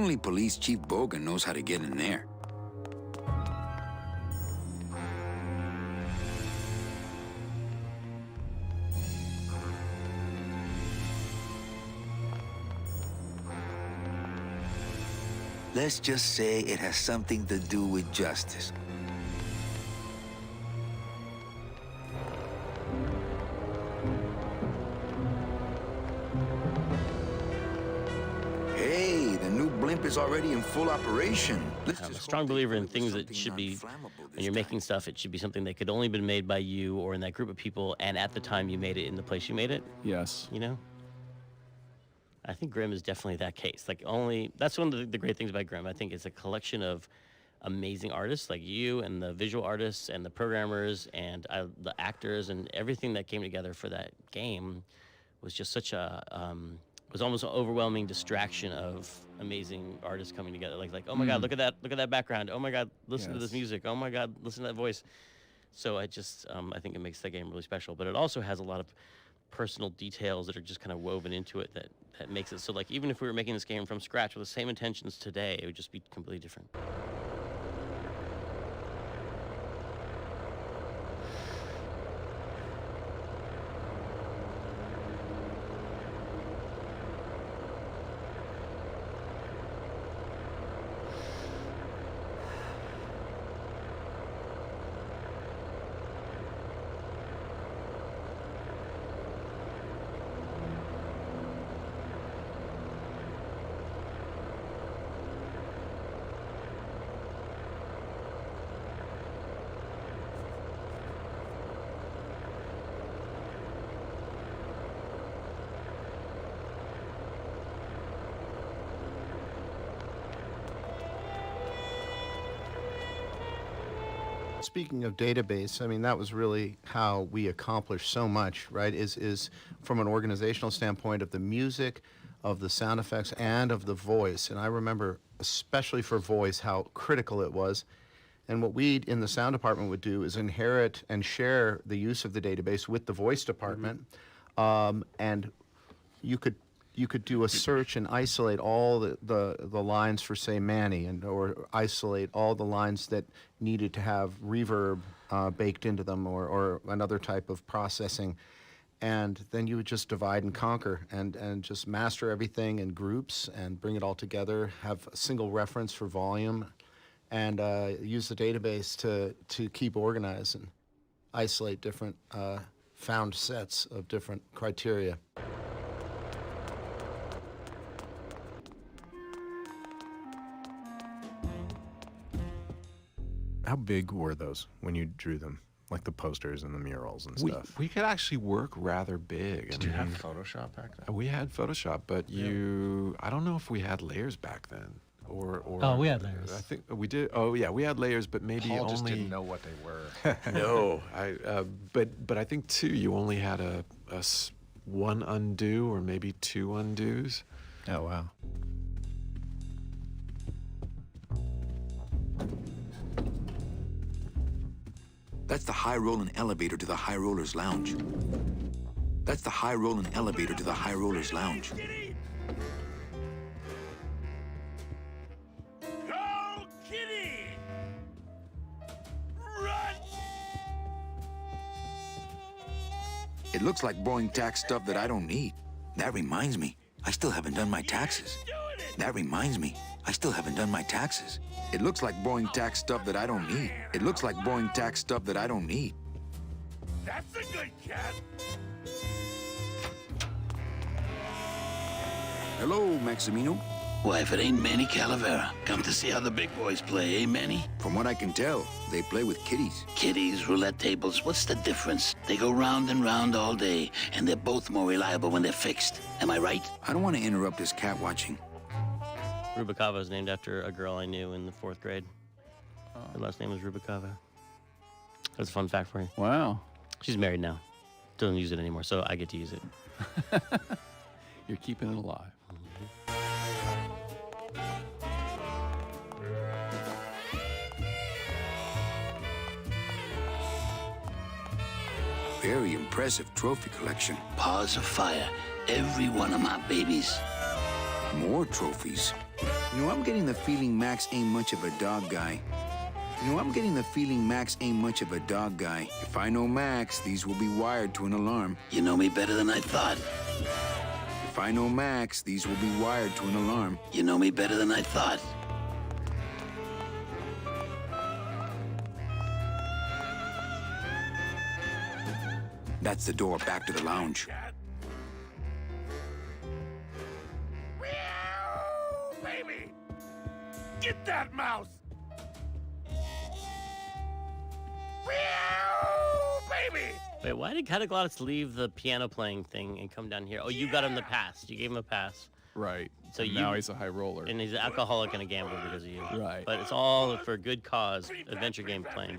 Only Police Chief Bogan knows how to get in there. Let's just say it has something to do with justice. Hey, the new blimp is already in full operation. I'm a strong believer in things that should be, when you're making stuff, it should be something that could only been made by you or in that group of people, and at the time you made it in the place you made it. Yes. You know? I think Grimm is definitely that case. That's one of the great things about Grimm. I think it's a collection of amazing artists like you and the visual artists and the programmers and the actors, and everything that came together for that game was just such a was almost an overwhelming distraction of amazing artists coming together. Like oh my God, look at that background. Oh my God, listen to this music. Oh my God, listen to that voice. So I think it makes that game really special. But it also has a lot of personal details that are just kind of woven into it that makes it so, like, even if we were making this game from scratch with the same intentions today, it would just be completely different. Speaking of database, I mean, that was really how we accomplished so much, right? Is from an organizational standpoint of the music, of the sound effects, and of the voice. And I remember, especially for voice, how critical it was. And what we in the sound department would do is inherit and share the use of the database with the voice department. And you could do a search and isolate all the lines for, say, Manny, or isolate all the lines that needed to have reverb baked into them, or another type of processing. And then you would just divide and conquer and just master everything in groups and bring it all together, have a single reference for volume, and use the database to keep organized and isolate different found sets of different criteria. How big were those when you drew them? Like the posters and the murals and stuff? We could actually work rather big. Did you have Photoshop back then? We had Photoshop, but I don't know if we had layers back then. Oh, we had layers. I think we did. Oh, yeah, we had layers, but maybe Paul only... just didn't know what they were. No, but I think, too, you only had one undo or maybe two undos. Oh, wow. That's the high-rolling elevator to the High Rollers Lounge. That's the high-rolling elevator to the High Rollers Lounge. Go, Kitty! Run! It looks like boring tax stuff that I don't need. That reminds me, I still haven't done my taxes. That reminds me, I still haven't done my taxes. It looks like boring tax stuff that I don't need. It looks like boring tax stuff that I don't need. That's a good cat. Hello, Maximino. Why, if it ain't Manny Calavera, come to see how the big boys play, eh, Manny? From what I can tell, they play with kitties. Kitties, roulette tables, what's the difference? They go round and round all day, and they're both more reliable when they're fixed. Am I right? I don't want to interrupt this cat watching. Rubicava is named after a girl I knew in the 4th grade. Her last name was Rubicava. That's a fun fact for you. Wow. She's married now. Doesn't use it anymore, so I get to use it. You're keeping it alive. Very impressive trophy collection. Paws of fire, every one of my babies. More trophies. You know, I'm getting the feeling Max ain't much of a dog guy. You know, I'm getting the feeling Max ain't much of a dog guy. If I know Max, these will be wired to an alarm. You know me better than I thought. If I know Max, these will be wired to an alarm. You know me better than I thought. That's the door back to the lounge. Meow, baby! Get that mouse! Meow, baby! Wait, why did Cataglottis leave the piano playing thing and come down here? Oh, you got him the pass. You gave him a pass. Right. So And you- now he's a high roller. And he's an alcoholic and a gambler because of you. Right. But it's all for a good cause, adventure game playing.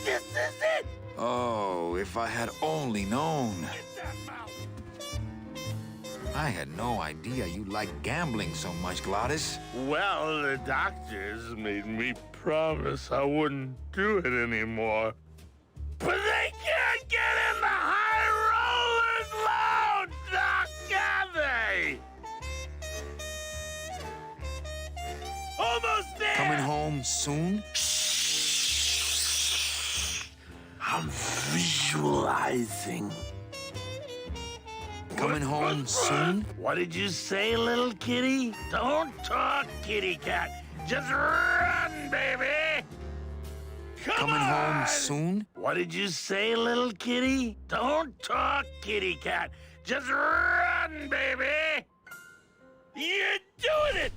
This is it! Oh, if I had only known. Get that mouse! I had no idea you liked gambling so much, Glottis. Well, the doctors made me promise I wouldn't do it anymore. But they can't get in the high rollers lounge, Doc, can they? Almost there! Coming home soon? I'm visualizing. Coming home soon? What did you say, little kitty? Don't talk, kitty cat. Just run, baby. Come Coming on! home soon? What did you say, little kitty? Don't talk, kitty cat. Just run, baby. You're doing it.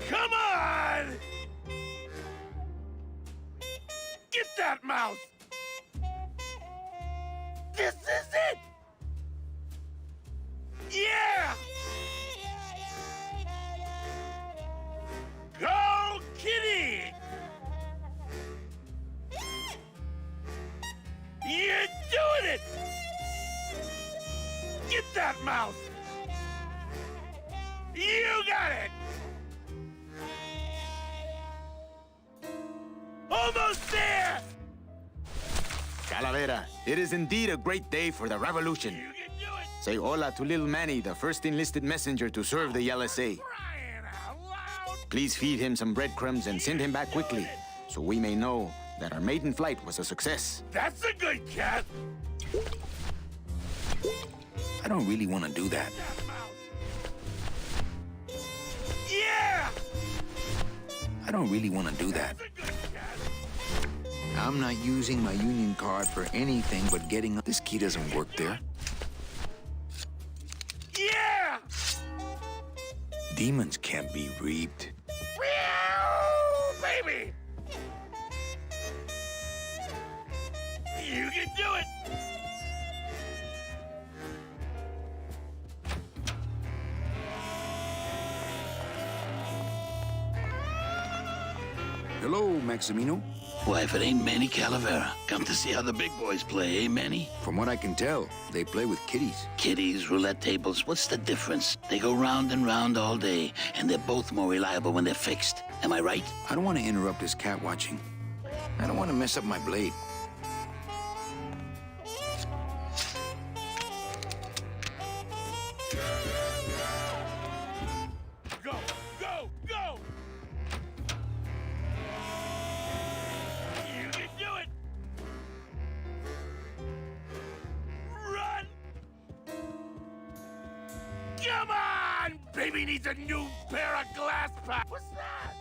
Come on. Get that mouse. This is it. Yeah. Go, kitty. You're doing it! Get that mouse! You got it! Almost there! Calavera, it is indeed a great day for the revolution. You can do it! Say hola to little Manny, the first enlisted messenger to serve the LSA. Crying out loud! Please feed him some breadcrumbs and send him back quickly, so we may know that our maiden flight was a success. That's a good cat! I don't really want to do that. That mouse! Yeah! I don't really want to do that. That's a good cat! I'm not using my union card for anything but getting... This key doesn't work there. Yeah! Demons can't be reaped. Meow, baby! You can do it! Hello, Maximino. Why, if it ain't Manny Calavera, come to see how the big boys play, eh, Manny? From what I can tell, they play with kitties. Kitties, roulette tables, what's the difference? They go round and round all day, and they're both more reliable when they're fixed. Am I right? I don't want to interrupt this cat watching. I don't want to mess up my blade. Go, go, go! You can do it! Run! Come on! Baby needs a new pair of glass packs. What's that?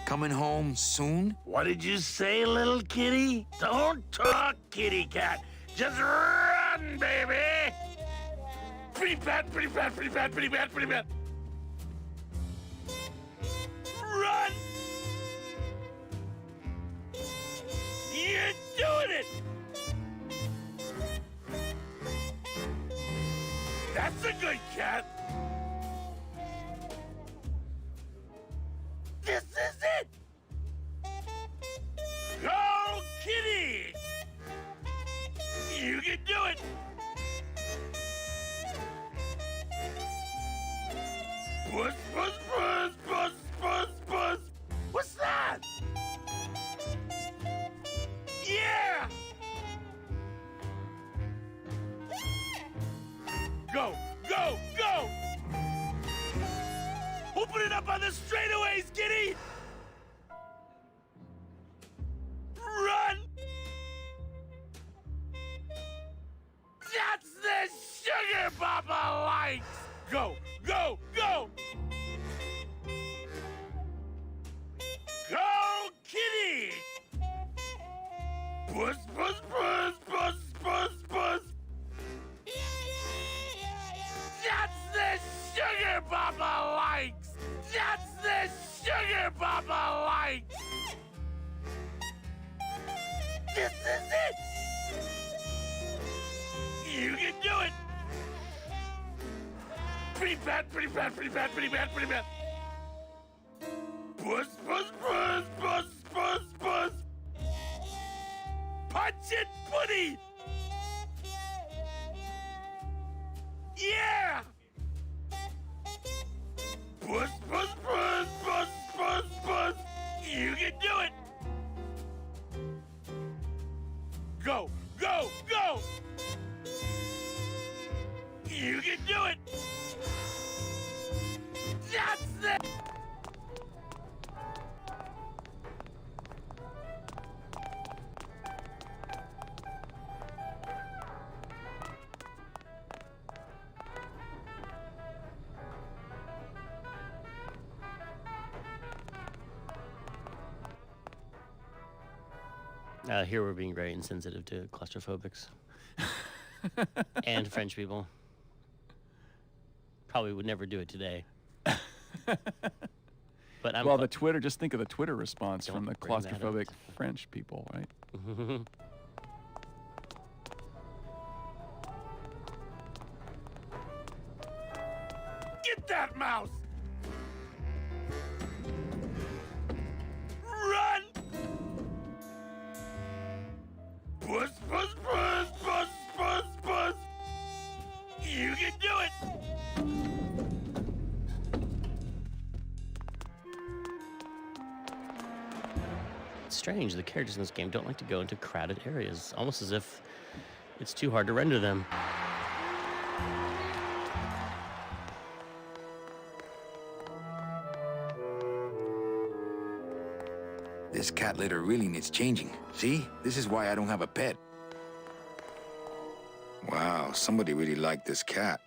Coming home soon? What did you say, little kitty? Don't talk, kitty cat. Just run, baby! Pretty bad, pretty bad, pretty bad, pretty bad, pretty bad. Run! You're doing it! That's a good cat! This is it! Go, kitty! You can do it! Puss, puss, puss, puss, puss, puss. That's the sugar Papa likes. That's the sugar Papa likes. This is it. You can do it. Pretty bad, pretty bad, pretty bad, pretty bad, pretty bad. Puss, puss, puss, puss, puss, puss. Punch it, Putty! Yeah! Puss, puss, puss, puss, puss, puss. You can do it. Go, go, go! You can do it. That's it. Here we're being very insensitive to claustrophobics and French people. Probably would never do it today. But well, the Twitter. Just think of the Twitter response Don't from the bring that up. claustrophobic French people, right? Get that mouse! Run! Puss, puss, puss, puss, puss, puss. You can do it. It's strange. The characters in this game don't like to go into crowded areas, almost as if it's too hard to render them. This cat litter really needs changing. See? This is why I don't have a pet. Wow, somebody really liked this cat.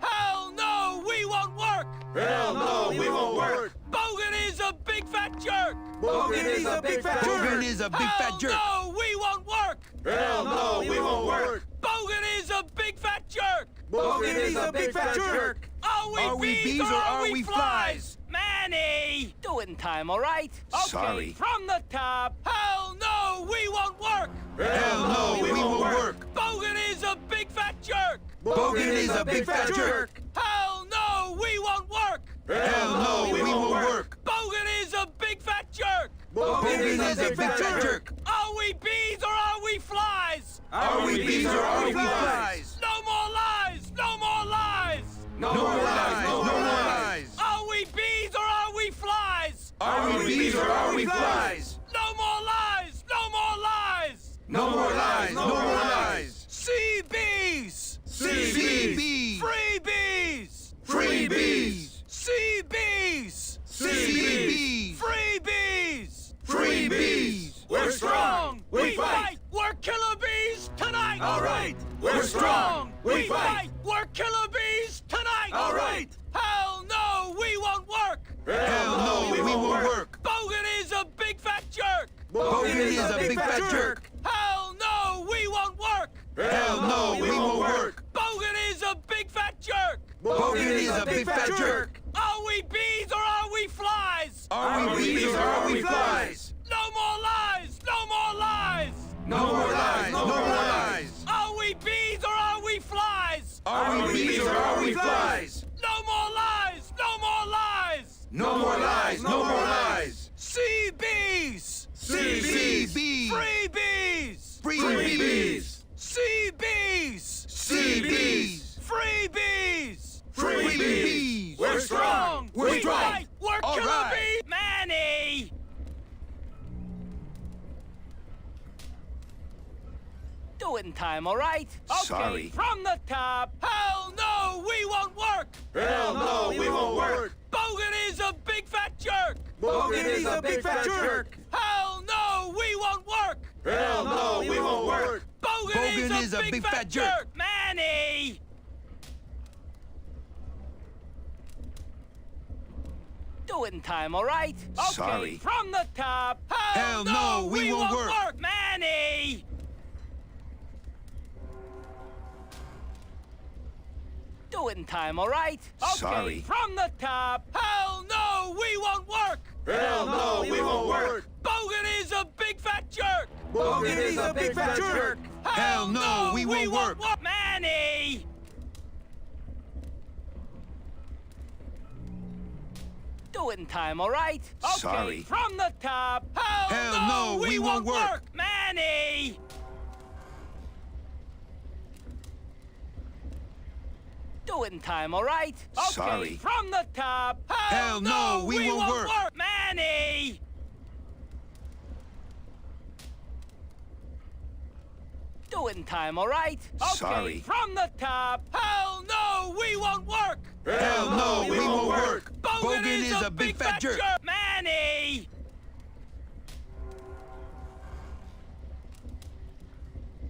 Hell no, we won't work! Hell no, we won't work! Bogan is a big fat jerk! Bogan is a big fat Bogan is a big fat jerk. No, we won't work! Hell no, we won't work! Bogan is a big fat jerk! Bogan is a big fat jerk! Are we bees or are we flies? Manny! Do it in time, all right? Sorry. From the top! Hell no, we won't work! Hell no, we won't work! Bogan is a big fat jerk! Bogan is a big fat jerk! Hell no, we won't work! Hell no, we won't work! Bogan is a big fat jerk! Bogan is a big fat jerk! Are we bees or are we flies? Are we bees or are we flies? No more lies! No more lies! No more lies! No more lies! Are we bees or are we flies? Are we bees or are we flies? No more lies! No more lies! No more lies! No more lies! Sea bees! CBs! Free bees! Free bees! Sea bees! CBs! Free bees! Free bees! We're strong! We fight! We're killer bees tonight! All right! We're strong! We fight! We're killer bees tonight! All right! Hell no, we won't work! Hell no, we won't work! Bogan is a big fat jerk! Bogan is a big fat jerk! Hell no, we won't work! Hell no, we won't work! Bogan is a big fat jerk! Bogan is a big fat jerk! Are we bees or are we flies? Are we bees or are we flies? No more lies! No more lies! No more lies! No more lies! Are we bees or are we flies? Are we bees or are we flies? No more lies! No more lies! No more lies! No more lies! Sea bees! CBs! Free bees! Free bees! Sea bees! CBs! Free bees! Free bees! We're strong! We We fight! fight! We're All killer right. bees! Manny! Do Do it in time, all right? Okay, Sorry. from the top. Hell no, we won't work. Hell no, we won't work. Bogan is a big fat jerk. Bogan is a big fat jerk. Hell no, we won't work. Hell no, we won't work. Bogan is a big fat jerk. Manny! Do it in time, all right? Okay, Sorry. from the top. Hell no, we won't work. Manny! Do it in time, all right? Okay, Sorry. from the top. Hell no, we won't work. Hell no, we won't work. Bogan is a big fat jerk. Bogan is a big fat jerk. Hell no, we won't work. Manny! Do it in time, all right? Okay, Sorry. from the top. Hell no, we won't work. Manny! Do it in time, all right? Okay, Sorry. from the top. Hell no, we won't work. Manny! Do it in time, all right? Okay, Sorry. from the top. Hell no, we won't work. Hell no, we won't work. Bogan is a big fat jerk. Manny!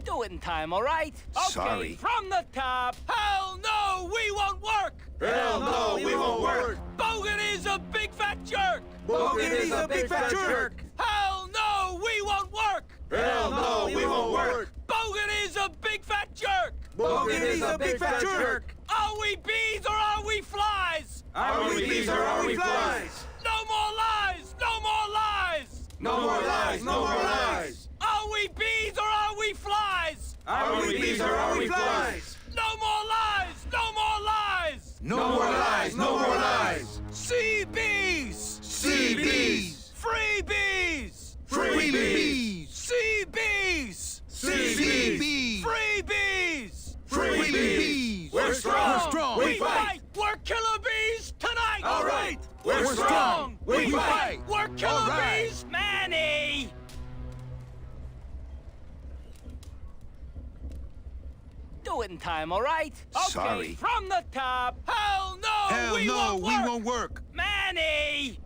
Do it in time, all right? Okay, Sorry. from the top. Hell no, we won't work. Hell no, we won't work. Bogan is a big fat jerk. Bogan is a big fat jerk. Hell no, we won't work. Hell no, we won't work. Bogan is a big fat jerk. Bogan is a big fat jerk. Are we bees or are we flies? Are we bees or are we flies? No more lies! No more lies! No more lies, no more lies. Are we bees or are we flies? Are we bees or are we flies? No more lies! No more lies! No more lies, no more lies. Sea bees! Sea bees. Free bees! Free bees. Sea bees! Sea Sea bees. bees. Free bees! Free bees. We're strong. We're strong. We fight! We're killer bees tonight! All right. We're strong! We fight. We're killer All right. bees! Manny! Do it in time, all right? Okay, Sorry. from the top. Hell no, Hell we no, won't we work. won't work. Manny!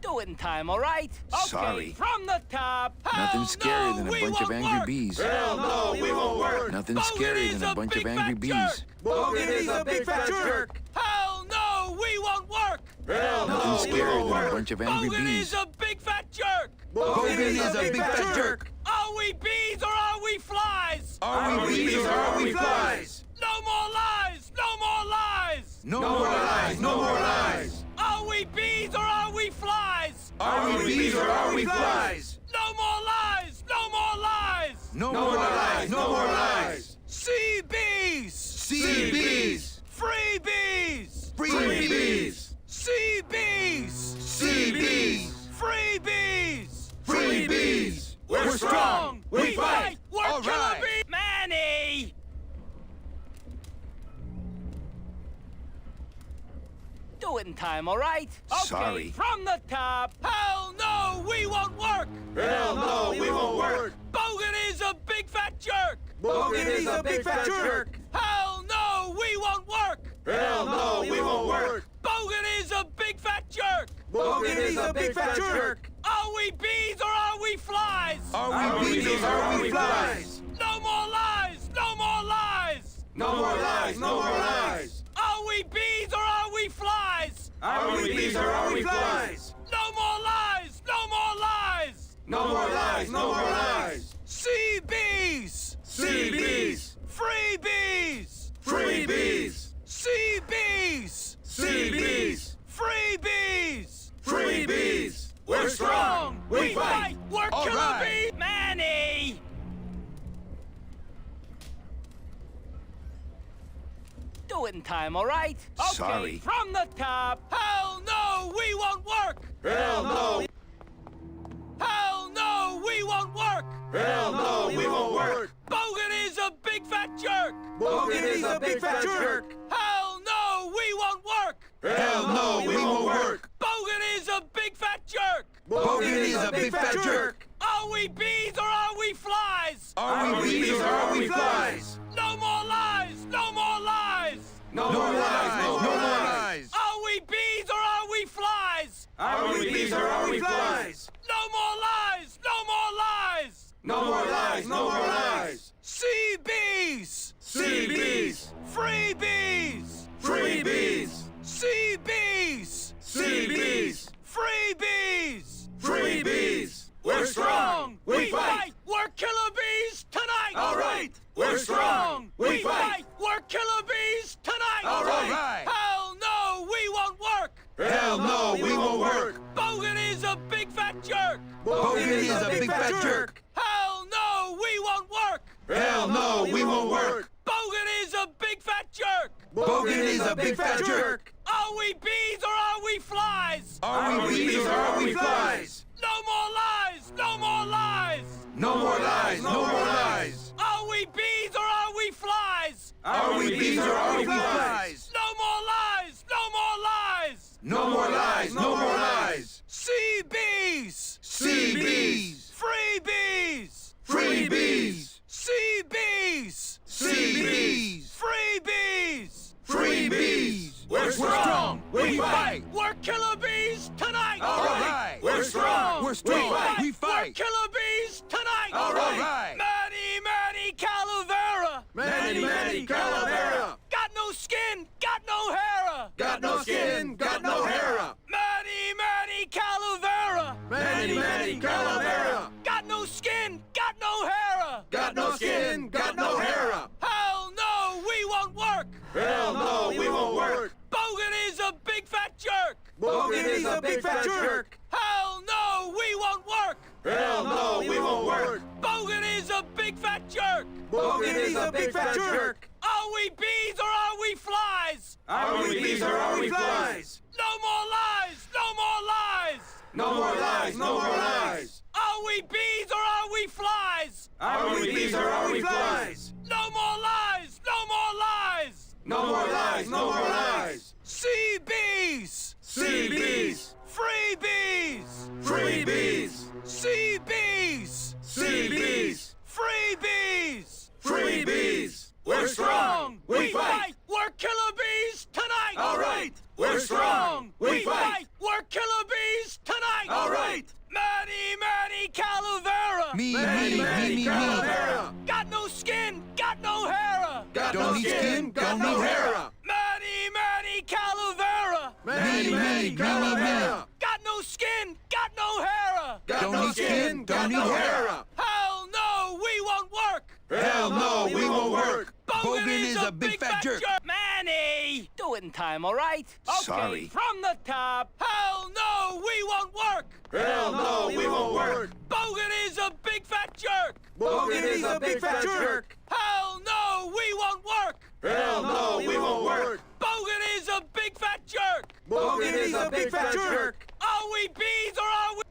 Do it in time, all right? Okay, Sorry. from the top. Nothing Hell scarier no, than a we bunch of won't angry work. bees. Hell no, we won't work. Nothing Bogan scarier is than a a bunch big of angry fat bees. jerk. Bogan is a big fat jerk. Hell no, we won't work. Hell Nothing no, we scarier won't than a work. bunch of angry Bogan bees. is a big fat jerk. Bogan is a big fat jerk. Are we bees or are we flies? Are we bees or are we flies? No more lies! No more lies! No more lies, no more lies. Are we bees or are we flies? Are we bees or are we flies? No more lies! No more lies! No more lies, no more lies. Sea bees! Sea bees. Free bees! Free bees. Sea bees! Sea bees. Free bees! Free bees. We're strong. We fight. We're All killer right. bees! Manny! Do it in time, all right? Okay, Sorry. from the top. Hell no, we won't work. Hell no, we won't work. Bogan is a big fat jerk. Bogan is a big fat jerk. Hell no, we won't work. Hell no, we won't work. Bogan is a big fat jerk. Bogan is a big fat jerk. Are we bees or are we flies? Are we bees or are we flies? No more lies! No more lies! No more lies, no more lies. Are we bees or are we flies? Are we bees or are we flies? No more lies! No more lies! No more lies, no more lies. Sea bees! Sea bees. Free bees! Free bees. Sea bees! Sea bees. Free bees! Free bees. We're strong. We fight. We're All killer right. bees! Manny! Do it in time, all right? Okay, Sorry. from the top. Hell no, we won't work. Hell no. Hell no, we won't work. Hell no, we won't work. Bogan is a big fat jerk. Bogan is a big fat jerk. Hell no, we won't work. Hell no, we won't work. Bogan is a big fat jerk. Bogan Bogan is a big fat jerk. Are we bees or are we flies? Are we bees or are we flies? No more lies! No more lies! No more lies, no more lies. Are we bees or are we flies? Are we bees or are we flies? No more lies! No more lies! No more lies, no more lies. Sea bees! Sea bees. Free bees! Free bees. Sea bees! Sea bees. Free bees! Free bees. We're strong. We fight. We're killer bees tonight. All right. We're strong. We fight. We're killer bees tonight. All right. Hell no, we won't work. Hell no, we won't work. Bogan is a big fat jerk. Bogan is a big fat jerk. Hell no, we won't work. Hell no, we won't work. Bogan is a big fat jerk. Bogan is a big fat jerk. Are we bees or are we flies? Are we bees or are we flies? No more lies. No more lies. No more lies, no more lies. Are we bees or are we flies? Are we bees or are we flies? No more lies. No more lies. No more lies, no more lies. Sea bees. Sea bees. Free bees. Free bees. Sea bees. Sea bees. Free bees. Free bees. We're strong. We fight. We're killer bees tonight. All right. We're strong. We're strong. We We're fight. killer bees tonight. All right. Manny Calavera. Manny Calavera. Got no skin. Got no hair. Got no skin. Got no hair. Manny Calavera. Manny Calavera. Got no skin. Got no hair. Got no skin. Got no hair. Hell no, we won't work. Hell no, we won't work. Bogan is a big fat jerk. Bogan is a big fat jerk. Hell no, we won't work. Hell no, we won't work. Bogan is a big fat jerk. Bogan is a big fat jerk. Are we bees or are we flies? Are we bees or are we flies? No more lies. No more lies. No more lies, no more lies. Are we bees or are we flies? Are we bees or are we flies? No more lies. No more lies. No more lies, no more lies. Sea bees. Sea bees. Free bees. Free bees. Sea bees. Sea bees. Free bees. Free bees. We're strong. We fight. We're killer bees tonight. All right. We're strong. We fight. We're killer bees tonight. All right. Manny Calavera. Me Calavera. Got no skin. Got no hair. Got no skin. Got no hair. Manny Calavera. Me Calavera. Got no skin. Got no hair. Got no skin. Got no hair. Hell no, we won't work. Hell no, we won't work. Bogan is a big fat jerk. Manny, do it in time, all right? Okay, Sorry. from the top. Hell no, we won't work. Hell no, we won't work. Bogan is a big fat jerk. Bogan is a big fat jerk. Hell no, we won't work. Hell no, we won't work. Bogan is a big fat jerk. Bogan is a big fat jerk. Are we bees or are we...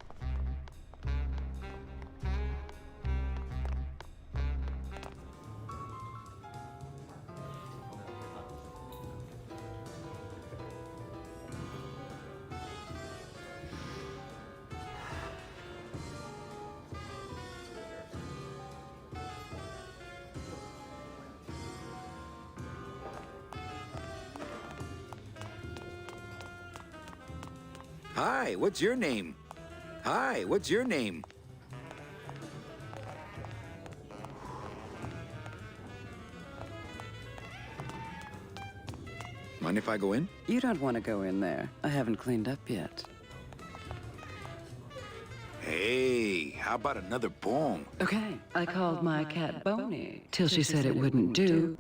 Hi, what's your name? Hi, what's your name? Mind if I go in? You don't want to go in there. I haven't cleaned up yet. Hey, how about another bong? Okay, I called my cat Boney till she said it wouldn't do.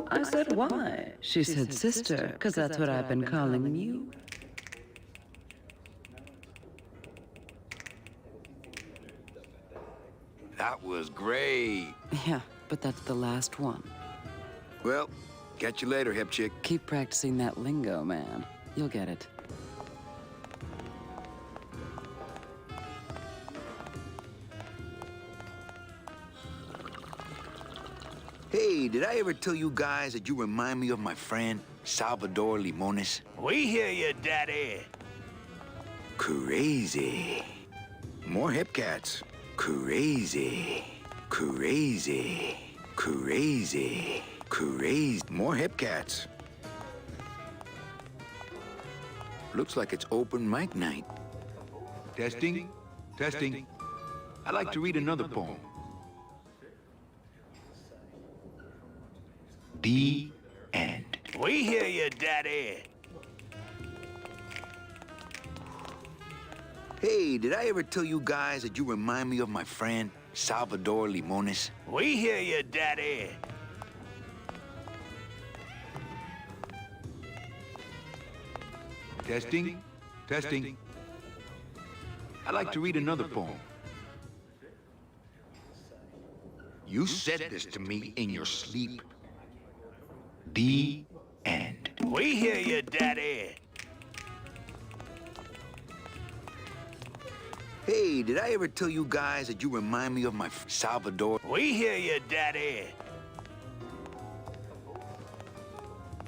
I said, why? She said, sister, because that's what I've been calling you. That was great. Yeah, but that's the last one. Well, catch you later, hip chick. Keep practicing that lingo, man. You'll get it. Hey, did I ever tell you guys that you remind me of my friend, Salvador Limones? We hear you, Daddy. Crazy. More hip cats. Crazy. Crazy. Crazy. Crazy. More hip cats. Looks like it's open mic night. Testing. Testing. I'd like to read another poem. The end. We hear you, Daddy. Hey, did I ever tell you guys that you remind me of my friend, Salvador Limones? We hear you, Daddy. Testing. Testing. I'd like to read another poem. You said this to me in your sleep. The end. We hear you, Daddy. Hey, did I ever tell you guys that you remind me of my Salvador? We hear you, Daddy.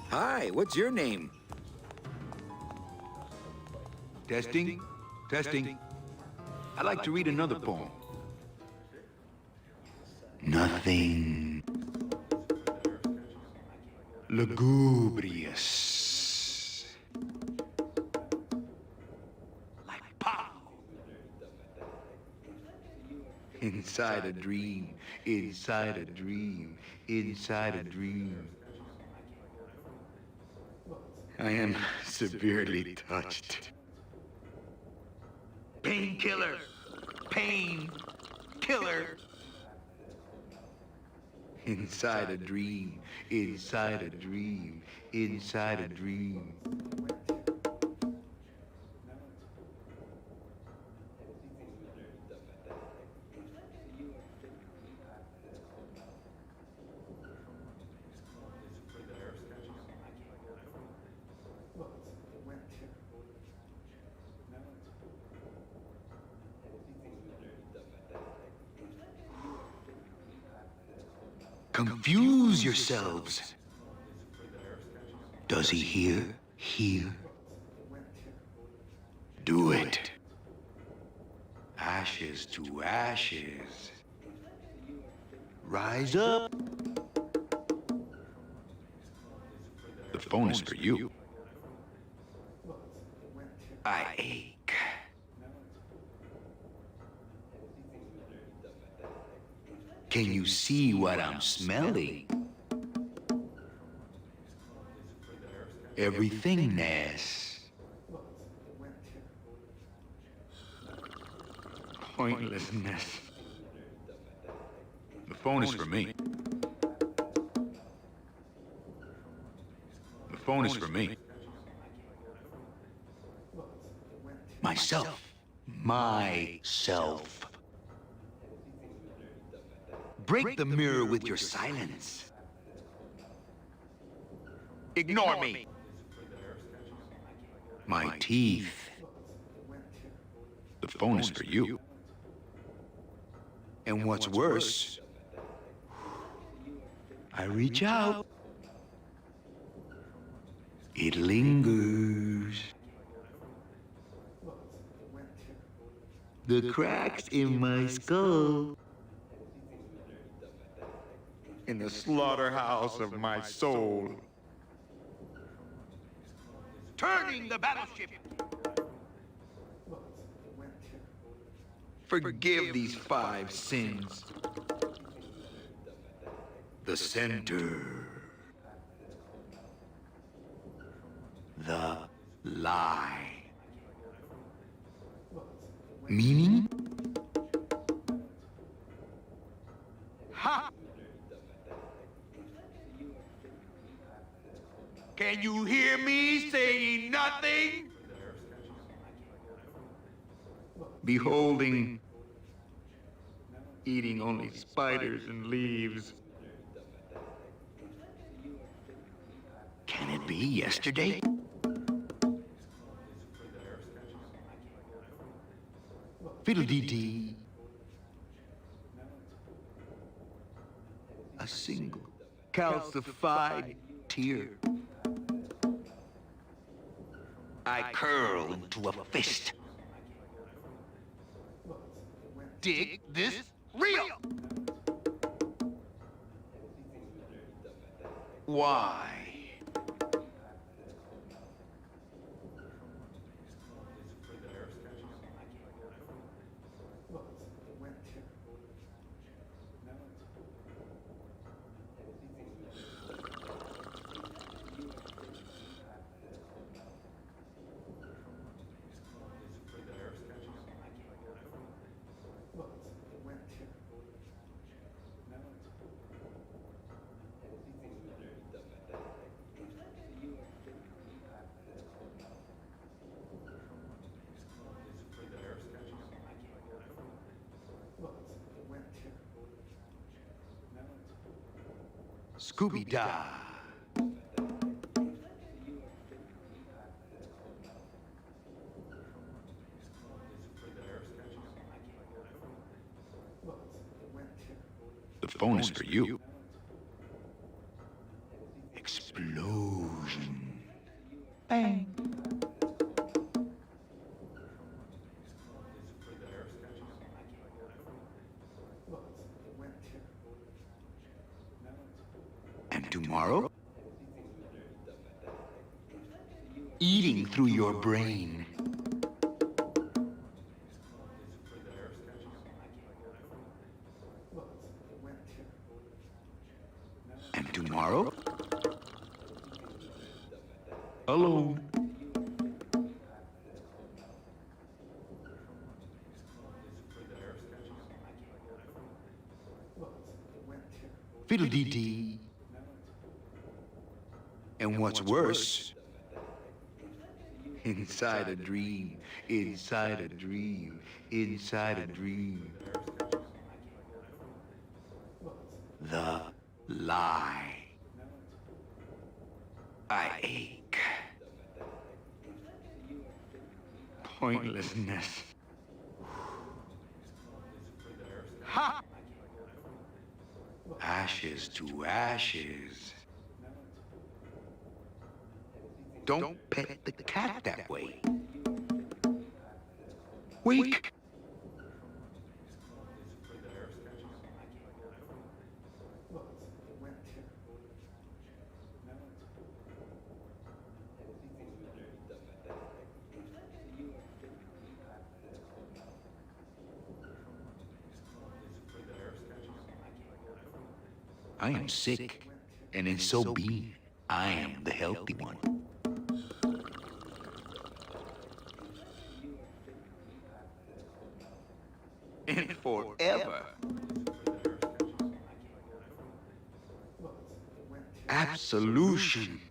Hi, what's your name? Testing. Testing. I'd like to read another poem. Nothing lugubrious. Like pow. Inside a dream, inside a dream, inside a dream. I am severely touched. Painkiller. Pain. Killer. Inside a dream. Inside a dream. Inside a dream. Confuse yourselves. Does he hear? Hear? Do it. Ashes to ashes. Rise up. The phone is for you. I ache. Can you see what I'm smelling? Everythingness. Pointlessness. The phone is for me. The phone is for me. Myself. Myself. Break the mirror with your silence. Ignore me. My teeth. The phone is for you. And what's worse, I reach out. It lingers. The cracks in my skull. In the slaughterhouse of my soul. Turning the battleship. Forgive these 5 sins. The center. The lie. Meaning? Ha! Can you hear me saying nothing? Beholding, eating only spiders and leaves. Can it be yesterday? Fiddle-dee-dee. A single calcified tear. I curl into a fist. dig this real. Why? Scooby-Dah. The phone is for you. Explosion. Bang. And tomorrow? Eating through your brain. And tomorrow? Alone. Fiddle-dee-dee. And what's worse, inside a dream, inside a dream, inside a dream. The lie. I ache. Pointlessness. Ha! Ashes to ashes. Don't pet the cat that way. Weak. I am sick, and in so being, I am the healthy one. And forever. Absolution.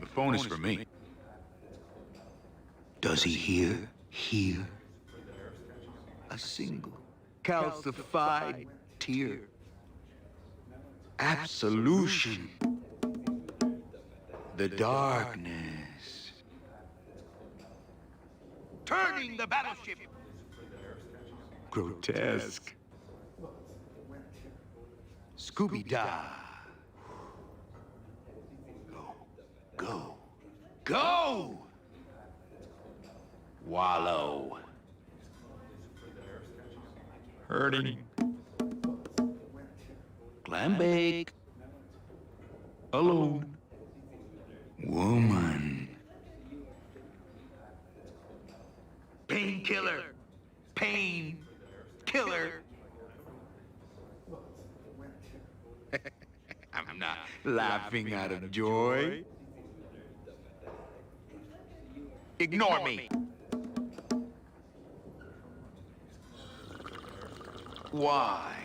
The phone is for me. Does he hear a single calcified tear? Absolution. The darkness. Turning the battleship. Grotesque. Scooby-Dah. Go. Go! Wallow. Hurting. Clam bake. Alone. Woman. Painkiller. Pain. Killer. I'm not laughing out of joy. Ignore me. Why?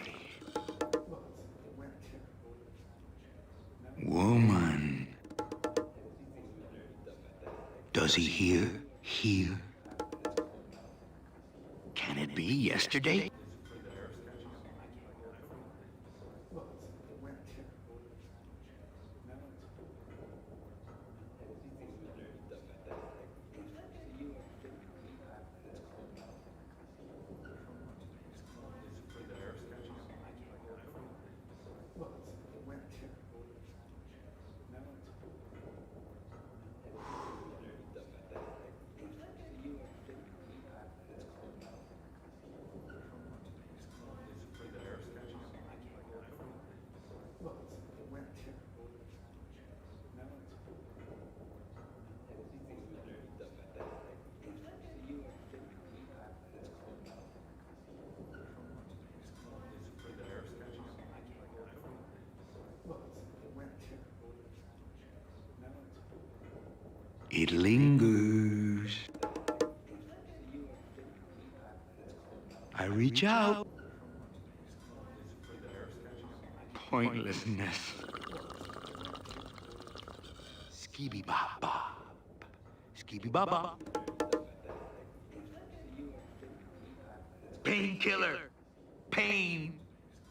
Woman. Does he hear? Can it be yesterday? It lingers. I reach out. Pointlessness. Skibby bop bop. Skibby bop bop. Painkiller. Pain.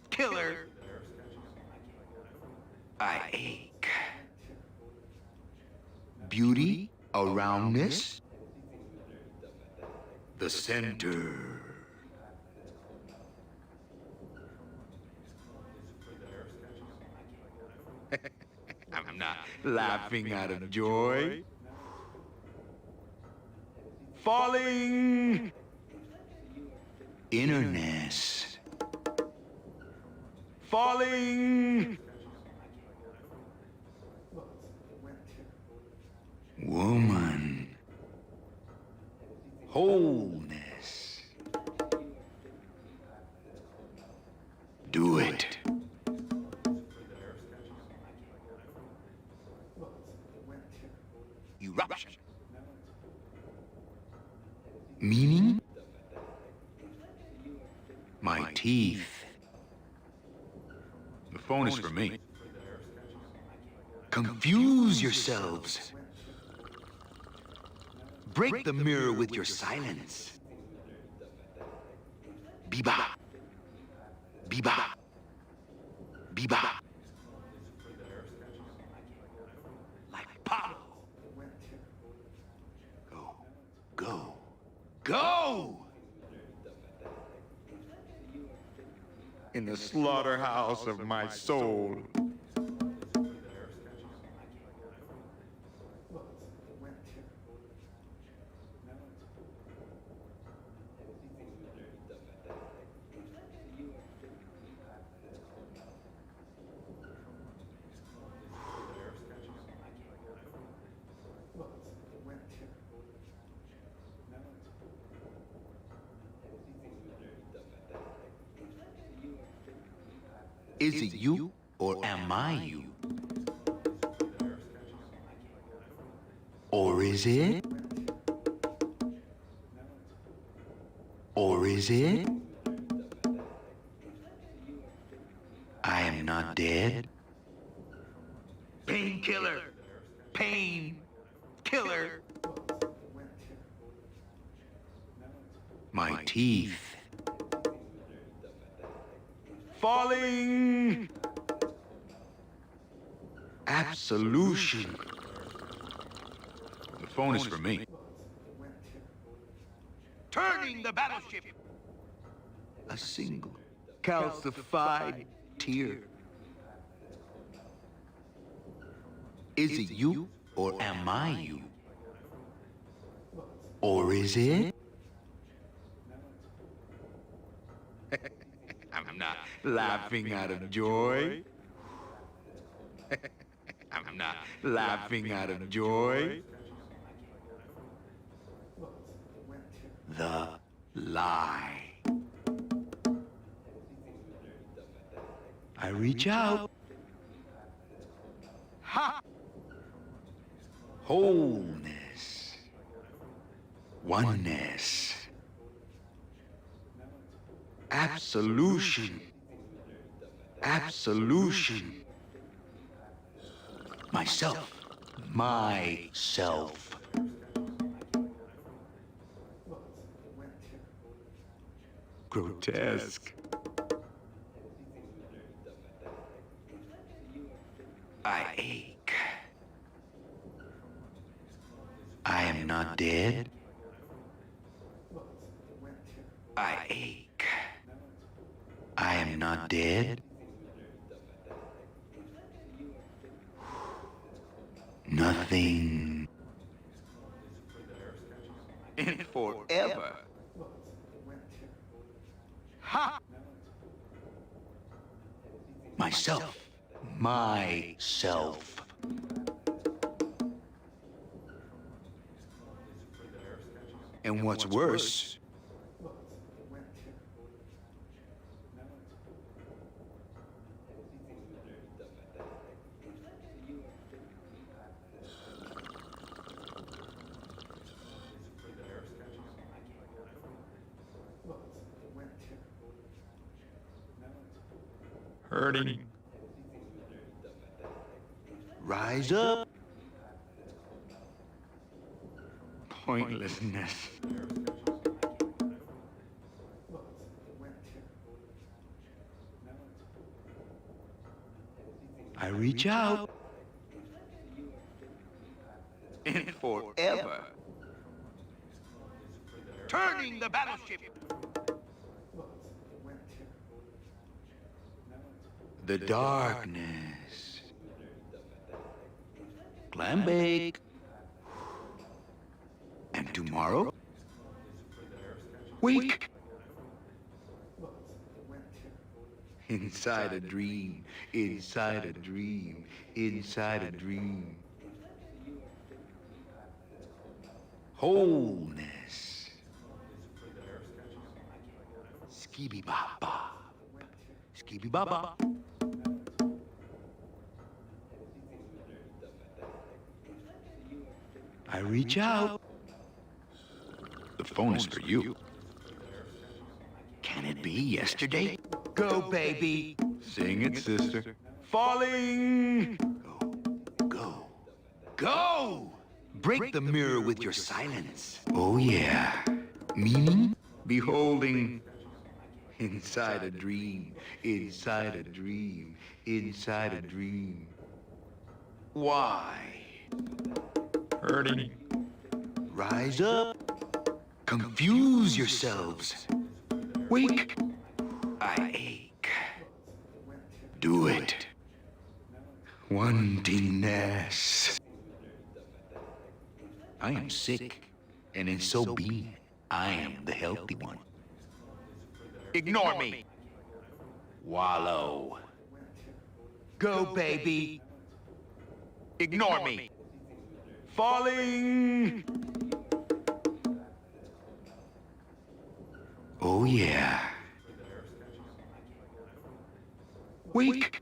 Killer. I ache. Beauty aroundness. The center. I'm not laughing out of joy. Falling. Innerness. Falling. Woman. Wholeness. Do it. Eruption. Meaning? My teeth. The phone is for me. Confuse yourselves. Break the mirror with your silence. Biba. Biba. Biba. Like Pablo. Go. Go! In the slaughterhouse of my soul. Is it you or am I you? Or is it? Or is it? I am not dead. Painkiller. Pain. Killer. My teeth. Falling. Absolution. The phone is for me. Turning the battleship. A single calcified tear. Is it you or am I you? Or is it? I'm not laughing out of joy. I'm not laughing out of joy. The lie. I reach out. Ha! Wholeness. Oneness. Absolution. Absolution. Myself. Myself. Grotesque. I ache. I am not dead. I ache. I am not dead. Nothing. And forever. Ha! Myself. Myself. And what's worse, Hurting. Rise up. Pointlessness. I reach out. And forever. Turning the battleship. The darkness. Clam bake. And tomorrow? Wake. Inside a dream, inside a dream, inside a dream. Wholeness. Skibby bop bop. Skibby bop bop. I reach out. The phone is for you. Can it be yesterday? Go, baby. Sing it, sister. Falling. Go, go, go. Break the mirror with your silence. Oh, yeah. Meaning? Beholding. Inside a dream, inside a dream, inside a dream. Why? Hurting. Rise up. Confuse yourselves. Wake. I ache. Do it. Wantingness. I am sick, and in so being, I am the healthy one. Ignore me. Wallow. Go, baby. Ignore me. Falling. Oh, yeah. Wake.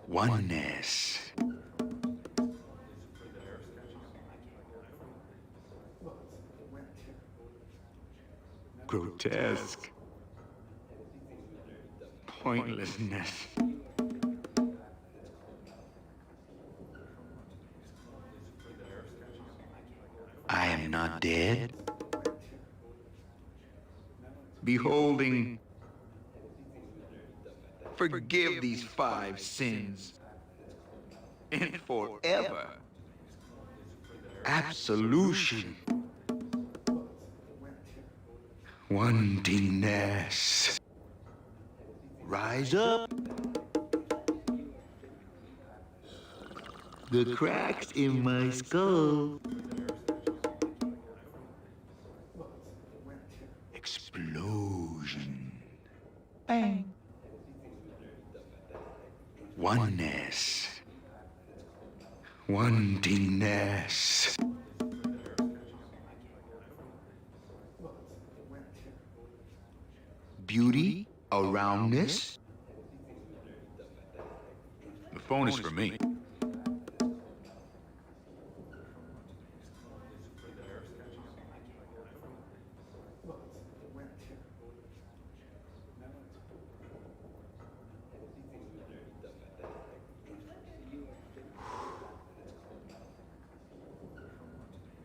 Oneness. Grotesque. Pointlessness. I am not dead. Beholding. Forgive these 5 sins. And forever. Absolution. Wantingness. Rise up. The cracks in my skull. Explosion. Bang. Oneness. Wantingness. Beauty aroundness. The phone is for me.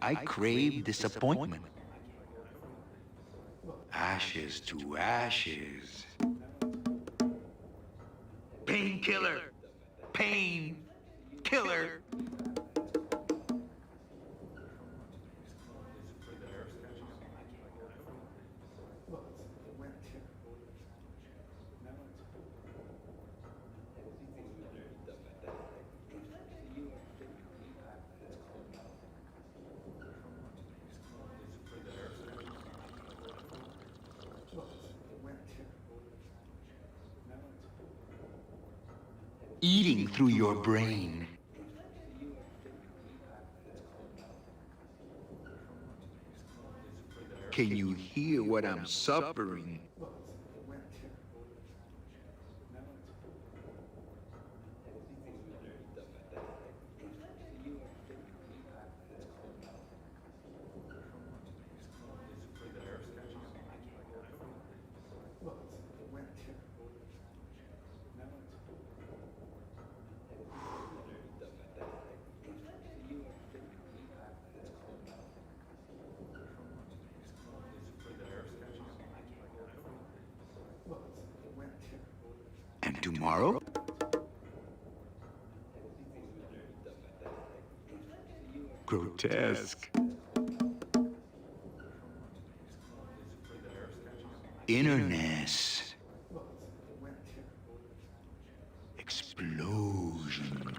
I crave disappointment. Ashes to ashes. Painkiller. Pain. Killer. Eating through your brain. Can you hear what I'm suffering? And tomorrow? Grotesque. Innerness. Explosion.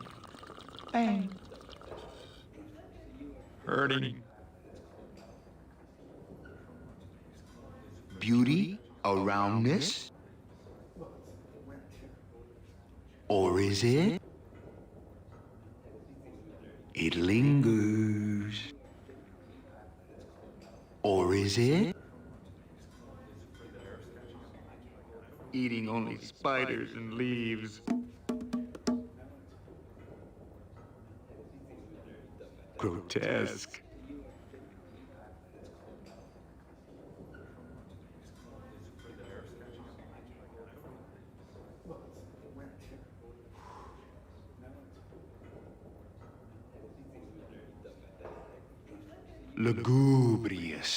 Bang. Hurting. Beauty aroundness? Or is it? It lingers. Or is it? Eating only spiders and leaves. Grotesque. Lugubrious.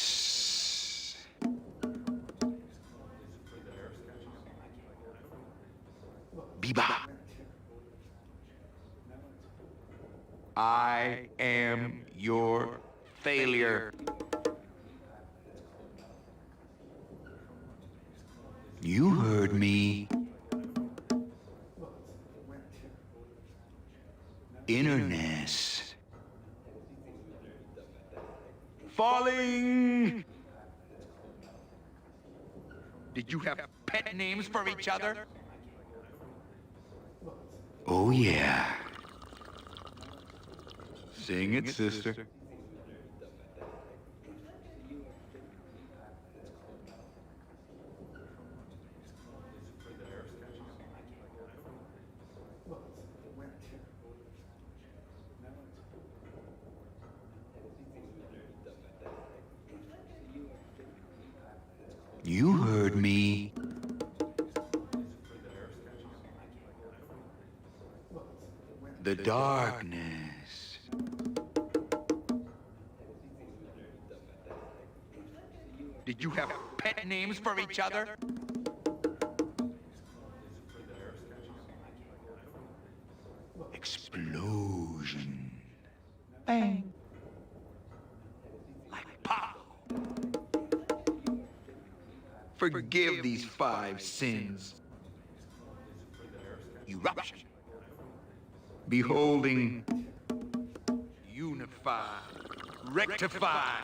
Biba. I am your failure. You heard me. Innerness. Falling! Did you have pet names for each other? Oh, yeah. Sing it, sister. You heard me. The darkness. Did you have pet names for each other? Explosion. Bang. Like pow. Forgive these 5 sins. Eruption. Beholding. Unify. Rectify.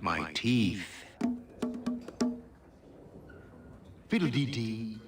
My teeth. Fiddle-dee-dee.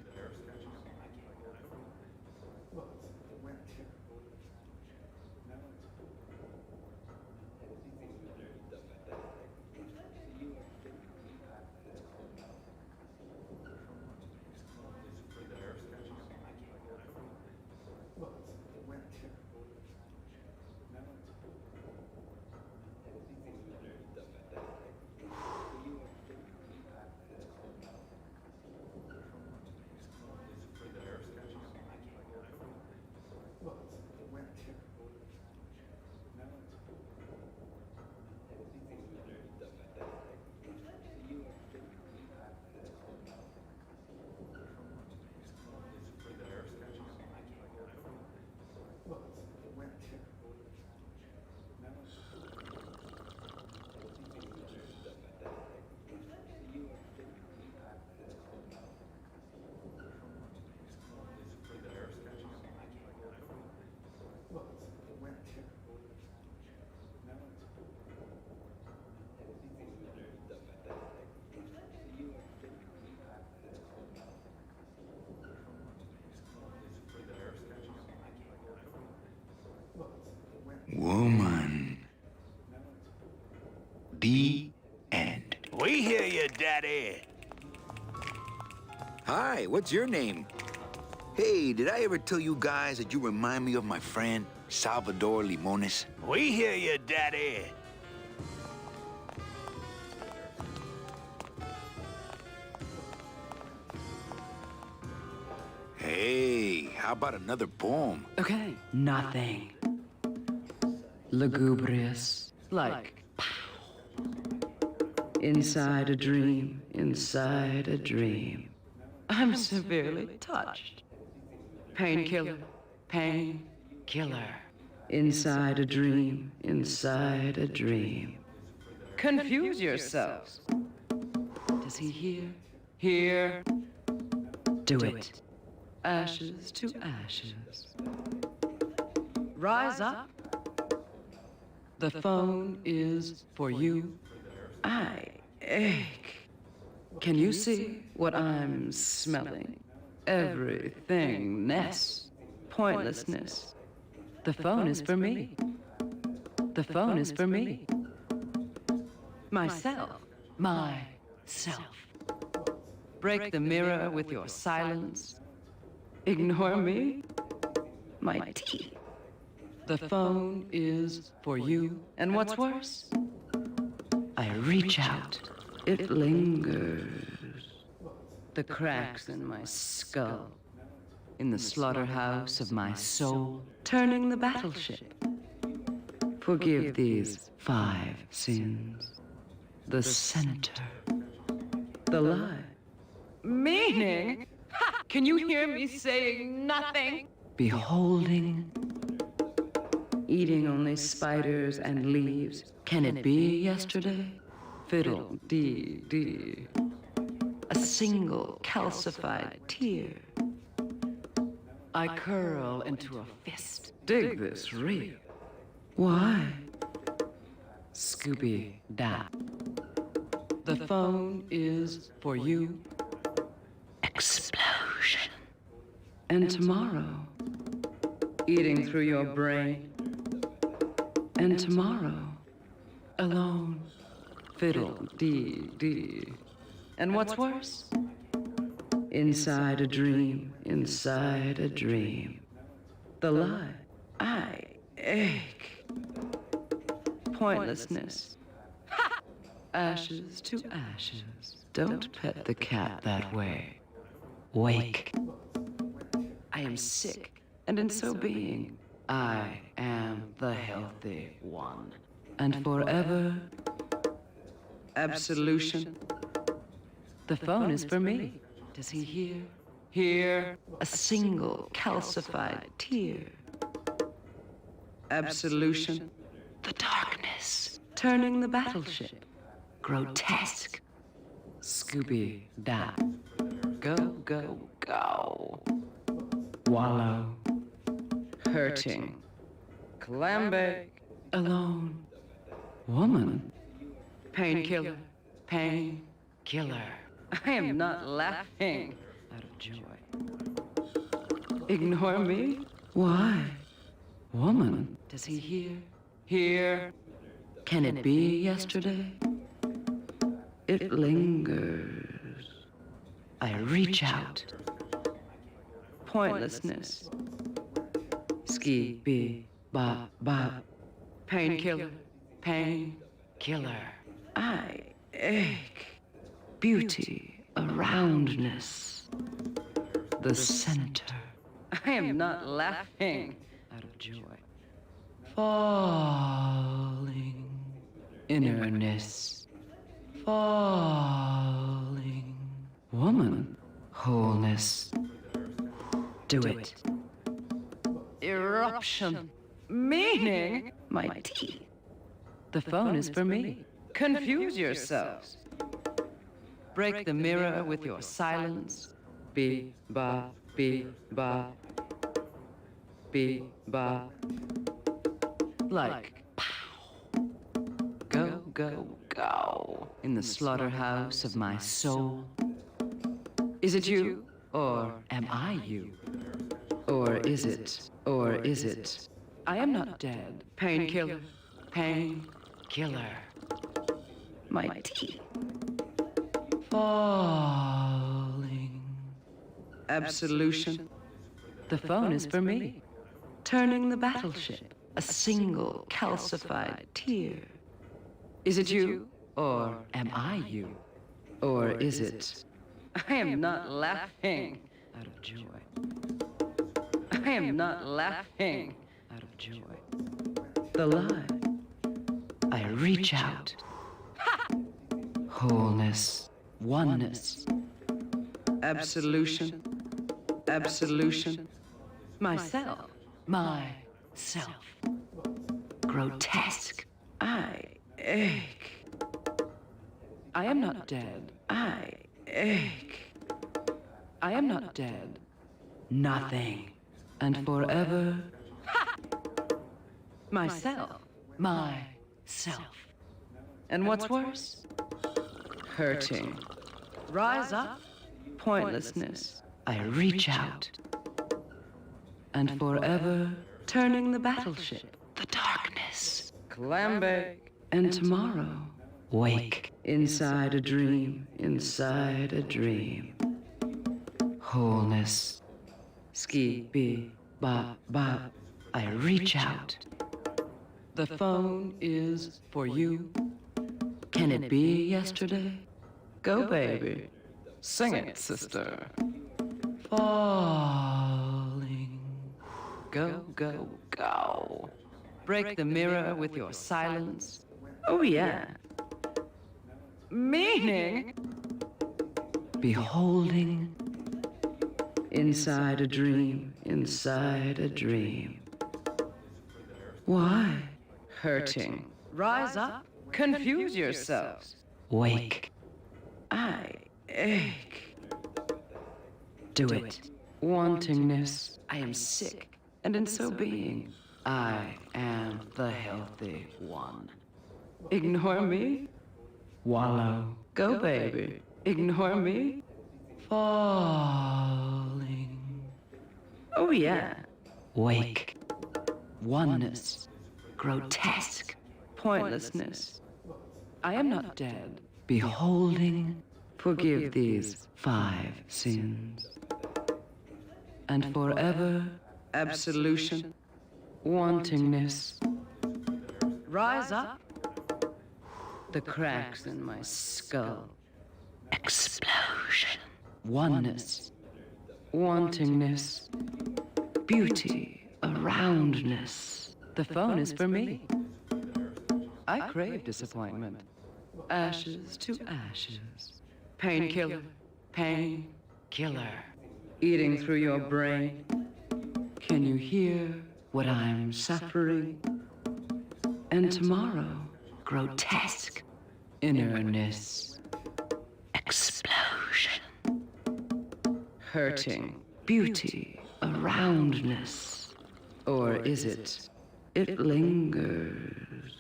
The end. We hear you, Daddy. Hi, what's your name? Hey, did I ever tell you guys that you remind me of my friend, Salvador Limones? We hear you, Daddy. Hey, how about another poem? Okay. Nothing. Lugubrious. Like, inside a dream, inside a dream. I'm severely touched. Painkiller, painkiller. Inside a dream, inside a dream. Confuse yourselves. Does he hear? Hear? Do it. Ashes to ashes. Rise up. The phone is for you. I ache. Can you see what I'm smelling? Everythingness. Pointlessness. The phone is for me. The phone is for me. Myself. Myself. Break the mirror with your silence. Ignore me. My teeth. The phone is for you. And what's worse? I reach out. It lingers. The cracks in my skull. In the slaughterhouse of my soul. Turning the battleship. Forgive these 5 sins. The center. The lie. Meaning? Ha! Can you hear me saying nothing? Beholding. Eating only spiders and leaves. Can it be yesterday? Fiddle, dee, dee. A single calcified tear. I curl into a fist. Dig this real. Why? Scooby-Doo. The phone is for you. Explosion. And tomorrow, eating through your brain. And tomorrow, alone, fiddle, dee, dee. And what's worse? Inside a dream, inside a dream. The lie, I ache. Pointlessness. Ha! Ashes to ashes. Don't pet the cat that way. Wake. I am sick, and in so being, I am the healthy one. And forever, absolution. The phone is for me. Does he hear? Hear a single calcified tear. Absolution. The darkness. Turning the battleship. Grotesque. Scooby-Doo. Go, go, go. Wallow. Hurting. Clambake. Alone. Woman. Painkiller. Painkiller. I am not laughing out of joy. Ignore me? Why? Woman. Does he hear? Hear? Can it be yesterday? It lingers. I reach out. Pointlessness. Ski, bee, bop, bop. Painkiller. Painkiller. I ache. Beauty, aroundness. The center. I am not laughing out of joy. Falling. Innerness. Falling. Woman. Wholeness. Do it. Eruption. Meaning my teeth. The phone is for me. Confuse yourselves. Break the mirror with your silence. Be ba, be ba, be ba. Like pow. Go, go, go. In the slaughterhouse of my soul. Is it you? Or am I you? Or is it? I am not dead. Painkiller. Painkiller. my tea. Falling. Absolution. The phone is for me. Turning the battleship. A single calcified tear. Is it you? Or am I you? Or is it... I am not laughing out of joy. I am not laughing out of joy. The lie. I reach out. Wholeness. Oneness. Absolution. Absolution. Myself. Myself. Grotesque. I ache. I am not dead. I ache. I am not dead. Nothing. And forever. Myself. Myself. And what's worse? Hurting. Rise up. Pointlessness. I reach out. And forever turning the battleship. The darkness. Clambake. And tomorrow. Wake. Inside a dream. Inside a dream. Wholeness. Ski, be, ba, ba. I reach out. The phone is for you. Can it be yesterday? Go, baby. Sing it, sister. Falling. Go, go, go. Break the mirror with your silence. Oh, yeah. Meaning? Beholding. Inside a dream, inside a dream. Why? Hurting. Rise up. Confuse yourselves. Wake. I ache. Do it. Wantingness. I am sick, and in so being, I am the healthy one. Ignore me? Wallow. Go, baby. Ignore me? Falling. Oh, yeah. Wake. Oneness. Grotesque. Pointlessness. I am not dead. Beholding. Forgive these 5 sins. And forever. Absolution. Wantingness. Rise up. The cracks in my skull. Explosion. Oneness. Wantingness. Beauty. Aroundness. The phone is for me. I crave disappointment. Ashes to ashes. Painkiller. Painkiller. Eating through your brain. Can you hear what I'm suffering? And tomorrow, grotesque. Innerness. Explosion. Hurting. Beauty. Aroundness. Or is it lingers?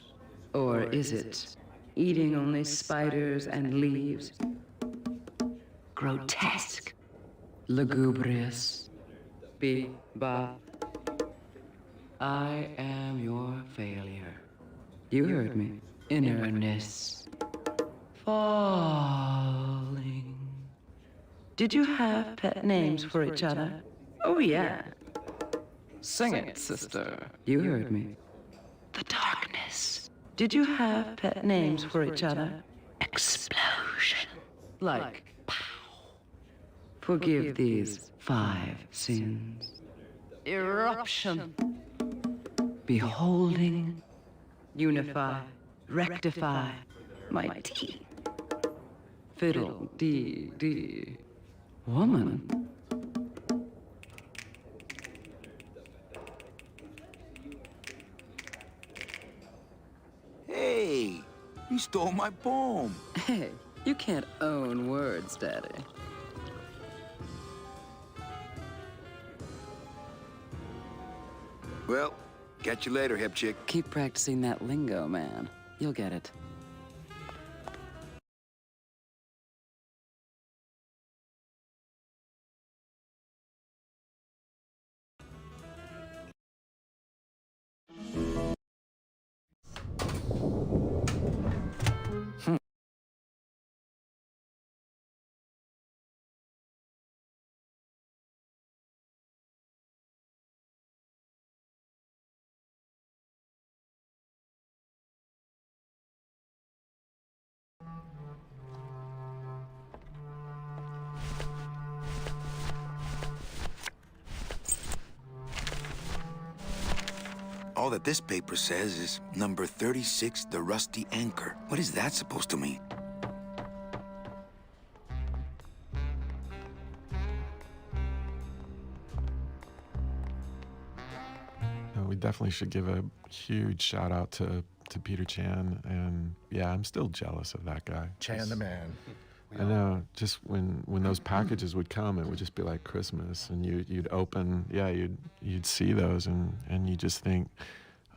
Or is it eating only spiders and leaves? Grotesque. Lugubrious. Be-ba. I am your failure. You heard me. Innerness. Falling. Did you have pet names for each other? Oh, yeah. Sing it, sister. You heard me. The darkness. Did you have pet names for each other? Explosion. Like, pow. Forgive these 5 sins. Eruption. Beholding. Unify. Rectify. My tea. Fiddle. D. Woman. Hey, you stole my poem. Hey, you can't own words, Daddy. Well, catch you later, hip chick. Keep practicing that lingo, man. You'll get it. All that this paper says is number 36, the rusty anchor. What is that supposed to mean? We definitely should give a huge shout out to Peter Chan, and yeah, I'm still jealous of that guy. Chan the man. I know. Just when those packages would come, it would just be like Christmas, and you'd open, yeah, you'd see those, and you just think,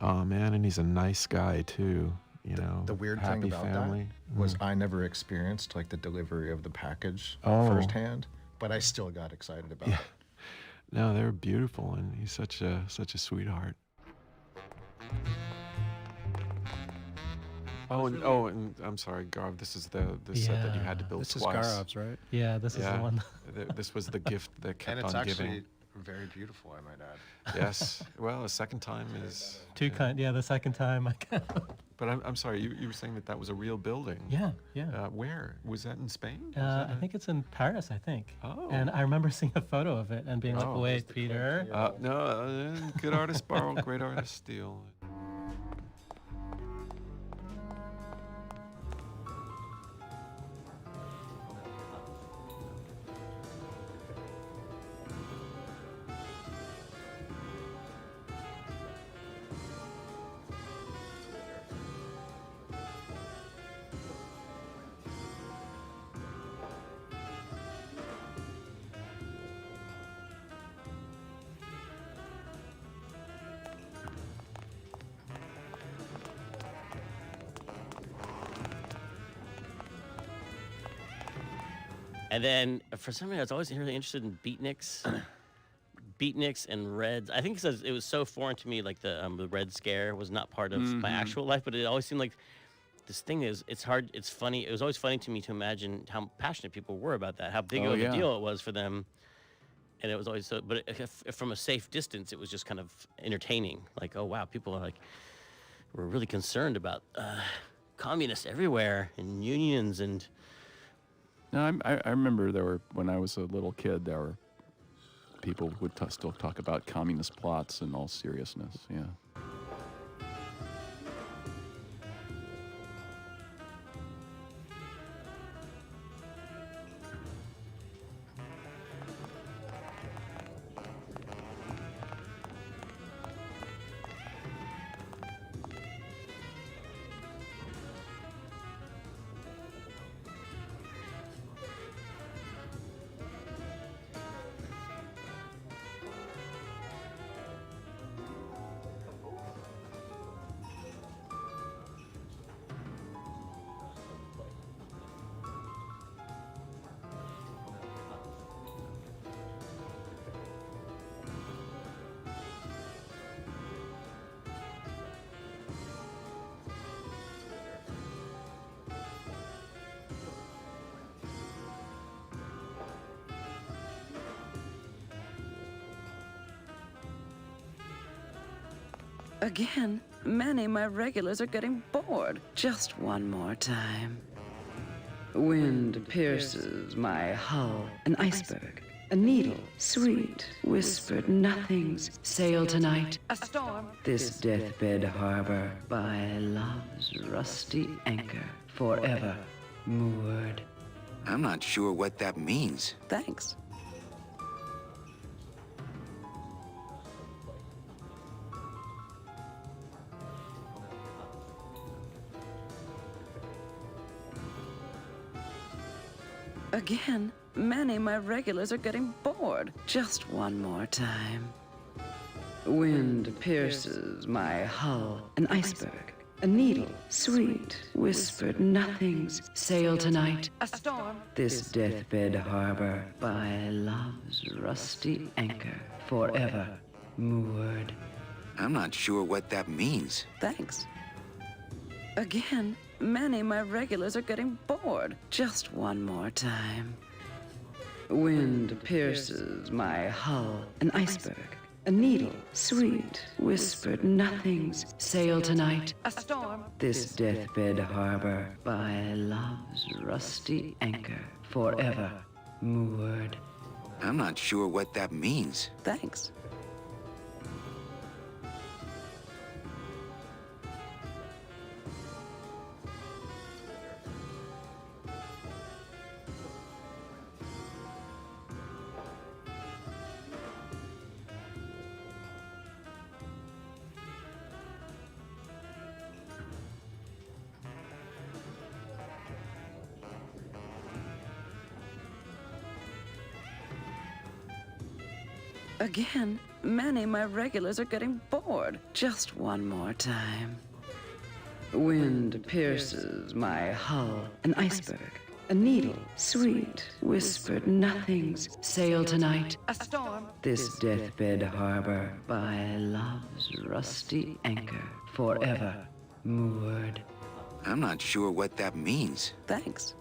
oh man, and he's a nice guy too, you know. The weird happy thing about family. that was I never experienced like the delivery of the package Oh. firsthand, but I still got excited about it. No, they were beautiful, and he's such a sweetheart. And I'm sorry, Garv. This is the set that you had to build This twice. is Garov's, right? Yeah, this is the one. This was the gift that kept And it's on actually giving. very beautiful, I might add. Yes. Well, a second time is. Yeah, the second time I can. But I'm sorry. You were saying that was a real building. Yeah. Where was that in Spain? I think it's in Paris, I think. Oh. And I remember seeing a photo of it and being like, Oh. wait, Peter. No, good artist borrow, great artist steal. And then for some reason, I was always really interested in beatniks, and reds. I think because it was so foreign to me, like the Red Scare was not part of my actual life, but it always seemed like this thing is, it's hard, it's funny. It was always funny to me to imagine how passionate people were about that, how big of a deal it was for them. And it was always so, but if from a safe distance, it was just kind of entertaining. Like, oh wow, people are like, we're really concerned about communists everywhere and unions and. No, I remember when I was a little kid, there were people would still talk about communist plots in all seriousness. Yeah. Again, Manny, my regulars are getting bored. Just one more time. Wind pierces my hull, an iceberg, a needle, sweet, whispered nothings. Sail tonight, a storm. This deathbed harbor by love's rusty anchor, forever moored. I'm not sure what that means. Thanks. Again, Manny, my regulars are getting bored. Just one more time. Wind pierces my hull, an iceberg, a needle, sweet, whispered nothings. Sail tonight, a storm. This deathbed harbor by love's rusty anchor, forever moored. I'm not sure what that means. Thanks. Again, Manny, my regulars are getting bored. Just one more time. Wind pierces my hull, an iceberg, a needle, sweet, whispered nothings. Sail tonight, a storm. This deathbed harbor by love's rusty anchor, forever moored. I'm not sure what that means. Thanks. Again? Manny, my regulars are getting bored. Just one more time. Wind pierces my hull. An iceberg. A needle. Sweet, whispered nothings. Sail tonight. A storm. This deathbed harbor by love's rusty anchor. Forever moored. I'm not sure what that means. Thanks.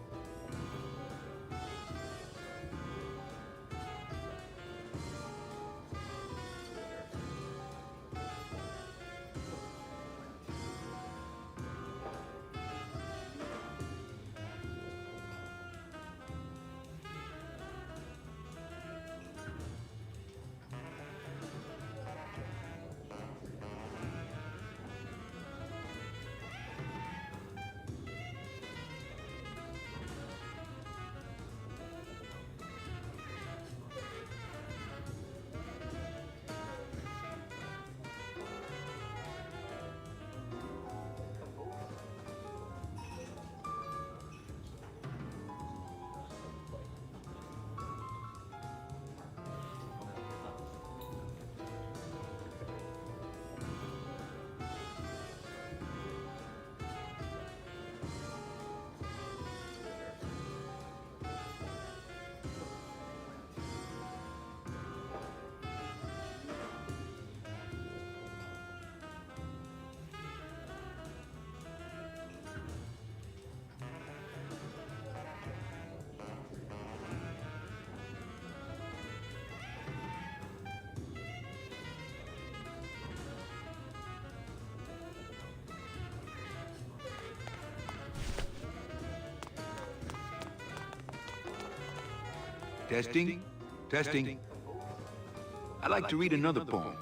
Testing? Testing. I'd like to read another poem.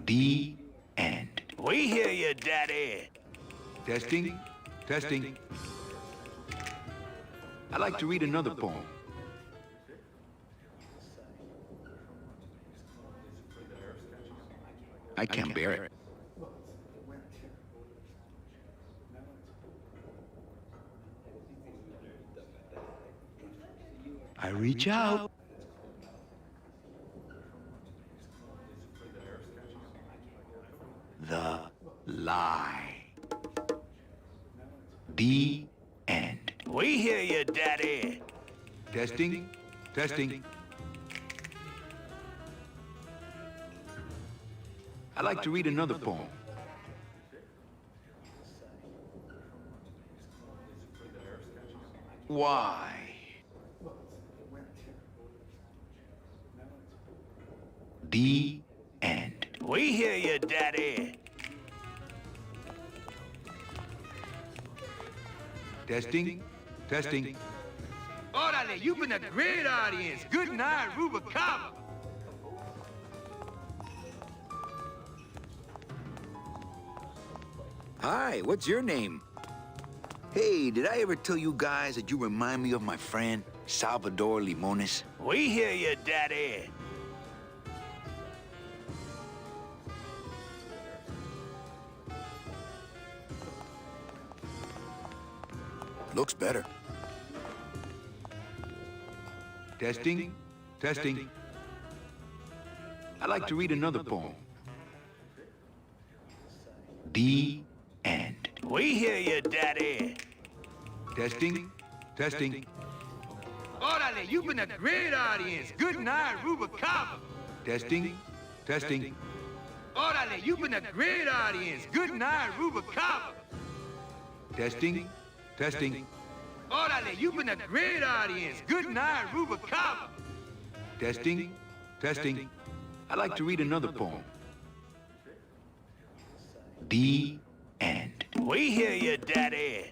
The end. We hear you, Daddy. Testing? Testing. I'd like to read another poem. I can't bear it. I reach out. The lie. The end. We hear you, Daddy. Testing? Testing. I'd like to read another poem. Why? The end. We hear you, Daddy. Testing? Testing. Orale, you've been a great audience. Good night, Rubicaba. Hi, what's your name? Hey, did I ever tell you guys that you remind me of my friend, Salvador Limones? We hear you, Daddy. Looks better. Testing? Testing. I'd like to read another poem. The end. We hear you, Daddy. Testing, testing. Orale, you've been a great audience. Good night, Rubacaba. Testing, testing. Orale, you've been a great audience. Good night, Rubacaba. Testing, testing. Orale, you've been a great audience. Good night, Rubacaba. Testing, testing. I'd like to read another poem. The end. We hear you, Daddy.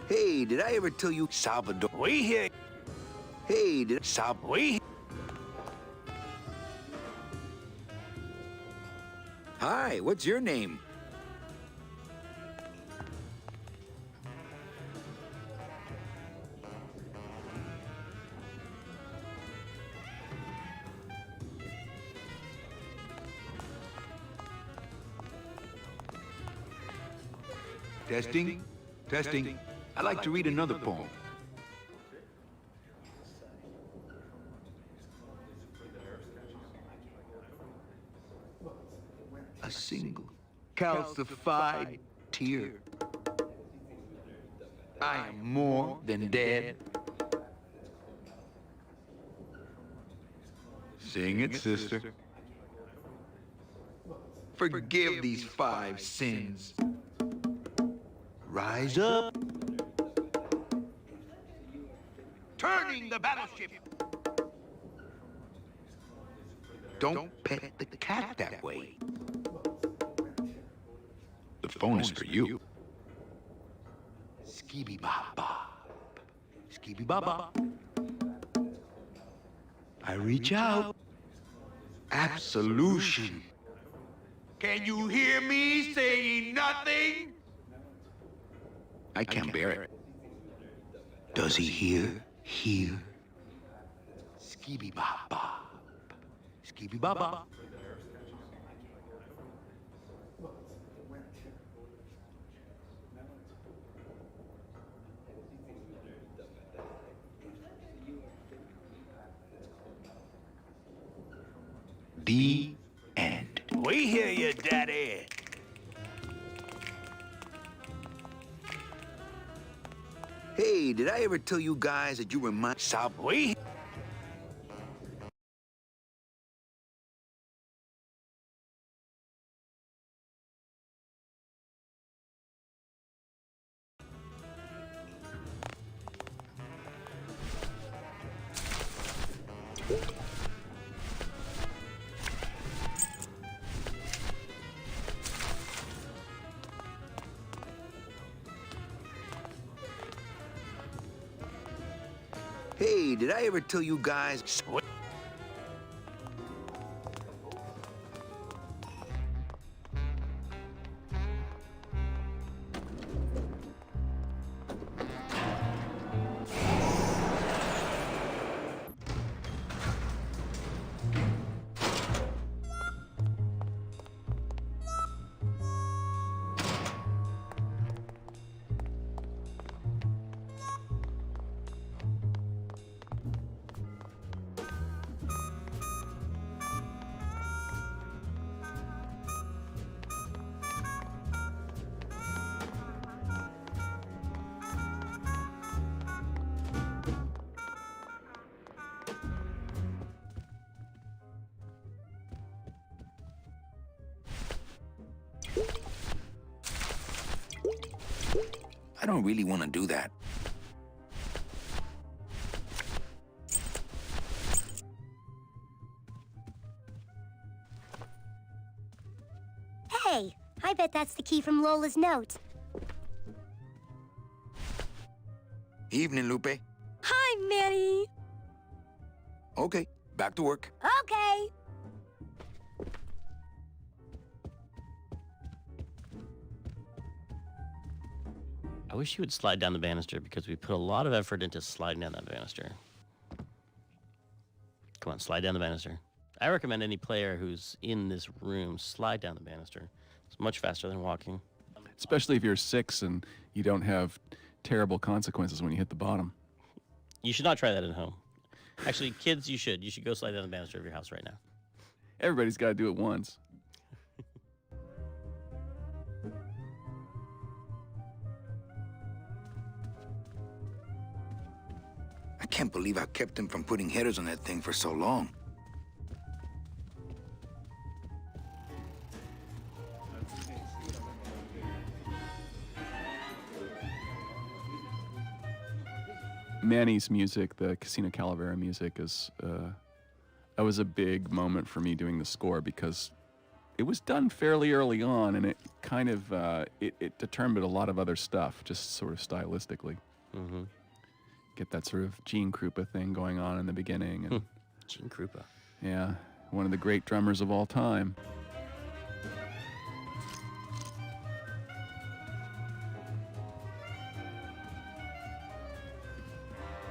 Hey, did I ever tell you Salvador? We hear. Hey, did We. Hi, what's your name? Testing, testing. I'd like to read another poem. A single calcified tear. I am more than dead. Sing it, sister. Forgive these 5 sins. Rise up. Turning the battleship. Don't pet the cat that way. The phone is for you. Skibby bop bop. Skibby bop bop. I reach out. Absolution. Can you hear me saying nothing? I can't bear it. Does he hear? Hear? Skibby bop bop. Skibby bop bop. The end. We hear you, Daddy. Hey, did I ever tell you guys that you remind We. Hey, did I ever tell you guys? I don't really want to do that. Hey, I bet that's the key from Lola's note. Evening, Lupe. Hi, Manny. Okay, back to work. Okay. I wish you would slide down the banister because we put a lot of effort into sliding down that banister. Come on, slide down the banister. I recommend any player who's in this room slide down the banister. It's much faster than walking. Especially if you're 6 and you don't have terrible consequences when you hit the bottom. You should not try that at home. Actually, kids, you should. You should go slide down the banister of your house right now. Everybody's got to do it once. I can't believe I kept him from putting headers on that thing for so long. Manny's music, the Casino Calavera music, is that was a big moment for me doing the score because it was done fairly early on, and it kind of it determined a lot of other stuff, just sort of stylistically. Mm-hmm. Get that sort of Gene Krupa thing going on in the beginning, and Gene Krupa. Yeah, one of the great drummers of all time.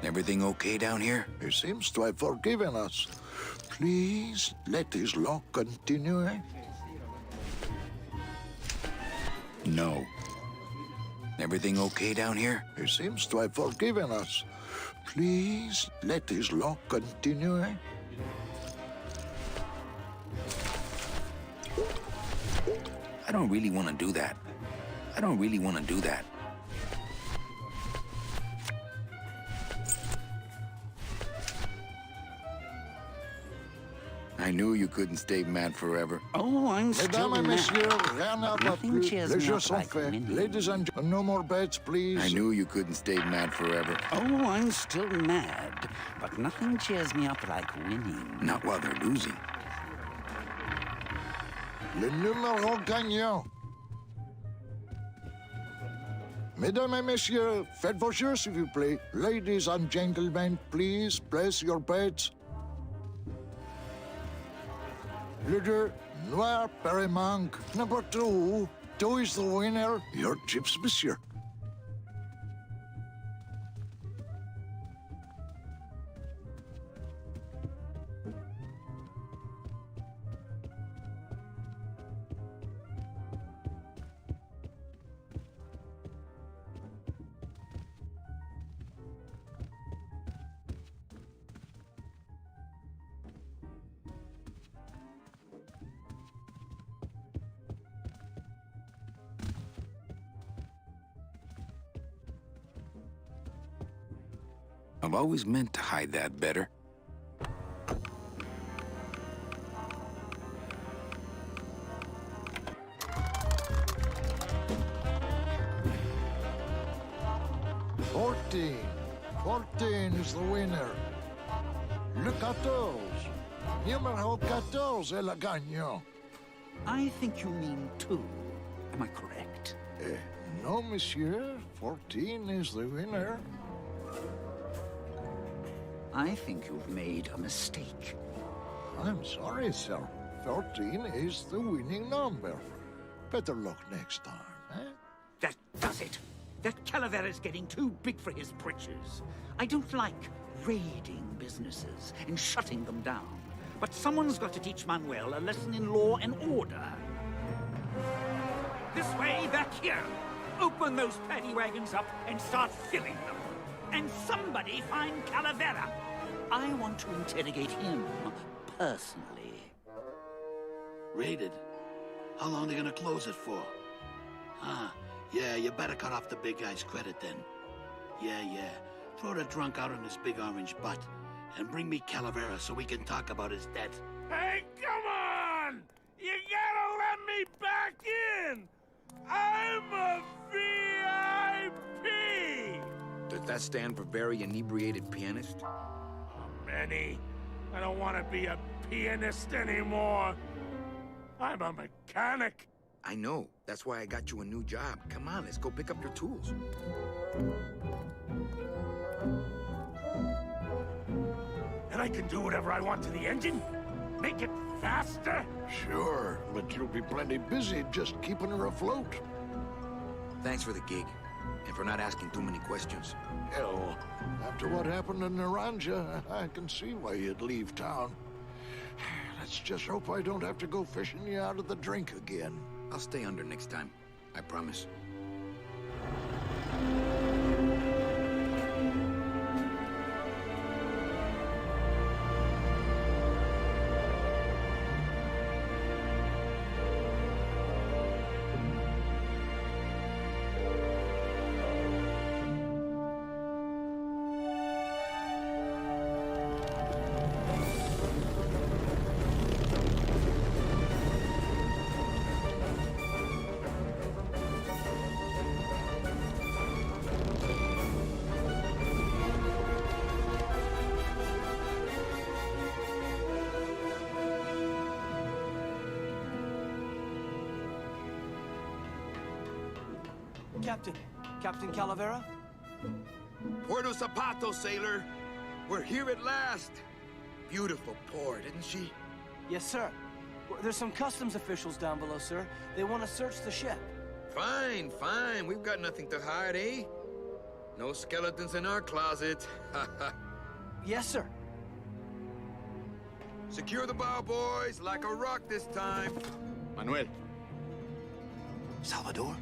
Everything okay down here? He seems to have forgiven us. Please let his luck continue. No. Everything okay down here? He seems to have forgiven us. Please let his luck continue. I don't really want to do that. I don't really want to do that. I knew you couldn't stay mad forever. Oh, I'm still Mesdames et messieurs, rien à Nothing plus. cheers Les me jeux up sont like faits. Minnie. Ladies and gentlemen, no more bets, please. I knew you couldn't stay mad forever. Oh, I'm still mad, but nothing cheers me up like winning. Not while they're losing. Le numéro gagnant. Mesdames et messieurs, faites vos jeux, s'il vous plaît. Ladies and gentlemen, please place your bets. Le 2, noir, pareil manque. Number 2, 2 is the winner. Your chips, monsieur. I've always meant to hide that better. Fourteen is the winner. Le 14. Numéro 14 est le gagnant. I think you mean 2. Am I correct? No, monsieur. 14 is the winner. I think you've made a mistake. I'm sorry, sir. 14 is the winning number. Better luck next time, eh? That does it. That Calavera's getting too big for his britches. I don't like raiding businesses and shutting them down. But someone's got to teach Manuel a lesson in law and order. This way, back here. Open those paddy wagons up and start filling them. And somebody find Calavera. I want to interrogate him personally. Raided? How long are they gonna close it for? Yeah, you better cut off the big guy's credit then. Yeah. Throw the drunk out on his big orange butt. And bring me Calavera so we can talk about his debt. Hey, come on! You gotta let me back in! I'm a VIP! Does that stand for very inebriated pianist? Manny, I don't want to be a pianist anymore. I'm a mechanic. I know. That's why I got you a new job. Come on, let's go pick up your tools. And I can do whatever I want to the engine? Make it faster? Sure, but you'll be plenty busy just keeping her afloat. Thanks for the gig, and for not asking too many questions. Hell, after what happened in Naranja, I can see why you'd leave town. Let's just hope I don't have to go fishing you out of the drink again. I'll stay under next time. I promise. Captain. Captain Calavera? Puerto Zapato, sailor. We're here at last. Beautiful port, isn't she? Yes, sir. Well, there's some customs officials down below, sir. They want to search the ship. Fine, fine. We've got nothing to hide, eh? No skeletons in our closet. Yes, sir. Secure the bow, boys, like a rock this time. Manuel, Salvador?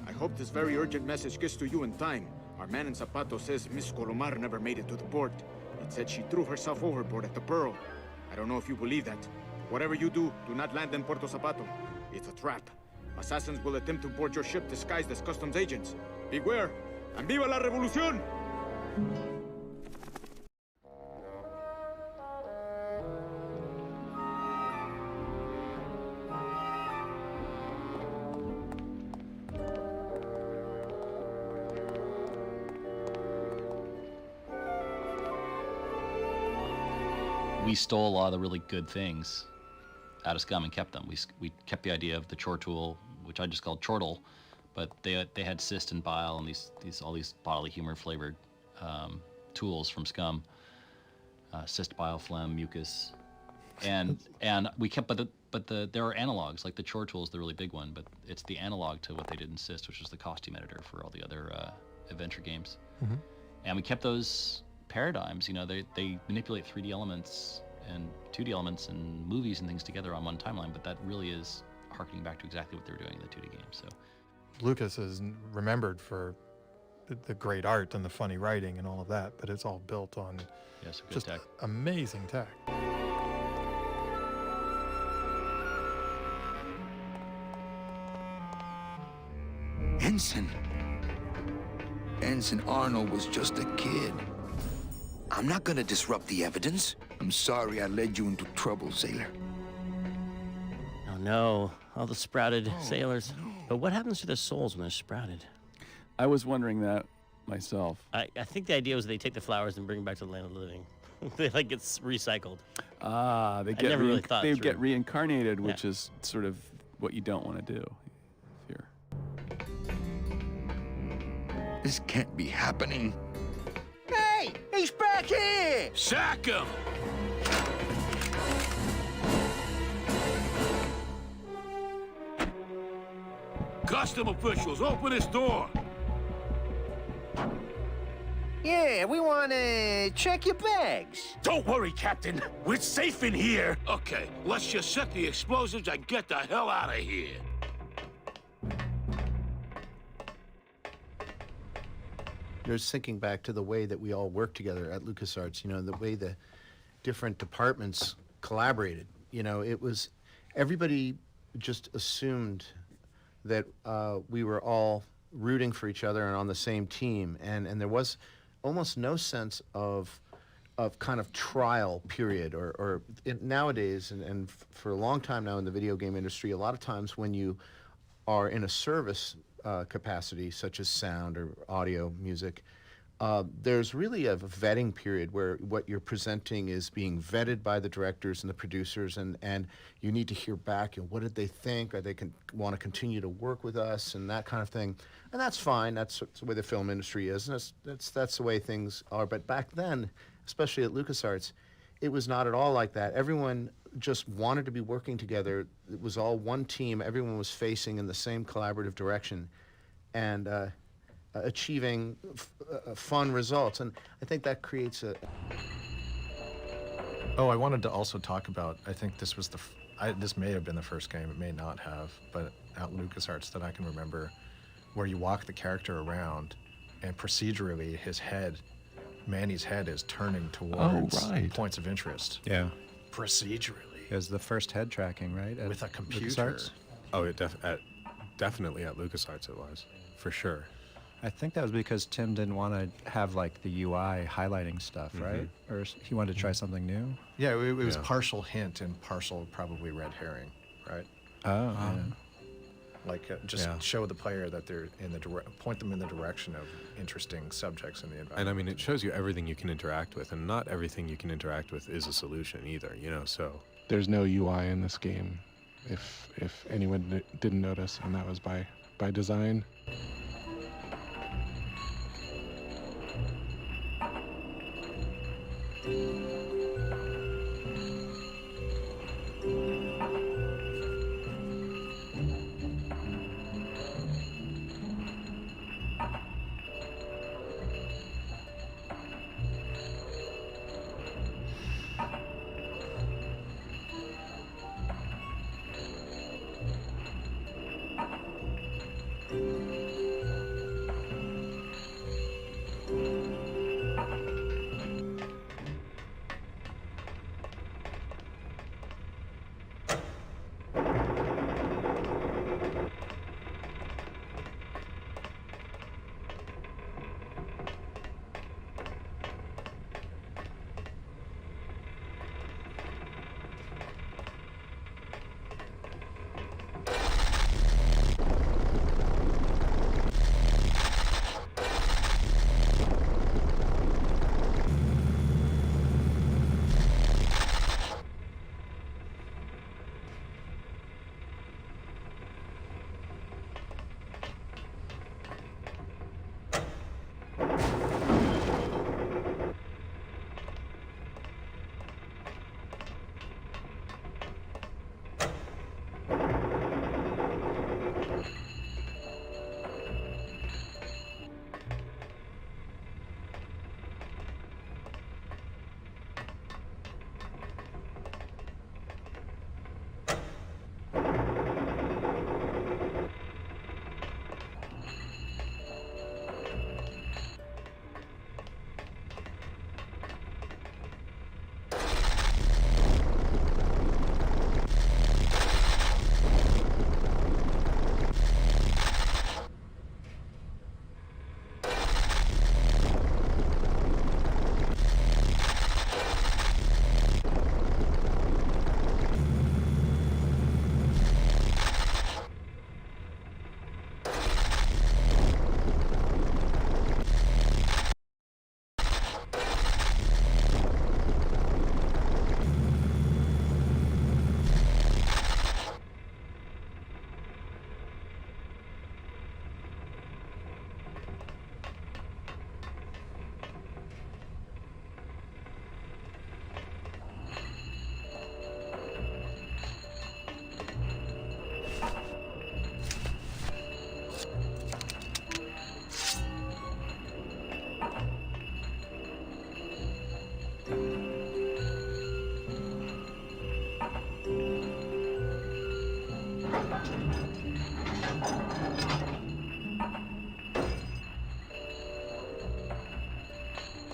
I hope this very urgent message gets to you in time. Our man in Zapato says Miss Colomar never made it to the port. It said she threw herself overboard at the Pearl. I don't know if you believe that. Whatever you do, do not land in Puerto Zapato. It's a trap. Assassins will attempt to board your ship disguised as customs agents. Beware, and viva la revolución! We stole a lot of the really good things out of Scum and kept them. We kept the idea of the chore tool, which I just called chortle, but they had cyst and bile and all these bodily humor flavored tools from Scum, cyst, bile, phlegm, mucus, and we kept but there are analogs like the chore tool is the really big one, but it's the analog to what they did in Cyst, which was the costume editor for all the other adventure games, and we kept those paradigms. You know, they manipulate 3D elements and 2D elements and movies and things together on one timeline, but that really is harkening back to exactly what they were doing in the 2D games. So Lucas is remembered for the great art and the funny writing and all of that, but it's all built on just tech. Amazing tech. Ensign Arnold was just a kid. I'm not gonna disrupt the evidence. I'm sorry I led you into trouble, sailor. Oh no, all the sprouted sailors. No. But what happens to their souls when they're sprouted? I was wondering that myself. I think the idea was they take the flowers and bring them back to the land of the living. They like gets recycled. Ah, they get never really thought they through. get reincarnated, which is sort of what you don't want to do. Here. This can't be happening. Hey, he's back here! Sack him! Custom officials, open this door! Yeah, we want to check your bags. Don't worry, Captain. We're safe in here. Okay, let's just set the explosives and get the hell out of here. Just thinking back to the way that we all worked together at LucasArts, you know, the way the different departments collaborated. You know, it was, everybody just assumed that we were all rooting for each other and on the same team, and there was almost no sense of kind of trial period, or nowadays, and for a long time now in the video game industry, a lot of times when you are in a service capacity, such as sound or audio, music, there's really a vetting period where what you're presenting is being vetted by the directors and the producers, and you need to hear back, you know, what did they think? Are they want to continue to work with us, and that kind of thing. And that's fine. That's the way the film industry is, and that's the way things are. But back then, especially at LucasArts, it was not at all like that. Everyone just wanted to be working together. It was all one team. Everyone was facing in the same collaborative direction, and achieving fun results. And I think that creates a... Oh, I wanted to also talk about, I think this was this may have been the first game, it may not have, but at LucasArts that I can remember, where you walk the character around and procedurally his head, Manny's head is turning towards points of interest. Yeah. Procedurally. It was the first head tracking, right? With a computer. LucasArts? Oh, definitely at LucasArts it was, for sure. I think that was because Tim didn't want to have like the UI highlighting stuff, right? Or he wanted to try something new? Yeah, it was partial hint and partial probably red herring, right? Oh, yeah. Like just show the player that they're in the point them in the direction of interesting subjects in the environment. And I mean, it shows you everything you can interact with, and not everything you can interact with is a solution either, you know, so. There's no UI in this game, if anyone didn't notice, and that was by design.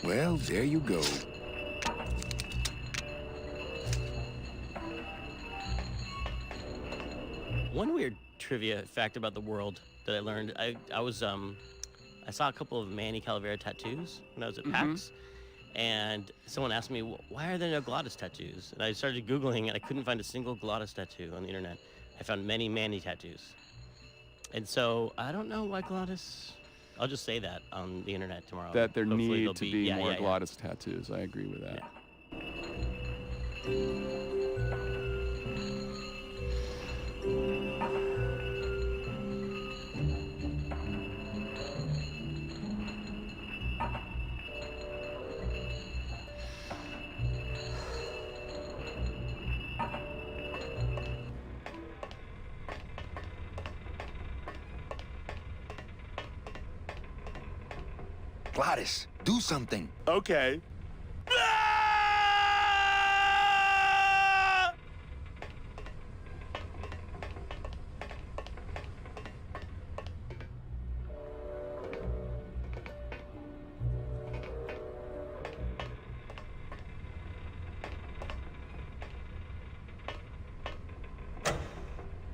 Well, there you go. One weird trivia fact about the world that I learned, I saw a couple of Manny Calavera tattoos when I was at PAX, and someone asked me, why are there no glottis tattoos? And I started Googling, and I couldn't find a single glottis tattoo on the internet. I found many Manny tattoos. And so I don't know why glottis. I'll just say that on the internet tomorrow. That there Hopefully need there'll to be more yeah. glottis tattoos. I agree with that. Gladys, do something. Okay.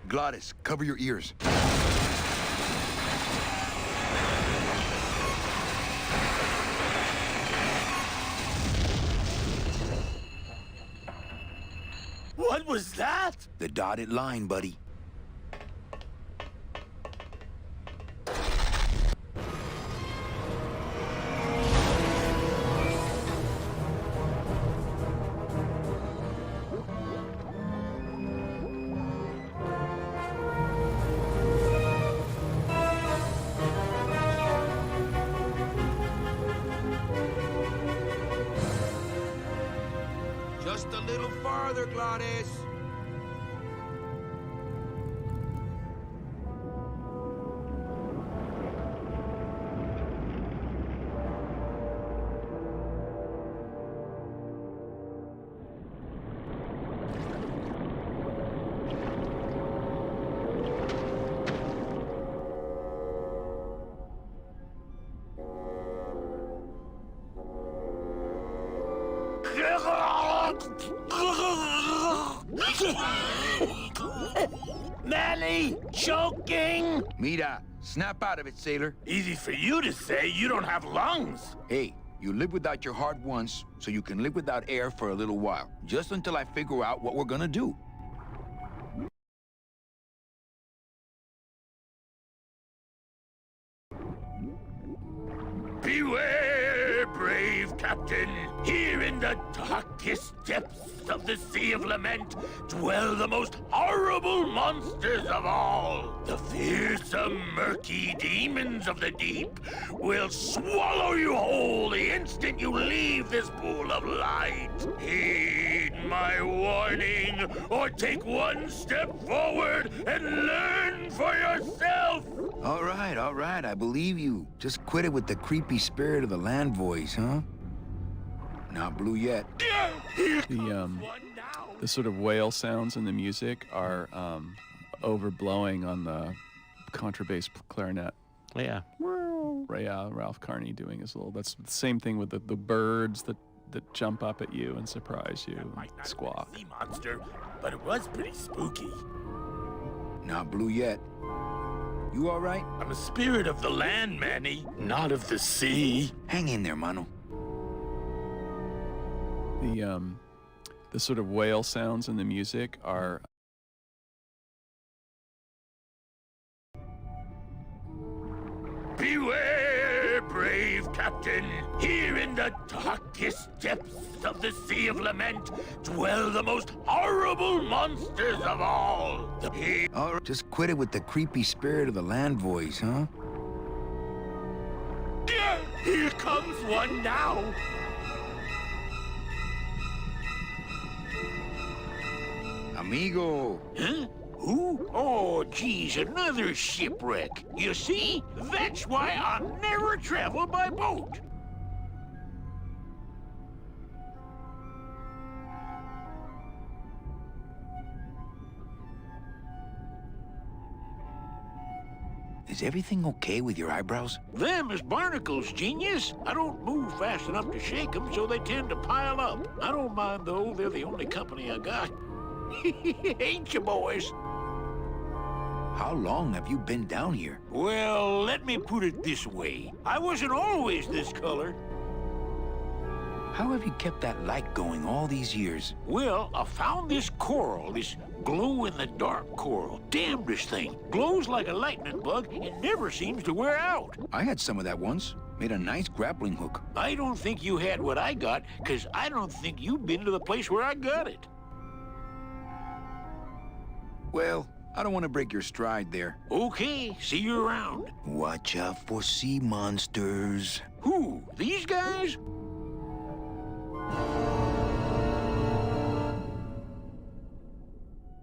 Gladys, cover your ears. What was that? The dotted line, buddy. Just a little farther, Gladys. Manny, choking! Mira, snap out of it, sailor. Easy for you to say, you don't have lungs. Hey, you live without your heart once, so you can live without air for a little while. Just until I figure out what we're gonna do. Beware, brave captain. Here in the darkest depths of the Sea of Lament dwell the most horrible monsters of all. The fearsome, murky demons of the deep will swallow you whole the instant you leave this pool of light. Heed my warning, or take one step forward and learn for yourself. All right, I believe you. Just quit it with the creepy spirit of the land voice, huh? Not blue yet. The sort of whale sounds in the music are overblowing on the contrabass clarinet. Yeah. Ralph Carney doing his little. That's the same thing with the birds that jump up at you and surprise you, and squawk. Sea monster, but it was pretty spooky. Not blue yet. You all right? I'm a spirit of the land, Manny, not of the sea. Hang in there, Mano. The sort of whale sounds in the music are Beware, brave captain. Here in the darkest depths of the Sea of Lament dwell the most horrible monsters of all. All right, just quit it with the creepy spirit of the land voice, huh? Here comes one now. Amigo. Huh? Who? Oh, geez, another shipwreck. You see? That's why I never travel by boat. Is everything okay with your eyebrows? Them is barnacles, genius. I don't move fast enough to shake them, so they tend to pile up. I don't mind, though. They're the only company I got. Ain't you, boys? How long have you been down here? Well, let me put it this way. I wasn't always this color. How have you kept that light going all these years? Well, I found this coral, this glow-in-the-dark coral. Damnedest thing. Glows like a lightning bug and never seems to wear out. I had some of that once. Made a nice grappling hook. I don't think you had what I got, because I don't think you've been to the place where I got it. Well, I don't want to break your stride there. Okay, see you around. Watch out for sea monsters. Who? These guys?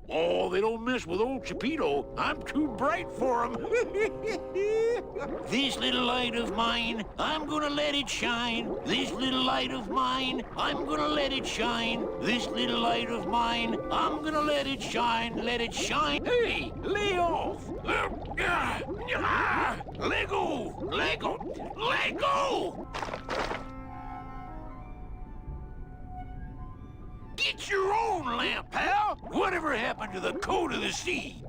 Oh, they don't mess with old Chapito. I'm too bright for them. This little light of mine, I'm gonna let it shine. This little light of mine, I'm gonna let it shine. This little light of mine, I'm gonna let it shine. Let it shine. Hey, lay off. Let go. Let go. Let go. Get your own lamp, pal! Whatever happened to the code of the sea?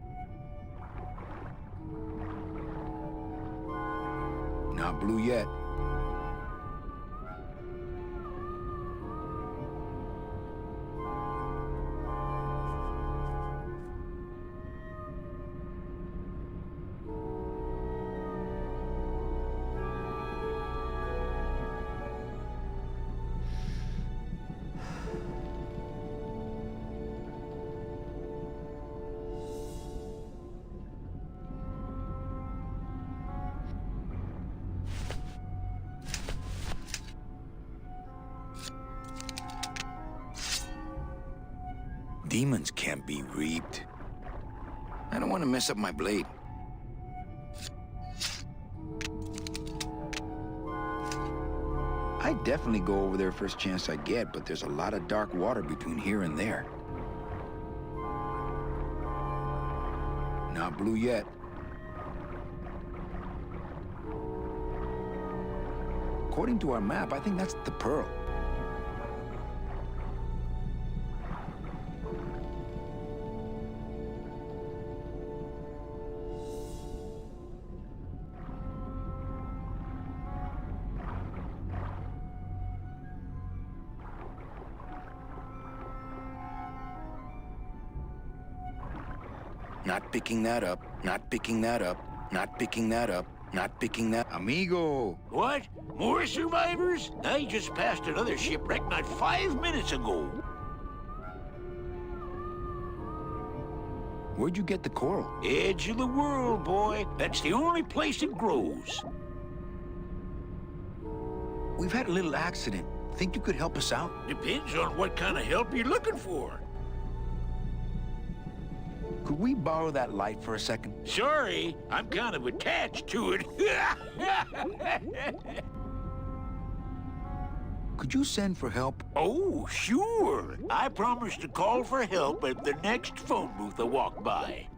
Not blue yet. Demons can't be reaped. I don't want to mess up my blade. I'd definitely go over there first chance I get, but there's a lot of dark water between here and there. Not blue yet. According to our map, I think that's the pearl. Not picking that up, not picking that up, not picking that up, not picking that... Amigo! What? More survivors? I just passed another shipwreck not 5 minutes ago. Where'd you get the coral? Edge of the world, boy. That's the only place it grows. We've had a little accident. Think you could help us out? Depends on what kind of help you're looking for. Could we borrow that light for a second? Sorry, I'm kind of attached to it. Could you send for help? Oh, sure. I promise to call for help at the next phone booth I walk by.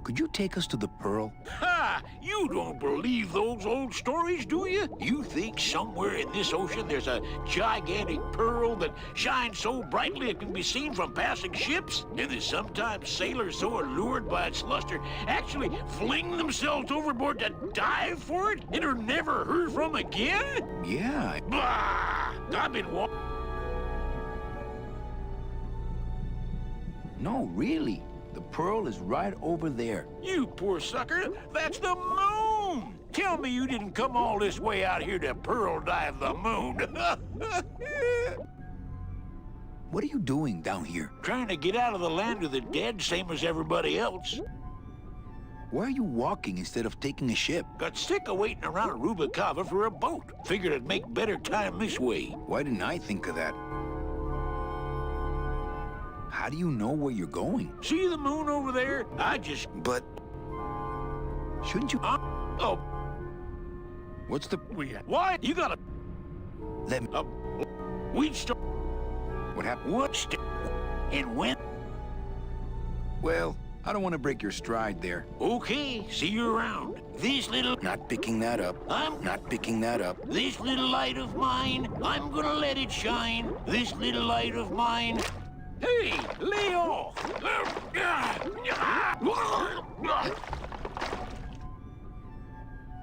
Could you take us to the Pearl? Ha! You don't believe those old stories, do you? You think somewhere in this ocean there's a gigantic pearl that shines so brightly it can be seen from passing ships? And that sometimes sailors so allured by its luster actually fling themselves overboard to dive for it and are never heard from again? Yeah. Bah! I've been No, really. The Pearl is right over there. You poor sucker, that's the moon! Tell me you didn't come all this way out here to pearl dive the moon. What are you doing down here? Trying to get out of the land of the dead, same as everybody else. Why are you walking instead of taking a ship? Got sick of waiting around Rubicava for a boat. Figured I'd make better time this way. Why didn't I think of that? How do you know where you're going? See the moon over there? But... Shouldn't you... Oh. What's the... Why? You gotta... Let me... We'd start... What happened? What? And when? Well, I don't want to break your stride there. Okay, see you around. This little... Not picking that up. I'm not picking that up. This little light of mine, I'm gonna let it shine. This little light of mine... Hey, lay off!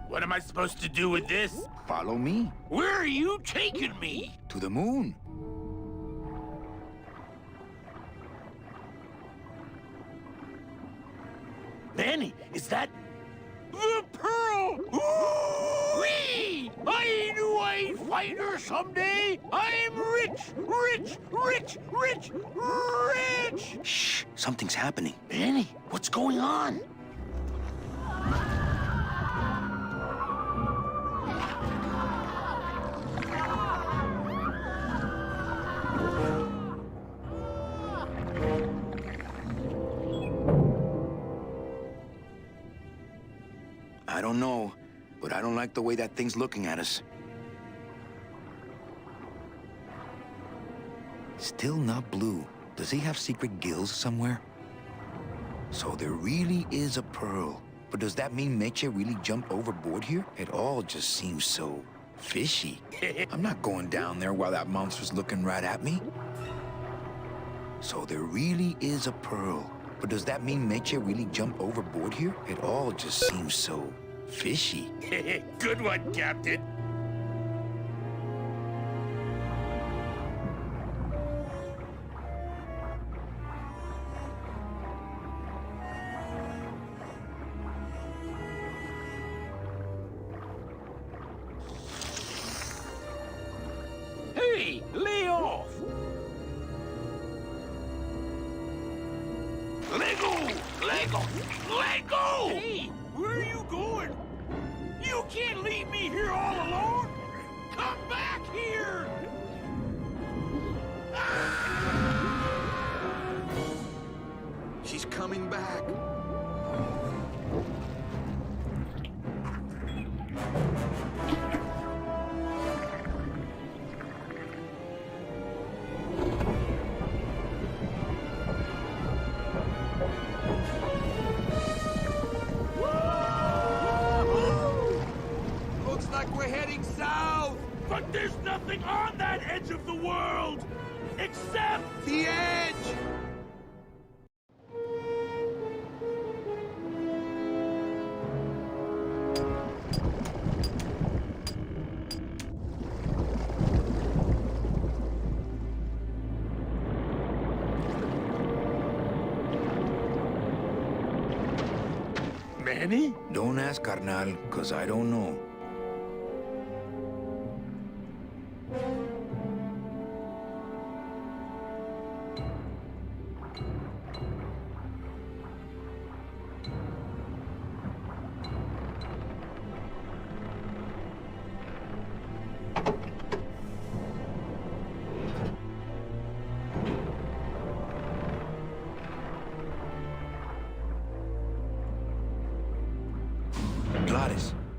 What am I supposed to do with this? Follow me. Where are you taking me? To the moon. Manny, is that... the pearl? Whee! I knew I'd find her someday! I'm rich, rich, rich, rich, rich! Shh, something's happening. Manny, what's going on? I don't know, but I don't like the way that thing's looking at us. Still not blue. Does he have secret gills somewhere? So there really is a pearl. But does that mean Meche really jumped overboard here? It all just seems so fishy. I'm not going down there while that monster's looking right at me. So there really is a pearl. But does that mean Meche really jumped overboard here? It all just seems so fishy. Good one, Captain. Hey, lay off! Let go! Let go! Let go! Hey, where are you going? You can't leave me here all alone! Come back here! She's coming back. Looks like we're heading south! But there's nothing on that edge of the world! Except... the edge! Manny? Don't ask, carnal, cause I don't know.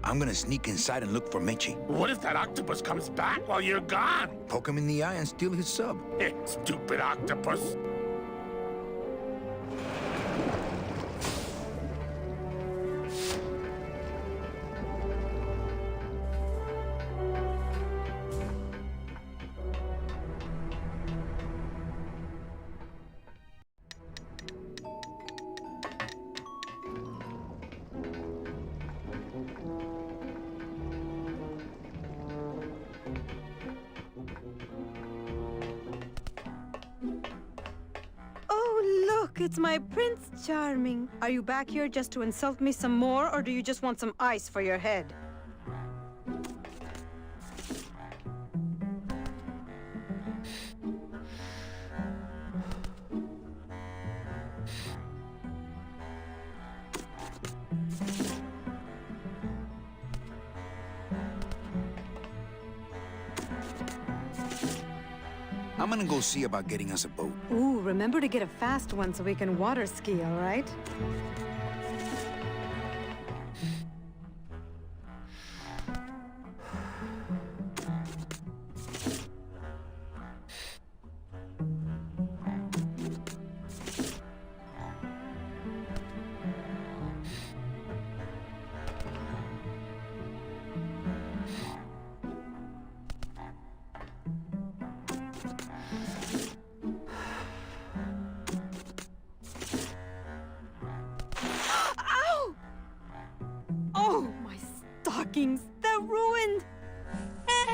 I'm gonna sneak inside and look for Meche. What if that octopus comes back while you're gone? Poke him in the eye and steal his sub. Stupid octopus. It's my Prince Charming. Are you back here just to insult me some more, or do you just want some ice for your head? I'm gonna go see about getting us a boat. Ooh, remember to get a fast one so we can water ski, all right? stockings. They're ruined. And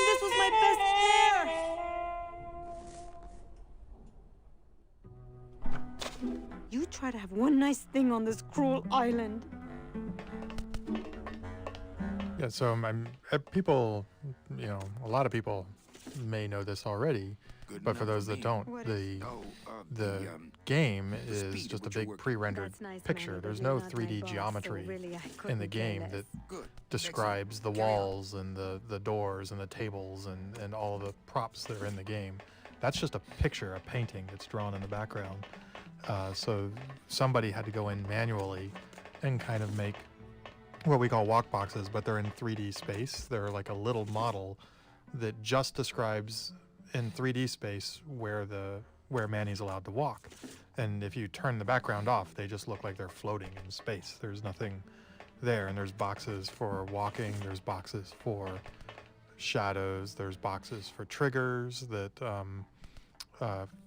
this was my best pair. You try to have one nice thing on this cruel island. Yeah, so people, you know, a lot of people may know this already, but for those that don't, the game is just a big pre-rendered picture. There's no 3D geometry in the game that describes the walls and the doors and the tables and all the props that are in the game. That's just a picture, a painting that's drawn in the background. So somebody had to go in manually and kind of make what we call walk boxes, but they're in 3D space. They're like a little model that just describes in 3D space where Manny's allowed to walk. And if you turn the background off, they just look like they're floating in space. There's nothing there, and there's boxes for walking, there's boxes for shadows, there's boxes for triggers that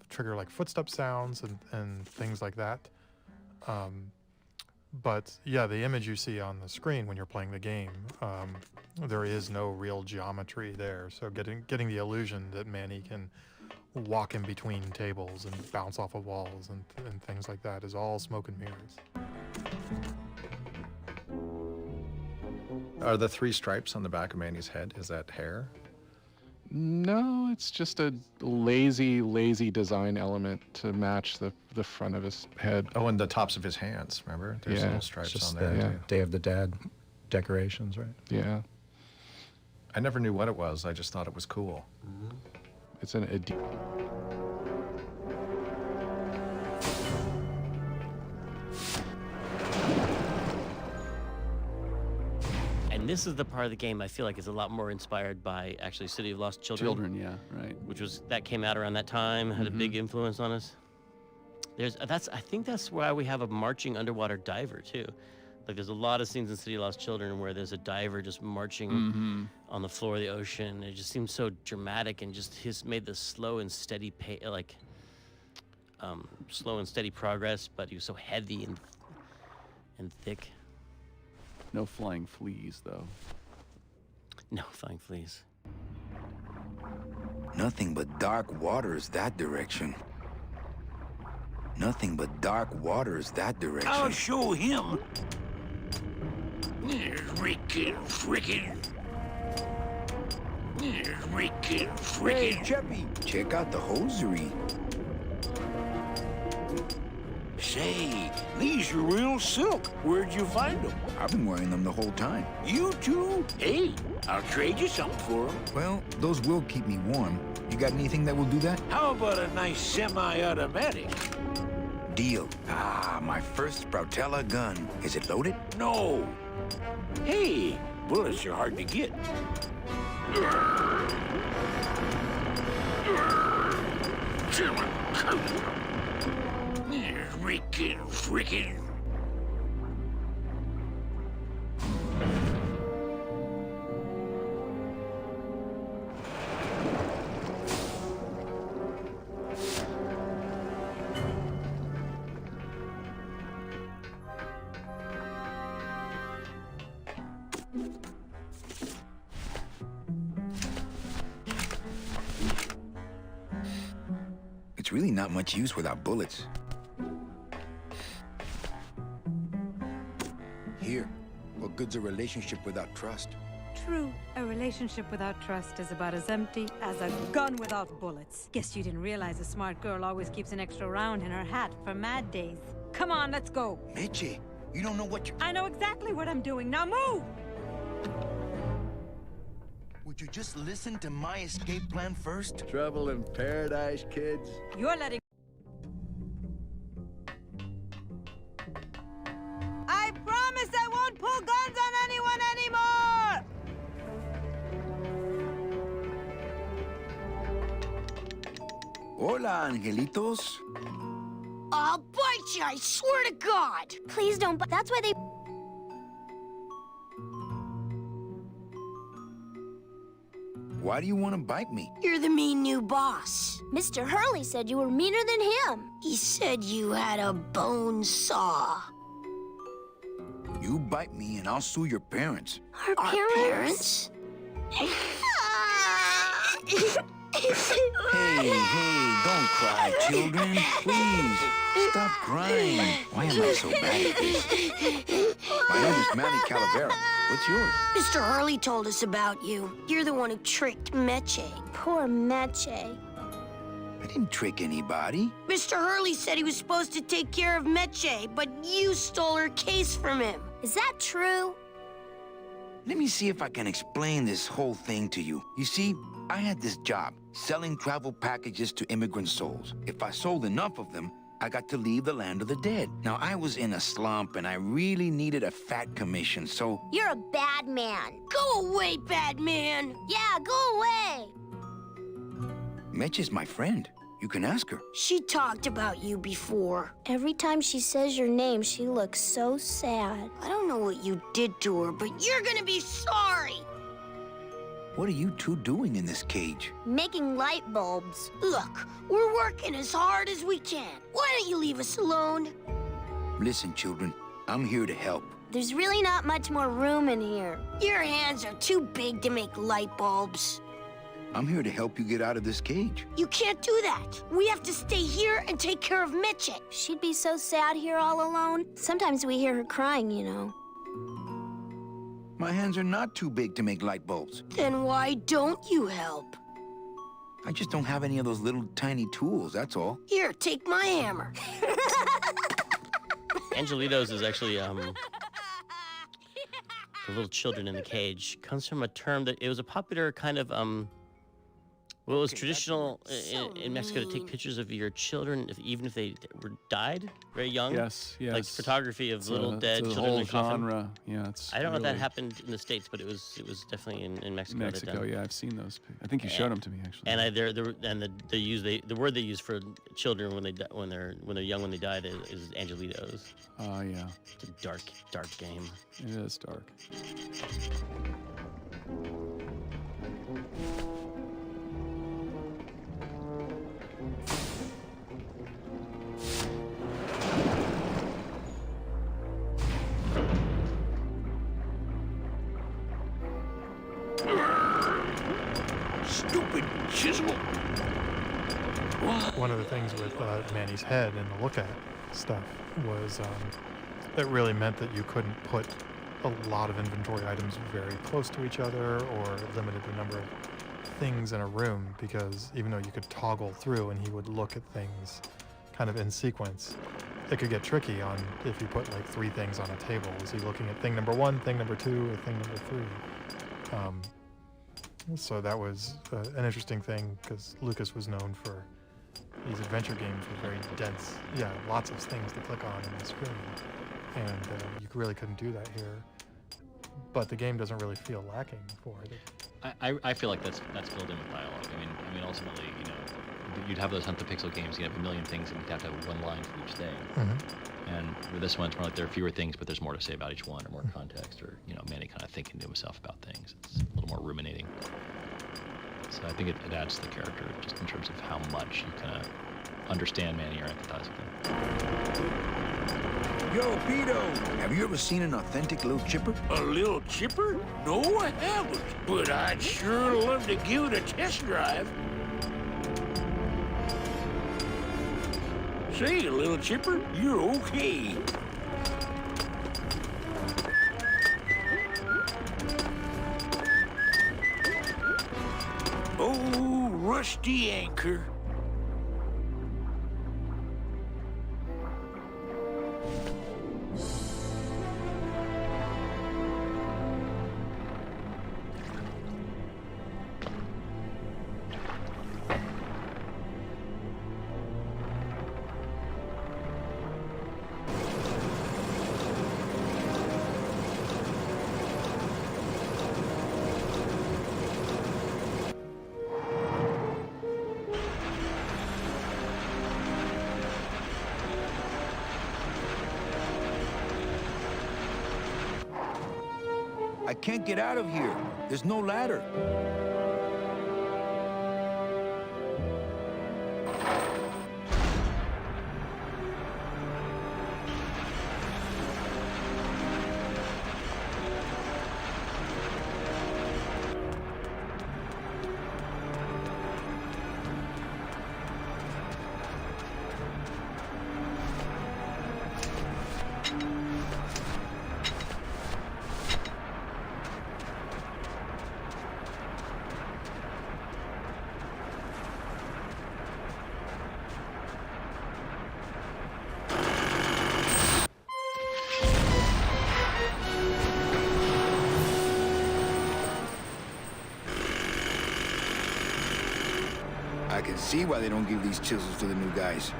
trigger like footstep sounds and things like that. But yeah, the image you see on the screen when you're playing the game, there is no real geometry there. So getting the illusion that Manny can walk in between tables and bounce off of walls and things like that is all smoke and mirrors. Are the 3 stripes on the back of Manny's head, is that hair? No, it's just a lazy design element to match the front of his head. Oh, and the tops of his hands, remember? There's little stripes just on there. the Too. Day of the Dead decorations, right? Yeah. I never knew what it was. I just thought it was cool. Mm-hmm. It's an And this is the part of the game I feel like is a lot more inspired by actually City of Lost Children. Children, yeah, right. That came out around that time, had a big influence on us. I think that's why we have a marching underwater diver too. Like there's a lot of scenes in City of Lost Children where there's a diver just marching on the floor of the ocean. It just seems so dramatic and just made this slow and steady slow and steady progress, but he was so heavy and thick. No flying fleas, though. No flying fleas. Nothing but dark waters that direction. Nothing but dark waters that direction. I'll show him. Frickin'. Hey, Cheppy, check out the hosiery. Say, these are real silk. Where'd you find them? I've been wearing them the whole time. You too? Hey, I'll trade you something for them. Well, those will keep me warm. You got anything that will do that? How about a nice semi-automatic? Deal. Ah, my first Sproutella gun. Is it loaded? No. Hey, bullets are hard to get. Frickin'. It's really not much use without bullets. Here, what good's a relationship without trust? True, a relationship without trust is about as empty as a gun without bullets. Guess you didn't realize a smart girl always keeps an extra round in her hat for mad days. Come on, let's go. Meche, you don't know what you... I know exactly what I'm doing. Now move! Would you just listen to my escape plan first? Trouble in paradise, kids. You're letting... I promise I won't pull guns on anyone anymore! Hola, angelitos. I'll bite you, I swear to God! Please don't, but that's why they... Why do you want to bite me? You're the mean new boss. Mr. Hurley said you were meaner than him. He said you had a bone saw. You bite me and I'll sue your parents. Our parents? Hey, don't cry, children. Please, stop crying. Why am I so bad at this? My name is Manny Calavera. What's yours? Mr. Hurley told us about you. You're the one who tricked Meche. Poor Meche. I didn't trick anybody. Mr. Hurley said he was supposed to take care of Meche, but you stole her case from him. Is that true? Let me see if I can explain this whole thing to you. You see, I had this job, selling travel packages to immigrant souls. If I sold enough of them, I got to leave the land of the dead. Now, I was in a slump, and I really needed a fat commission, so... You're a bad man. Go away, bad man. Yeah, go away. Meche's my friend. You can ask her. She talked about you before. Every time she says your name, she looks so sad. I don't know what you did to her, but you're gonna be sorry. What are you two doing in this cage? Making light bulbs. Look, we're working as hard as we can. Why don't you leave us alone? Listen, children, I'm here to help. There's really not much more room in here. Your hands are too big to make light bulbs. I'm here to help you get out of this cage. You can't do that. We have to stay here and take care of Meche. She'd be so sad here all alone. Sometimes we hear her crying, you know. My hands are not too big to make light bulbs. Then why don't you help? I just don't have any of those little tiny tools, that's all. Here, take my hammer. Angelitos is actually the little children in the cage. Comes from a term that it was a popular kind of well, it was traditional in Mexico to take pictures of your children, even if they were died very young. Yes. Like photography of little dead it's a children whole in a coffin. genre. Yeah, it's. I don't know if really that happened in the States, but it was definitely in Mexico. Mexico, yeah, I've seen those. I think you showed them to me actually. And the word they use for children when they're young when they die is angelitos. Oh yeah. It's a dark game. It is dark. Stupid chisel. One of the things with Manny's head and the look at stuff was it really meant that you couldn't put a lot of inventory items very close to each other or limited the number of things in a room, because even though you could toggle through and he would look at things kind of in sequence, it could get tricky on if you put like 3 things on a table. Is he looking at thing number 1, thing number 2, or thing number 3? So that was an interesting thing, because Lucas was known for these adventure games with very dense, lots of things to click on the screen, and you really couldn't do that here. But the game doesn't really feel lacking for it. I feel like that's filled in with dialogue. I mean, ultimately, you know, you'd have those Hunt the Pixel games. You'd have a million things, and you'd have to have one line for each thing. And with this one, it's more like there are fewer things, but there's more to say about each one, or more context, or Manny kind of thinking to himself about things. It's a little more ruminating. So I think it adds to the character, just in terms of how much you kind of understand Manny or empathize with him. Yo, Pito, have you ever seen an authentic little chipper? A little chipper? No, I haven't. But I'd sure love to give it a test drive. Say, little chipper, you're okay. Oh, rusty anchor. I can't get out of here. There's no ladder. can see why they don't give these chisels to the new guys.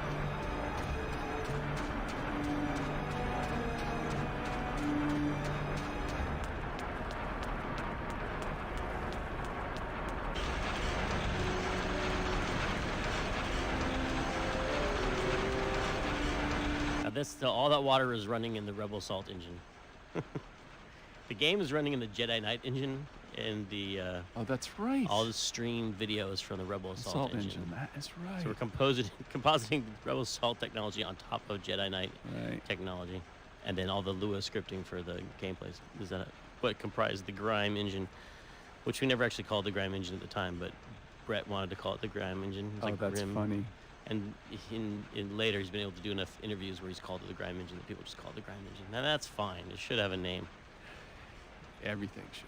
So all that water is running in the Rebel Assault engine. The game is running in the Jedi Knight engine, and the oh, that's right. all the streamed videos from the Rebel Assault engine. That is right. So we're compositing Rebel Assault technology on top of Jedi Knight technology, and then all the Lua scripting for the gameplays. Is that what comprised the Grime engine, which we never actually called the Grime engine at the time, but Brett wanted to call it the Grime engine. It's like that's Grim. funny. And in later, he's been able to do enough interviews where he's called it the Grime engine that people just call it the Grime engine. Now that's fine. It should have a name. Everything should.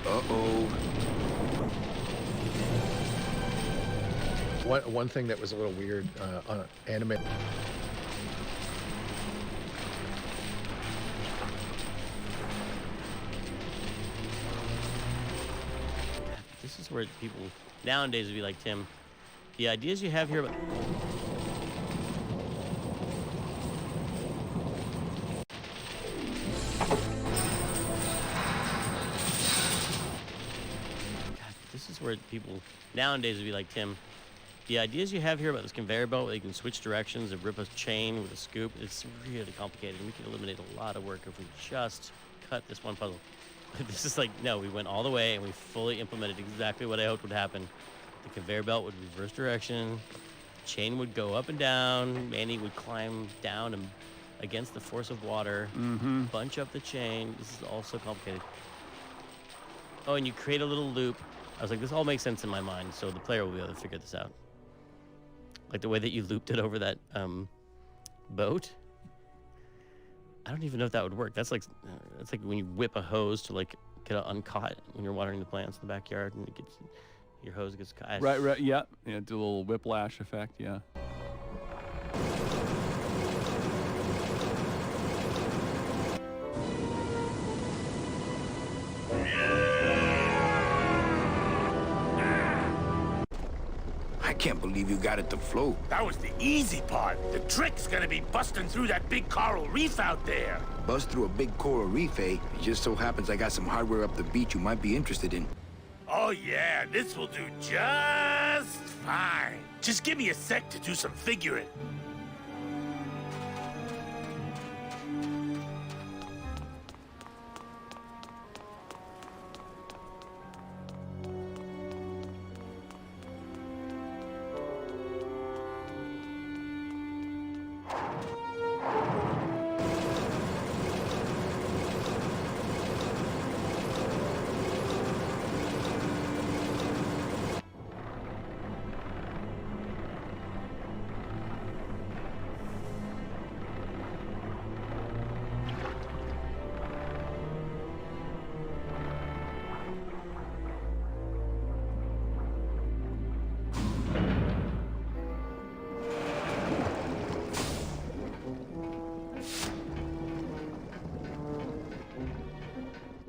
Uh-oh. One thing that was a little weird on anime. This is where people nowadays would be like, Tim, the ideas you have here about... This is where people nowadays would be like, Tim, the ideas you have here about this conveyor belt where you can switch directions and rip a chain with a scoop, it's really complicated. We could eliminate a lot of work if we just cut this one puzzle. This is like, no, we went all the way and we fully implemented exactly what I hoped would happen. The conveyor belt would reverse direction, the chain would go up and down, Manny would climb down and against the force of water, bunch up the chain. This is all so complicated. Oh, and you create a little loop. I was like, this all makes sense in my mind, so the player will be able to figure this out. Like the way that you looped it over that boat. I don't even know if that would work. That's like when you whip a hose to like get it uncaught when you're watering the plants in the backyard, and it gets your hose gets caught. Right, yeah, do a little whiplash effect, yeah. I can't believe you got it to float. That was the easy part. The trick's gonna be busting through that big coral reef out there. Bust through a big coral reef, eh? It just so happens I got some hardware up the beach you might be interested in. Oh yeah, this will do just fine. Just give me a sec to do some figuring.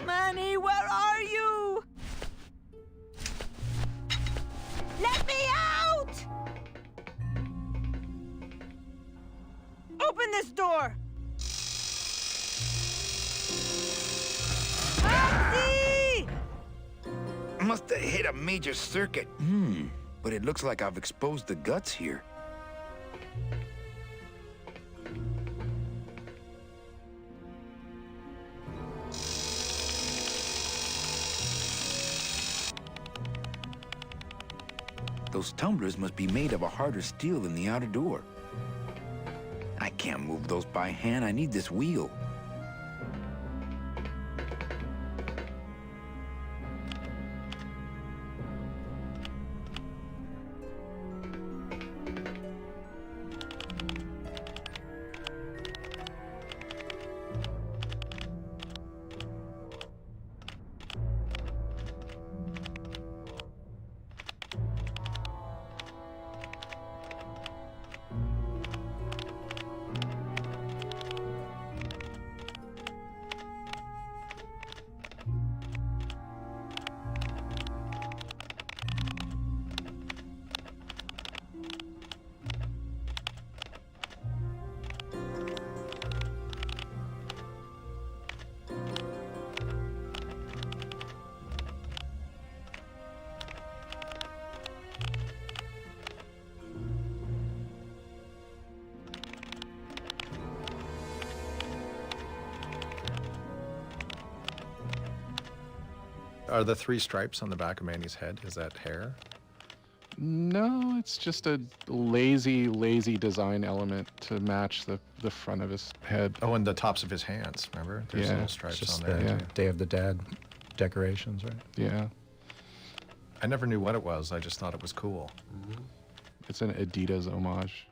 Manny, where are you? Let me out! Open this door! Taxi! Must have hit a major circuit. But it looks like I've exposed the guts here. Those tumblers must be made of a harder steel than the outer door. I can't move those by hand. I need this wheel. Are the 3 stripes on the back of Manny's head, is that hair? No, it's just a lazy design element to match the front of his head. Oh, and the tops of his hands, remember? There's little stripes Just on there, the too. Day of the Dead decorations, right? Yeah. I never knew what it was. I just thought it was cool. It's an Adidas homage.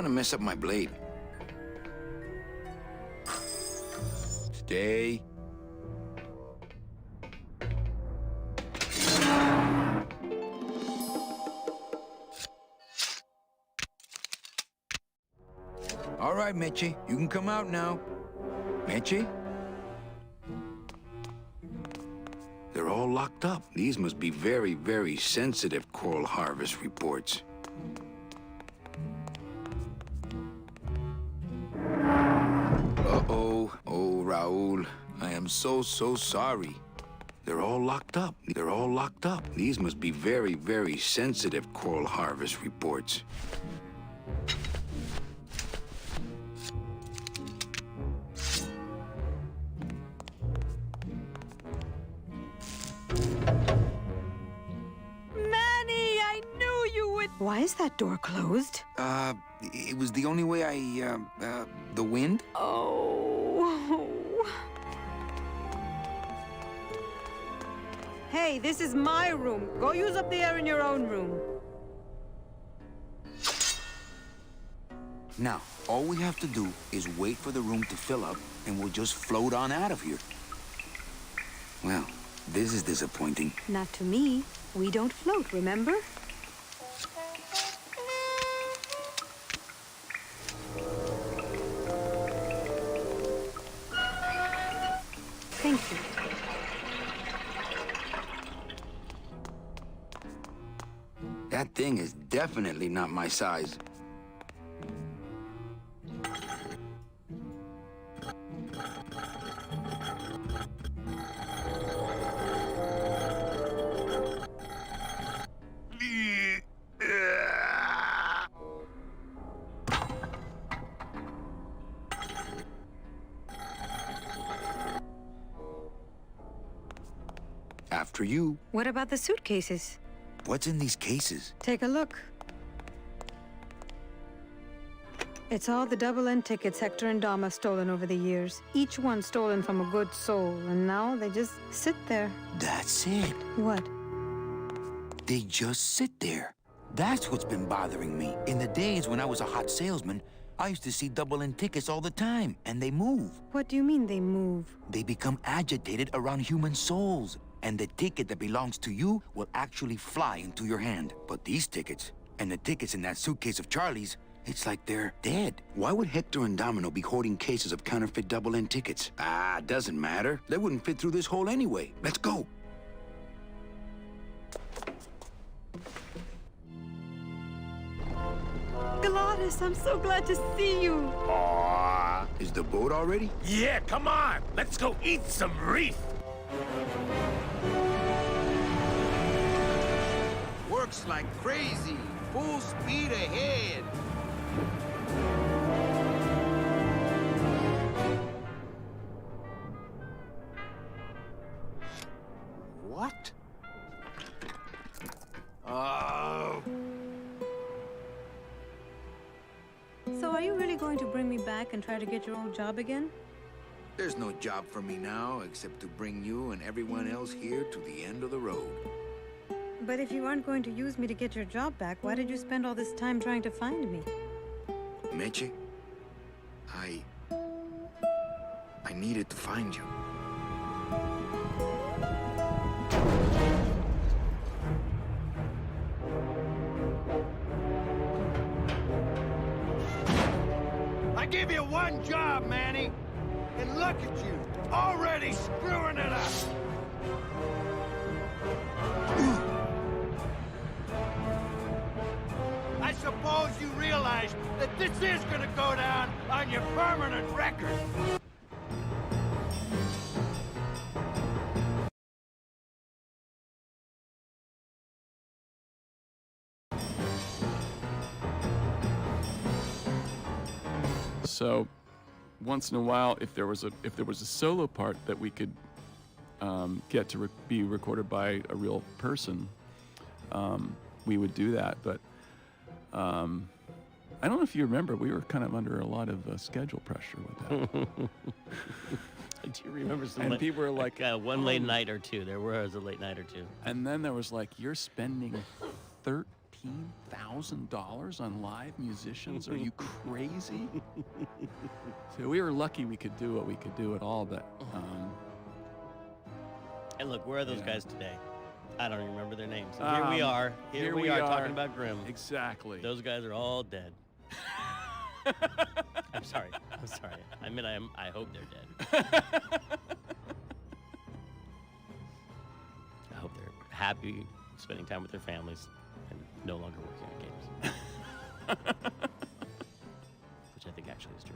want to mess up my blade. Stay. All right, Meche, you can come out now. Meche? They're all locked up. These must be very, very sensitive coral harvest reports. Uh-oh. Oh, Raul. I am so sorry. They're all locked up. They're all locked up. These must be very, very sensitive coral harvest reports. Manny, I knew you would. Why is that door closed? It was the only way the wind? Oh. Hey, this is my room. Go use up the air in your own room. Now, all we have to do is wait for the room to fill up, and we'll just float on out of here. Well, this is disappointing. Not to me. We don't float, remember? Thank you. That thing is definitely not my size. After you. What about the suitcases? What's in these cases? Take a look. It's all the double-end tickets Hector and Dom have stolen over the years. Each one stolen from a good soul, and now they just sit there. That's it. What? They just sit there. That's what's been bothering me. In the days when I was a hot salesman, I used to see double-end tickets all the time, and they move. What do you mean they move? They become agitated around human souls, and the ticket that belongs to you will actually fly into your hand. But these tickets, and the tickets in that suitcase of Charlie's, it's like they're dead. Why would Hector and Domino be hoarding cases of counterfeit double-end tickets? Doesn't matter. They wouldn't fit through this hole anyway. Let's go. Gladys, I'm so glad to see you. Aww. Is the boat already? Yeah, come on. Let's go eat some reef. Works like crazy. Full speed ahead. What? Oh. So are you really going to bring me back and try to get your old job again? There's no job for me now except to bring you and everyone else here to the end of the road. But if you aren't going to use me to get your job back, why did you spend all this time trying to find me? Meche, I needed to find you. I give you one job, Manny. And look at you, already screwing it up. I suppose you realize that this is gonna go down on your permanent record. So, once in a while, if there was a solo part that we could get to be recorded by a real person, we would do that. But I don't know if you remember, we were kind of under a lot of schedule pressure with that. I do remember some. And people were like, one late night or two. There was a late night or two. And then there was like, you're spending 13 $15,000 on live musicians? Are you crazy? So we were lucky we could do what we could do at all, but And look, where are those guys today? I don't even remember their names. Here we are. Here we are talking about Grimm. Exactly. Those guys are all dead. I'm sorry. I mean, I hope they're dead. I hope they're happy, spending time with their families, and no longer working on games. Which I think actually is true.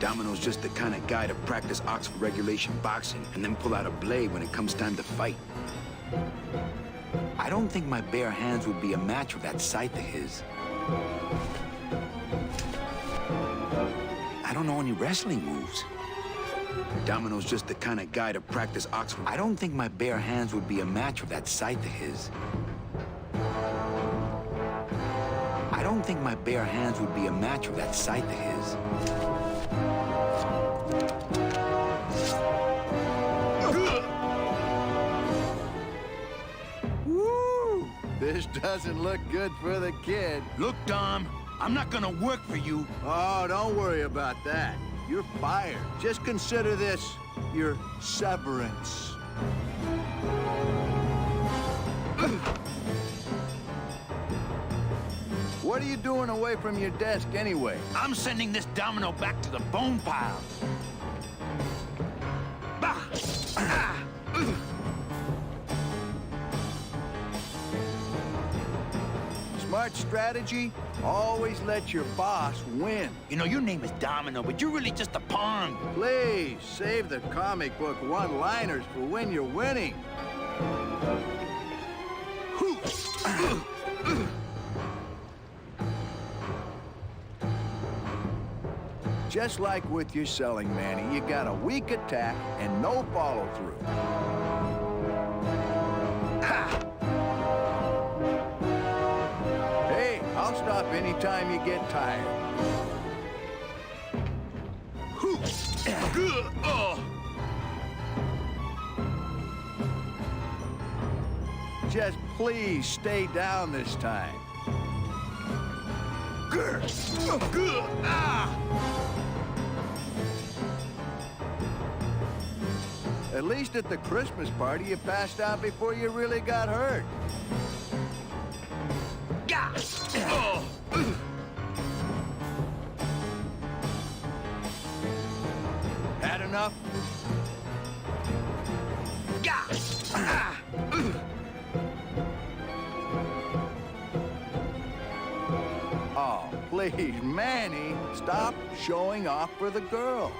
Domino's just the kind of guy to practice Oxford regulation boxing and then pull out a blade when it comes time to fight. I don't think my bare hands would be a match for that scythe of his. I don't know any wrestling moves. Domino's just the kind of guy to practice Oxford. I don't think my bare hands would be a match for that scythe of his. I don't think my bare hands would be a match for that scythe of his. Woo! This doesn't look good for the kid. Look, Dom, I'm not gonna work for you. Oh, don't worry about that. You're fired. Just consider this your severance. What are you doing away from your desk anyway? I'm sending this domino back to the bone pile. Bah! Ah! Smart strategy, always let your boss win. You know, your name is Domino, but you're really just a pawn. Please, save the comic book one-liners for when you're winning. Just like with your selling, Manny, you got a weak attack and no follow-through. Hey, I'll stop anytime you get tired. Just please stay down this time. At least at the Christmas party, you passed out before you really got hurt. Had enough? Oh, please, Manny, stop showing off for the girl.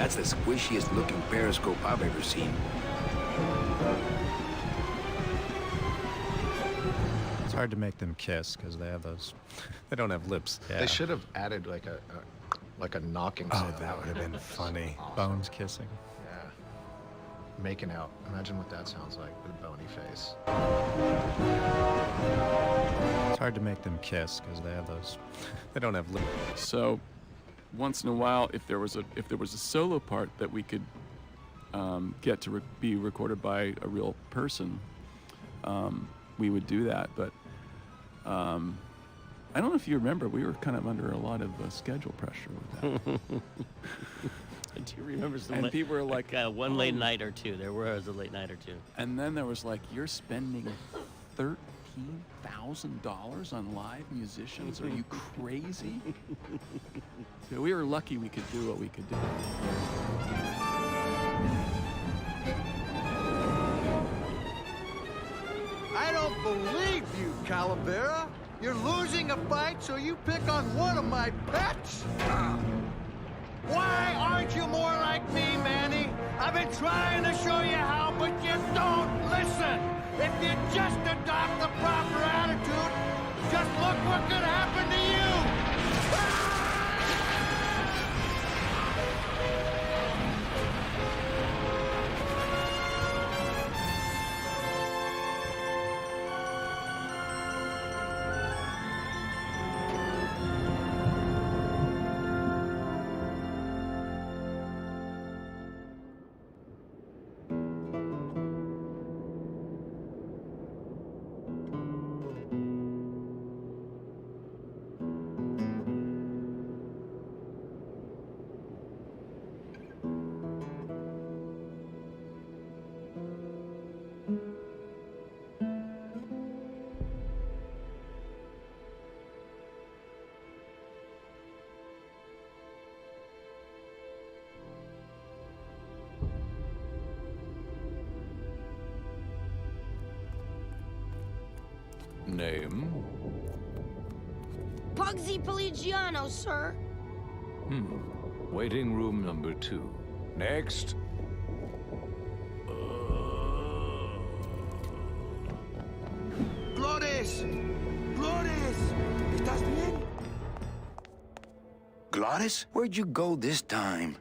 That's the squishiest looking periscope I've ever seen. It's hard to make them kiss because they have those. They don't have lips. Yeah. They should have added like a knocking Oh, sound. that would have been funny. Bones kissing. Yeah. Making out. Imagine what that sounds like with a bony face. It's hard to make them kiss because they have those. They don't have lips. So, once in a while, if there was a solo part that we could get to be recorded by a real person, we would do that. But I don't know if you remember, we were kind of under a lot of schedule pressure with that. I do remember some. And people were like, one late night or two. There was a late night or two. And then there was like, you're spending $13,000 on live musicians? Are you crazy? So we were lucky we could do what we could do. I don't believe you, Calavera. You're losing a fight, so you pick on one of my pets? Why aren't you more like me, Manny? I've been trying to show you how, but you don't listen. If you just adopt the proper attitude, just look what could happen to you. Name? Pugsy Poligiano, sir. Waiting room number 2. Next. Glores! Glores! ¿Estás bien? Glottis, where'd you go this time?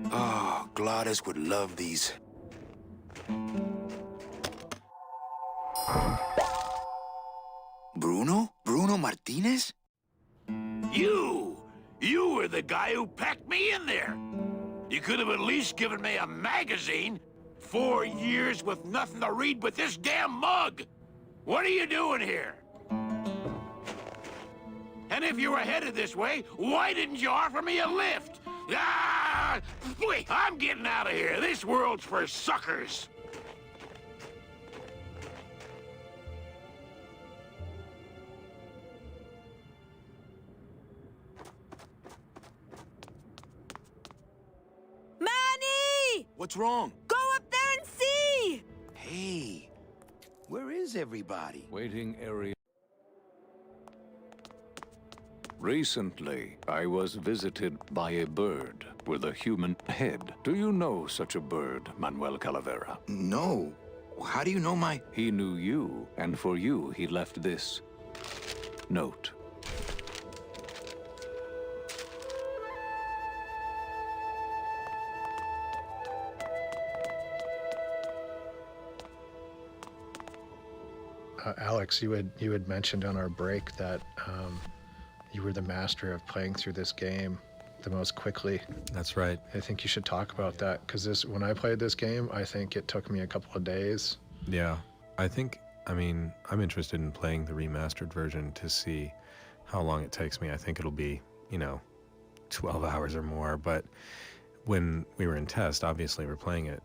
Oh, Glottis would love these. Bruno? Bruno Martinez? You were the guy who packed me in there. You could have at least given me a magazine. 4 years with nothing to read but this damn mug. What are you doing here? And if you were headed this way, why didn't you offer me a lift? Ah! Wait, I'm getting out of here. This world's for suckers. Manny! What's wrong? Go up there and see! Hey, where is everybody? Waiting area. Recently, I was visited by a bird with a human head. Do you know such a bird, Manuel Calavera? No. How do you know my... He knew you, and for you, he left this note. Alex, you had mentioned on our break that you were the master of playing through this game the most quickly. That's right. I think you should talk about that, because when I played this game, I think it took me a couple of days. Yeah, I mean, I'm interested in playing the remastered version to see how long it takes me. I think it'll be, 12 hours or more, but when we were in test, obviously we're playing it,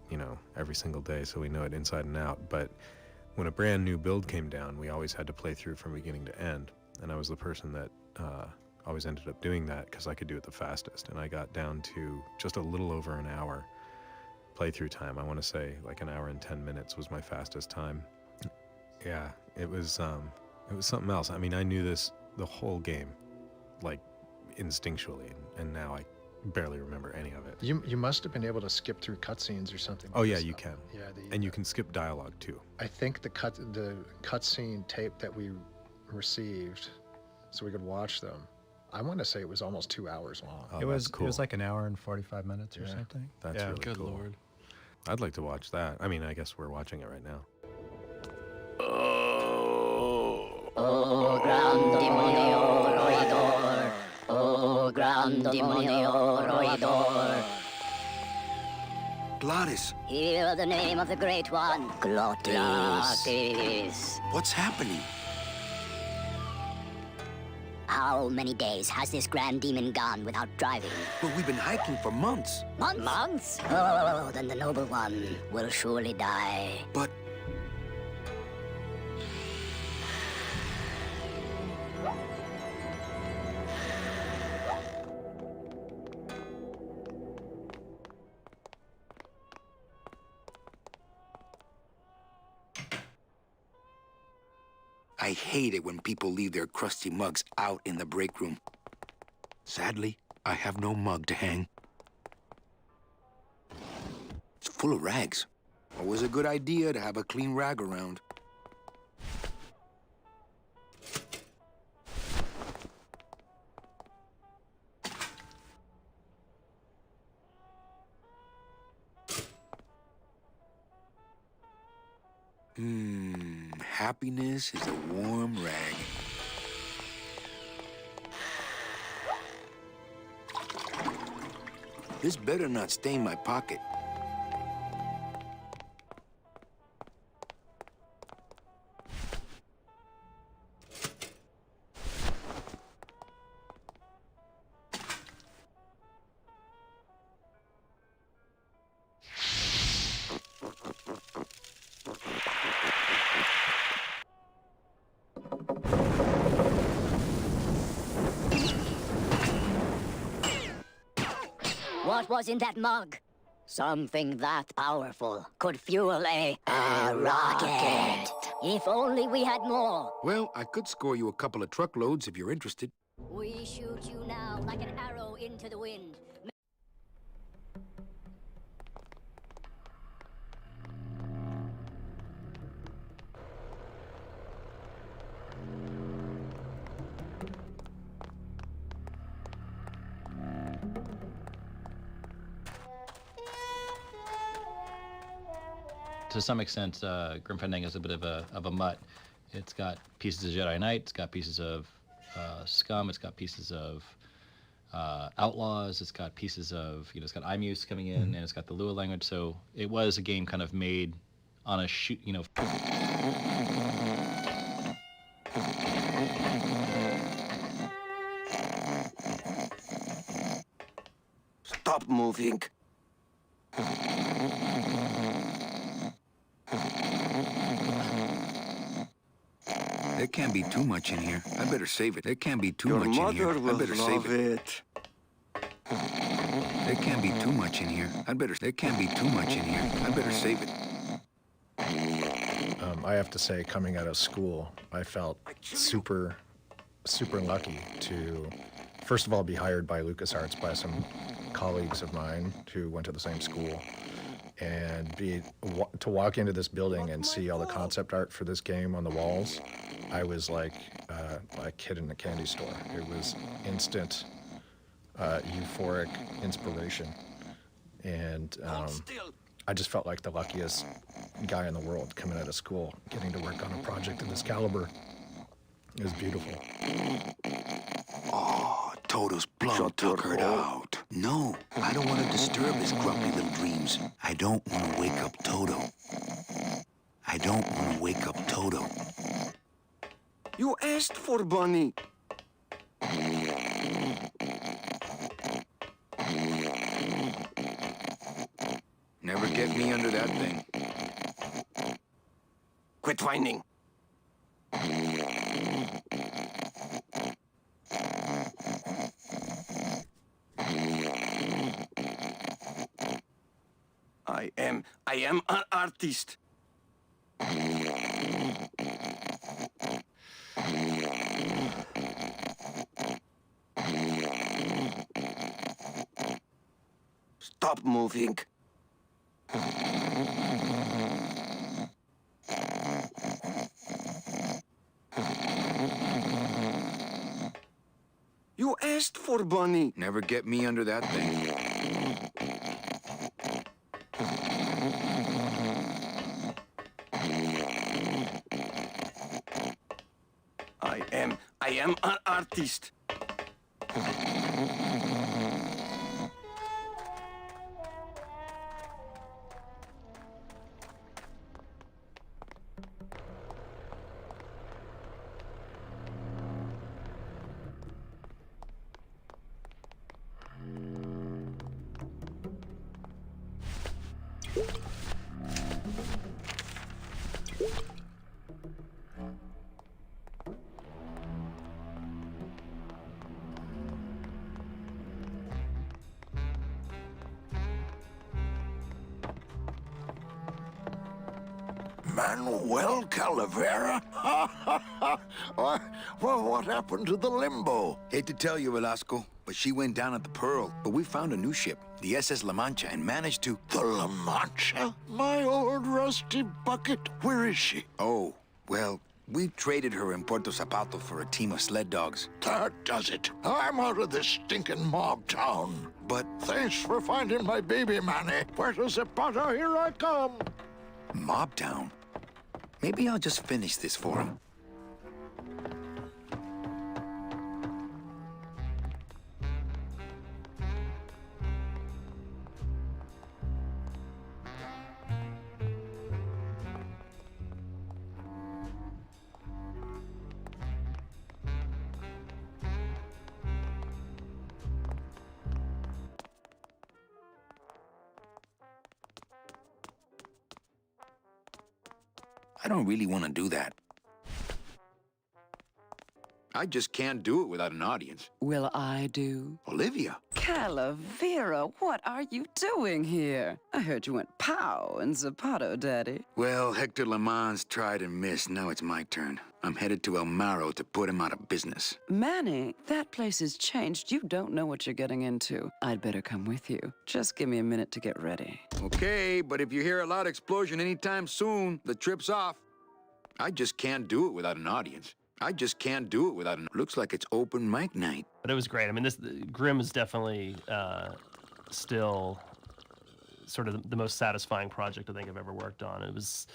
every single day, so we know it inside and out, but when a brand new build came down, we always had to play through from beginning to end, and I was the person that always ended up doing that because I could do it the fastest. And I got down to just a little over an hour playthrough time. I want to say like an hour and 10 minutes was my fastest time. Yeah, it was something else. I mean, I knew the whole game, like instinctually, and now I barely remember any of it. You must have been able to skip through cutscenes or something. Oh yeah, you can. Yeah, and you can skip dialogue too. I think the cutscene tape that we received, so we could watch them. I want to say it was almost 2 hours long. Oh, It was cool. it was like an hour and 45 minutes or something. That's yeah, really good cool. Lord. I'd like to watch that. I mean, I guess we're watching it right now. Oh, gran demonio roedor. Oh, gran demonio roedor. Glottis. Hear the name of the Great One. Glottis. What's happening? How many days has this grand demon gone without driving? But we've been hiking for months. Months? Months? Oh, then the noble one will surely die. But... I hate it when people leave their crusty mugs out in the break room. Sadly, I have no mug to hang. It's full of rags. Always a good idea to have a clean rag around. Happiness is a warm rag. This better not stain my pocket. What was in that mug? Something that powerful could fuel a rocket. If only we had more. Well, I could score you a couple of truckloads if you're interested. We shoot you now like an arrow into the wind. To some extent, Grim Fandango is a bit of a mutt. It's got pieces of Jedi Knight, it's got pieces of Scum, it's got pieces of Outlaws, it's got pieces of, it's got IMUS coming in, and it's got the Lua language. So it was a game kind of made on a shoot, Stop moving. There can't be too much in here. I better save it. There can't be too Your much in mother here. I will better save love it. There can't be too much in here. There can't be too much in here. I better save it. I have to say, coming out of school, I felt super lucky to, first of all, be hired by LucasArts by some colleagues of mine who went to the same school, and to walk into this building and see all the concept art for this game on the walls. I was like a kid in a candy store. It was instant, euphoric inspiration, and I just felt like the luckiest guy in the world coming out of school, getting to work on a project of this caliber. It was beautiful. Oh, Toto's plum tuckered out. No, I don't want to disturb his grumpy little dreams. I don't want to wake up Toto. I don't want to wake up Toto. You asked for Bunny. Never get me under that thing. Quit whining. I am an artist. Stop moving. You asked for Bunny. Never get me under that thing. I am an artist. Manuel Calavera? Well, what happened to the Limbo? Hate to tell you, Velasco, but she went down at the Pearl. But we found a new ship, the SS La Mancha, and managed to... The La Mancha? My old rusty bucket. Where is she? Oh, well, we traded her in Puerto Zapato for a team of sled dogs. That does it. I'm out of this stinking mob town. But... Thanks for finding my baby, Manny. Puerto Zapato, here I come. Mob town? Maybe I'll just finish this for him. I don't really want to do that. I just can't do it without an audience. Will I do? Olivia. Calavera, what are you doing here? I heard you went pow in Zapato, Daddy. Well, Hector Le Mans tried and missed. Now it's my turn. I'm headed to El Maro to put him out of business. Manny, that place has changed. You don't know what you're getting into. I'd better come with you. Just give me a minute to get ready. Okay, but if you hear a loud explosion anytime soon, the trip's off. I just can't do it without an audience. I just can't do it without an... Looks like it's open mic night. But it was great. I mean, Grimm is definitely still sort of the most satisfying project I think I've ever worked on. It was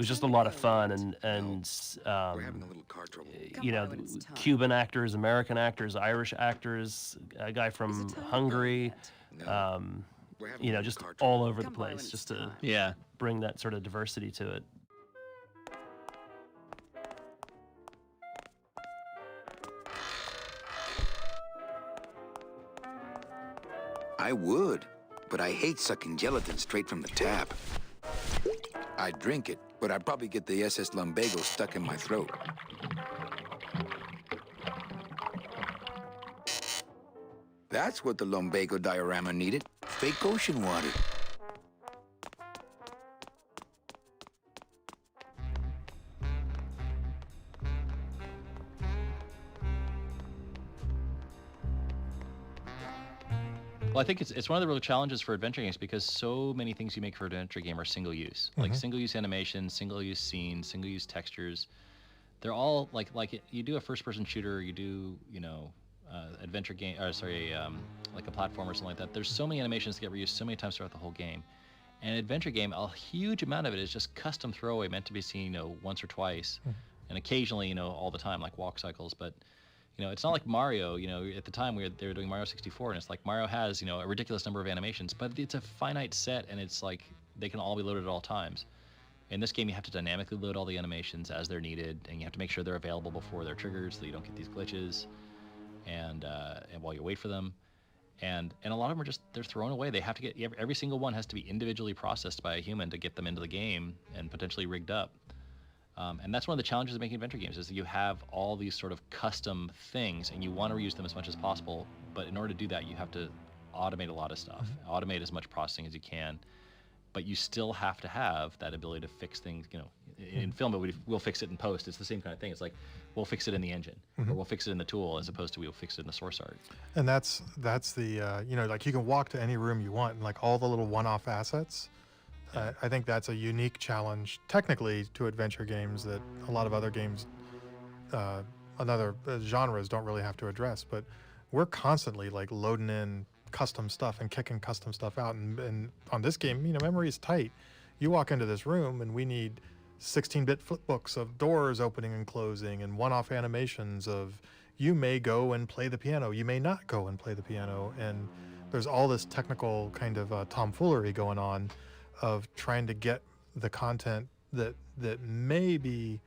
just a lot of fun, and We're having a little car trouble. you know, Cuban actors, American actors, Irish actors, a guy from Hungary, you know, just all over the place, just to bring that sort of diversity to it. I would, but I hate sucking gelatin straight from the tap. I'd drink it, but I'd probably get the SS Lumbago stuck in my throat. That's what the Lumbago diorama needed. Fake ocean water. Well, I think it's one of the real challenges for adventure games because so many things you make for an adventure game are single use, like single use animation, single use scenes, single use textures. They're all like you do a first person shooter, you do adventure game, or sorry, like a platform or something like that. There's so many animations that get reused so many times throughout the whole game. And an adventure game, a huge amount of it is just custom throwaway, meant to be seen, once or twice, and occasionally, all the time, like walk cycles, but. It's not like Mario, at the time they were doing Mario 64, and it's like Mario has, a ridiculous number of animations, but it's a finite set, and it's like they can all be loaded at all times. In this game, you have to dynamically load all the animations as they're needed, and you have to make sure they're available before they're triggered so you don't get these glitches, and while you wait for them. And a lot of them are just, they're thrown away. They have to get, every single one has to be individually processed by a human to get them into the game and potentially rigged up. And that's one of the challenges of making adventure games is that you have all these sort of custom things and you want to reuse them as much as possible, but in order to do that you have to automate a lot of stuff, automate as much processing as you can, but you still have to have that ability to fix things. You know, in film, we'll fix it in post. It's the same kind of thing. It's like we'll fix it in the engine, or we'll fix it in the tool, as opposed to we'll fix it in the source art. And that's the you know, like you can walk to any room you want, and like all the little one-off assets. I think that's a unique challenge technically to adventure games that a lot of other games, other genres don't really have to address. But we're constantly like loading in custom stuff and kicking custom stuff out. And on this game, you know, memory is tight. You walk into this room and we need 16-bit flip books of doors opening and closing and one-off animations of you may go and play the piano, you may not go and play the piano. And there's all this technical kind of tomfoolery going on of trying to get the content that may be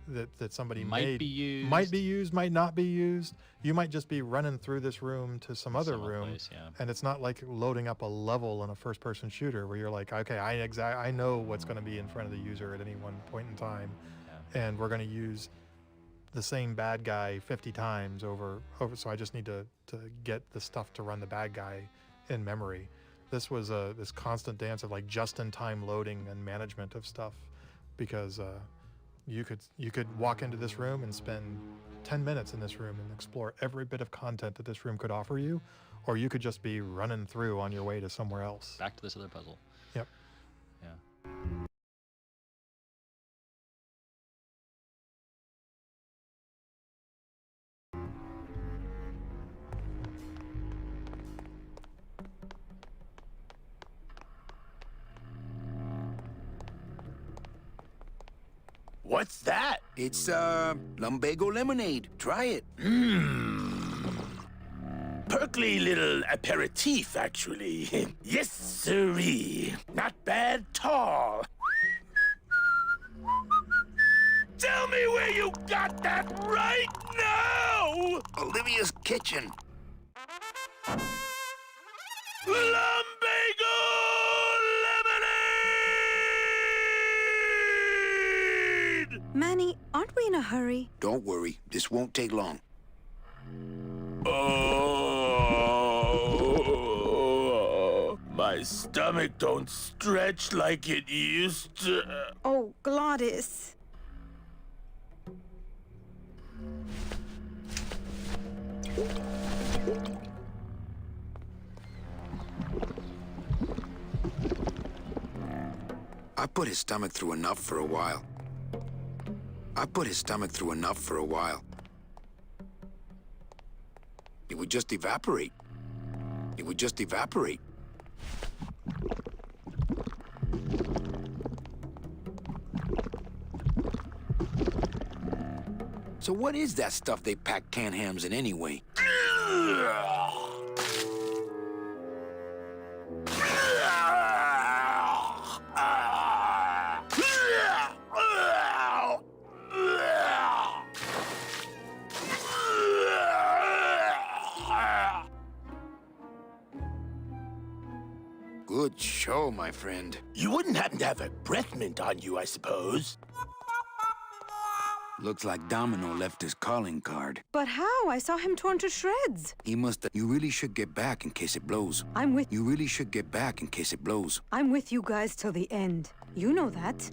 that somebody Might be used. might not be used. You might just be running through this room to some other room, place, yeah. and it's not like loading up a level in a first-person shooter where you're like, okay, I know what's going to be in front of the user at any one point in time, and we're going to use the same bad guy 50 times over. So I just need to get the stuff to run the bad guy in memory. This was this constant dance of like just-in-time loading and management of stuff, because you could walk into this room and spend 10 minutes in this room and explore every bit of content that this room could offer you, or you could just be running through on your way to somewhere else. Back to this other puzzle. Yep. Yeah. What's that? It's, lumbago lemonade. Try it. Perkly little aperitif, actually. Yes, sirree. Not bad at all. Tell me where you got that right now! Olivia's kitchen. Lumbago lemonade! Manny, aren't we in a hurry? Don't worry. This won't take long. Oh, my stomach don't stretch like it used to. Oh, Glottis. I put his stomach through enough for a while. It would just evaporate. So what is that stuff they pack canned hams in anyway? Good show, my friend. You wouldn't happen to have a breath mint on you, I suppose? Looks like Domino left his calling card. But how? I saw him torn to shreds. He must. You really should get back in case it blows. I'm with you. Really should get back in case it blows. I'm with you guys till the end. You know that.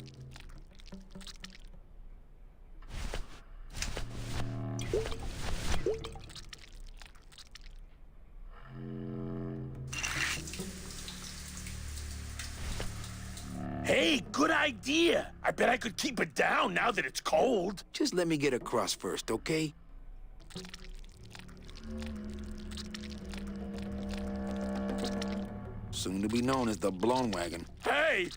Hey, good idea. I bet I could keep it down now that it's cold. Just let me get across first, okay? Soon to be known as the blown wagon. Hey!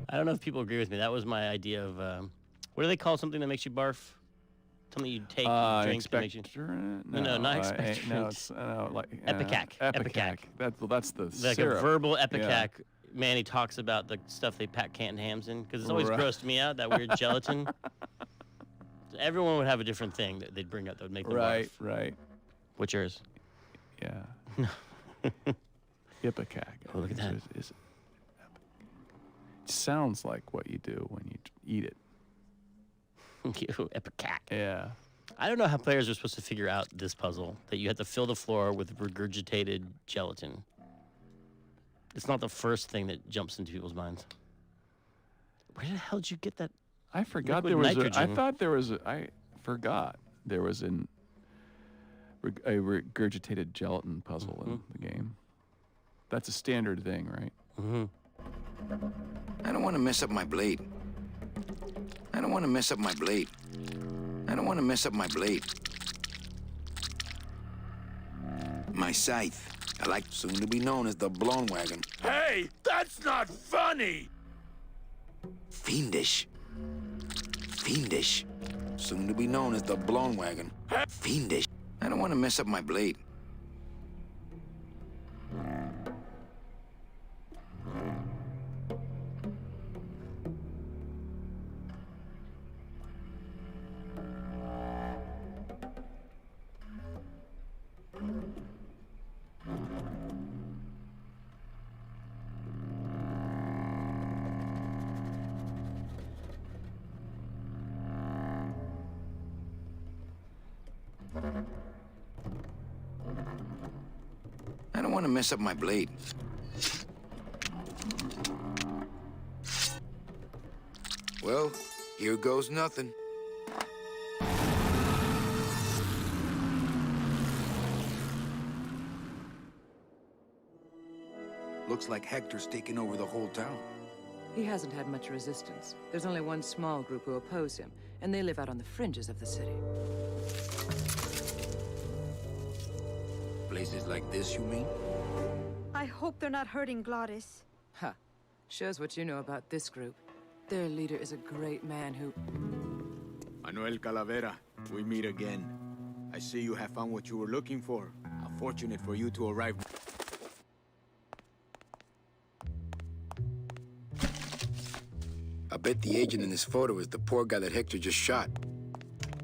I don't know if people agree with me. That was my idea of, what do they call something that makes you barf? Something you take, drink that makes you... No, not expectorant. No, it's like Epicac. Epicac. That's the like syrup. A verbal epicac. Yeah. Manny talks about the stuff they pack canned hams in, because it's always grossed me out, that weird gelatin. So everyone would have a different thing that they'd bring up that would make them barf. Right. What's yours? Yeah. Ipecac. Oh, look at that. It sounds like what you do when you eat it. Epicac. Yeah. I don't know how players are supposed to figure out this puzzle, that you have to fill the floor with regurgitated gelatin. It's not the first thing that jumps into people's minds. Where the hell did you get that? I forgot liquid there was nitrogen? I thought there was I forgot there was a regurgitated gelatin puzzle in the game. That's a standard thing, right? I don't want to mess up my blade. I don't want to mess up my blade. I don't want to mess up my blade. My scythe. I like soon to be known as the blown wagon. Hey, that's not funny! Fiendish. Fiendish. Soon to be known as the blown wagon. Fiendish. I don't want to mess up my blade. I don't want to mess up my blade. Well, here goes nothing. Looks like Hector's taken over the whole town. He hasn't had much resistance. There's only one small group who oppose him, and they live out on the fringes of the city. Places like this, you mean? I hope they're not hurting Glottis. Ha. Shows what you know about this group. Their leader is a great man who... Manuel Calavera, we meet again. I see you have found what you were looking for. How fortunate for you to arrive. I bet the agent in this photo is the poor guy that Hector just shot.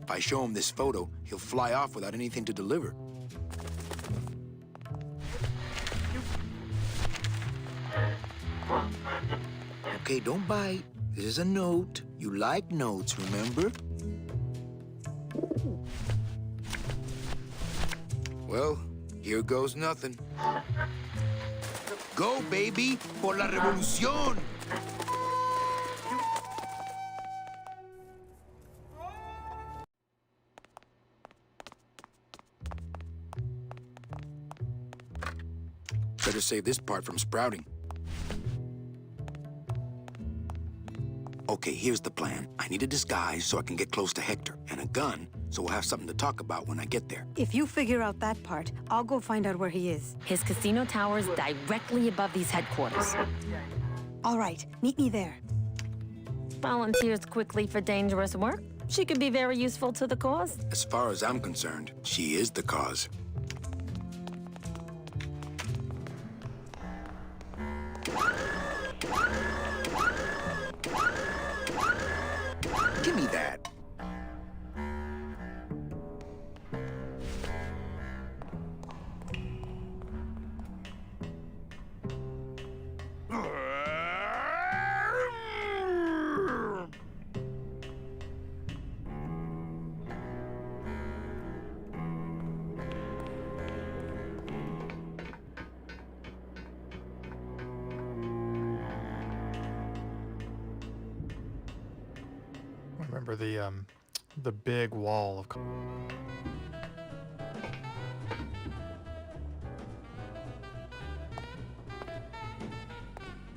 If I show him this photo, he'll fly off without anything to deliver. Okay, don't bite. This is a note. You like notes, remember? Well, here goes nothing. Go, baby, por la revolución! Better save this part from sprouting. Okay, here's the plan. I need a disguise so I can get close to Hector, and a gun so we'll have something to talk about when I get there. If you figure out that part, I'll go find out where he is. His casino tower is directly above these headquarters. All right, meet me there. Volunteers quickly for dangerous work. She could be very useful to the cause. As far as I'm concerned, she is the cause. Give me that. Remember the big wall of...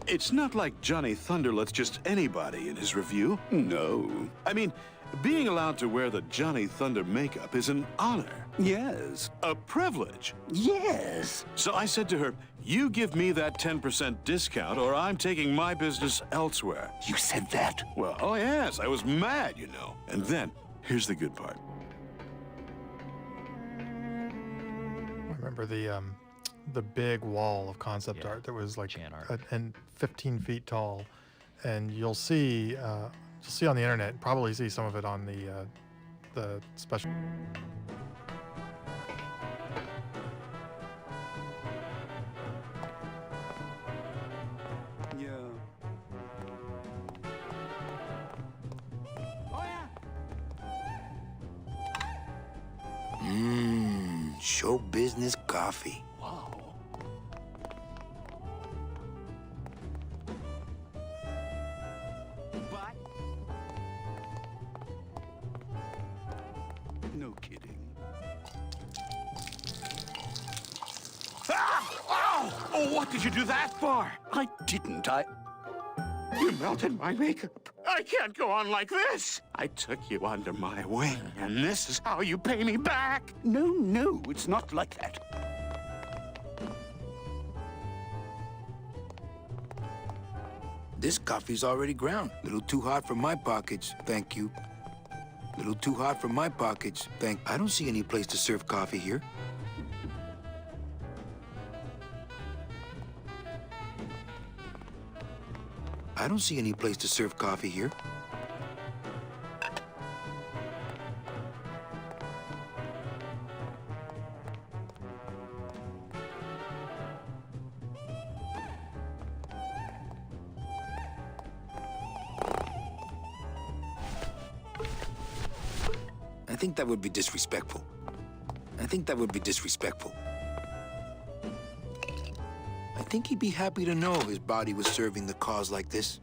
It's not like Johnny Thunder lets just anybody in his review. No. I mean, being allowed to wear the Johnny Thunder makeup is an honor. Yes. A privilege. Yes. So I said to her, you give me that 10% discount or I'm taking my business elsewhere. You said that? Well, oh yes, I was mad, you know. And then, here's the good part. Remember the big wall of concept art that was like and 15 feet tall, and you'll see on the internet, probably see some of it on the special. Yeah. Oh yeah. Show business coffee. Wow. No kidding. Oh, what did you do that for? I didn't. You melted my makeup. I can't go on like this. I took you under my wing. And this is how you pay me back. No, it's not like that. This coffee's already ground. Little too hot for my pockets, thank you. Little too hot for my pockets, I don't see any place to serve coffee here. I don't see any place to serve coffee here. I think that would be disrespectful. I think he'd be happy to know his body was serving the cause like this.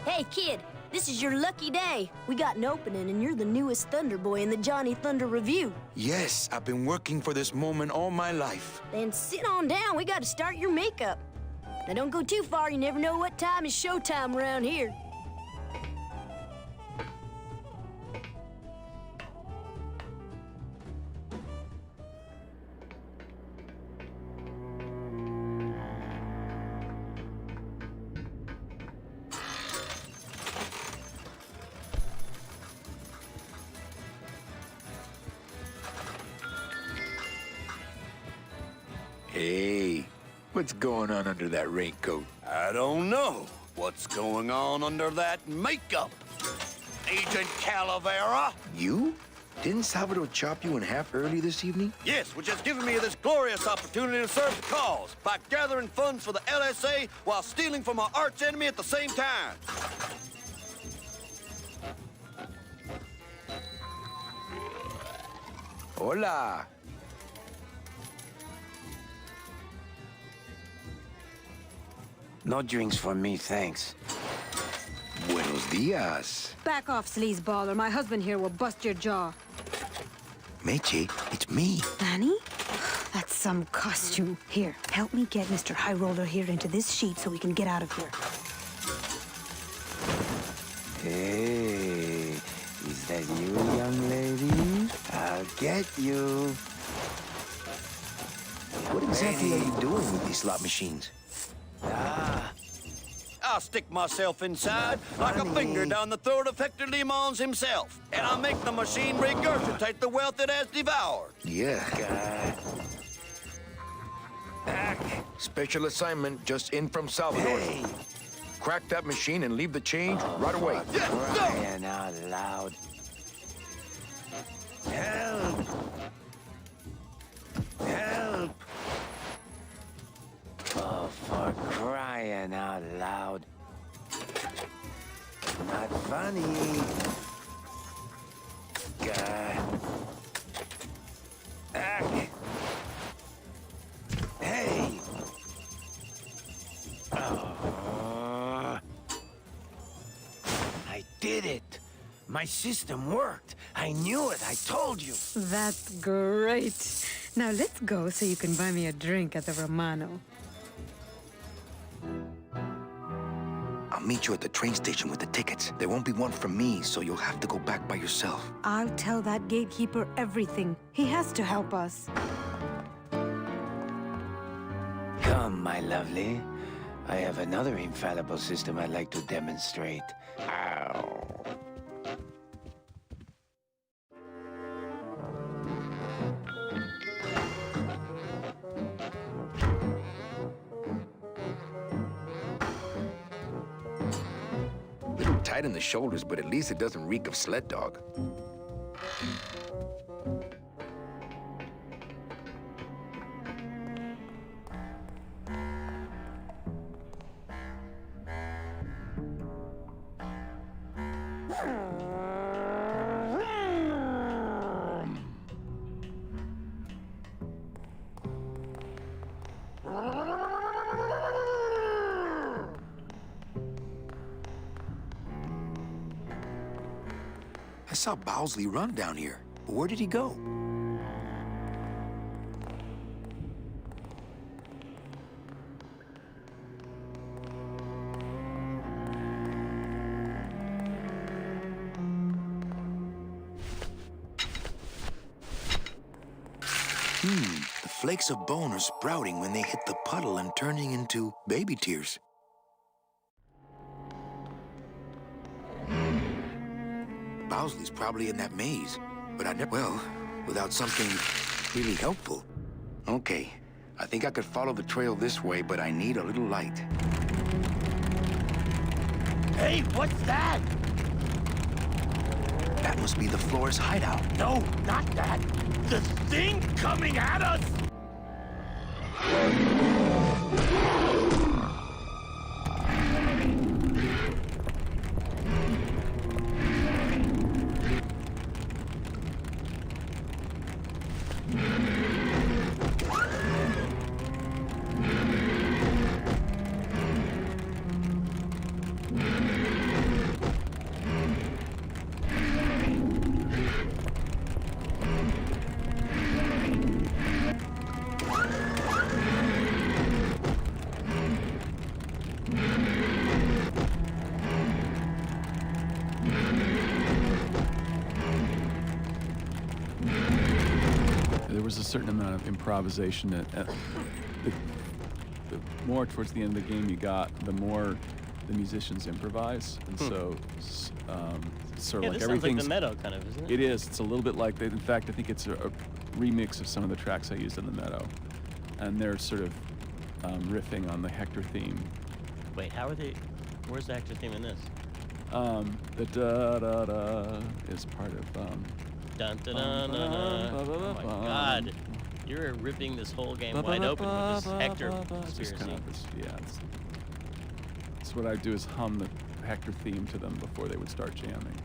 Hey, kid, this is your lucky day. We got an opening, and you're the newest Thunder Boy in the Johnny Thunder Review. Yes, I've been working for this moment all my life. Then sit on down. We got to start your makeup. Now, don't go too far. You never know what time is showtime around here. Hey, what's going on under that raincoat? I don't know what's going on under that makeup. Agent Calavera? You? Didn't Salvador chop you in half early this evening? Yes, which has given me this glorious opportunity to serve the cause by gathering funds for the LSA while stealing from our arch enemy at the same time. Hola. No drinks for me, thanks. Buenos dias. Back off, sleazeball, or my husband here will bust your jaw. Meche, it's me. Manny? That's some costume. Here, help me get Mr. High Roller here into this sheet so we can get out of here. Hey, is that you, young lady? I'll get you. What exactly are you doing with these slot machines? I'll stick myself inside like a finger down the throat of Hector Limons himself, and I'll make the machine regurgitate the wealth it has devoured. Yeah. Special assignment just in from Salvador. Hey. Crack that machine and leave the change right away. Crying out loud. Help! Help! Oh, for crying out loud. Not funny. God. Hey! Oh. I did it. My system worked. I knew it. I told you. That's great. Now let's go so you can buy me a drink at the Romano. I'll meet you at the train station with the tickets. There won't be one from me, so you'll have to go back by yourself. I'll tell that gatekeeper everything. He has to help us. Come, my lovely. I have another infallible system I'd like to demonstrate. Ow. Little tight in the shoulders, but at least it doesn't reek of sled dog. saw Bowsley run down here. Where did he go? The flakes of bone are sprouting when they hit the puddle and turning into baby tears. Bowsley's probably in that maze, but I never... Well, without something really helpful. Okay, I think I could follow the trail this way, but I need a little light. Hey, what's that? That must be the Flores hideout. No, not that. The thing coming at us! There was a certain amount of improvisation. The more towards the end of the game you got, the more the musicians improvise, and so sort of like this everything. sounds like the Meadow, kind of, isn't it? It is. It's a little bit like. In fact, I think it's a remix of some of the tracks I used in the Meadow, and they're sort of riffing on the Hector theme. Wait, how are they? Where's the Hector theme in this? The da da da is part of. Dun, dun, dun, dun, dun. Oh my God, you're ripping this whole game wide open with this Hector conspiracy. Kind of this, yeah, it's what I do is hum the Hector theme to them before they would start jamming.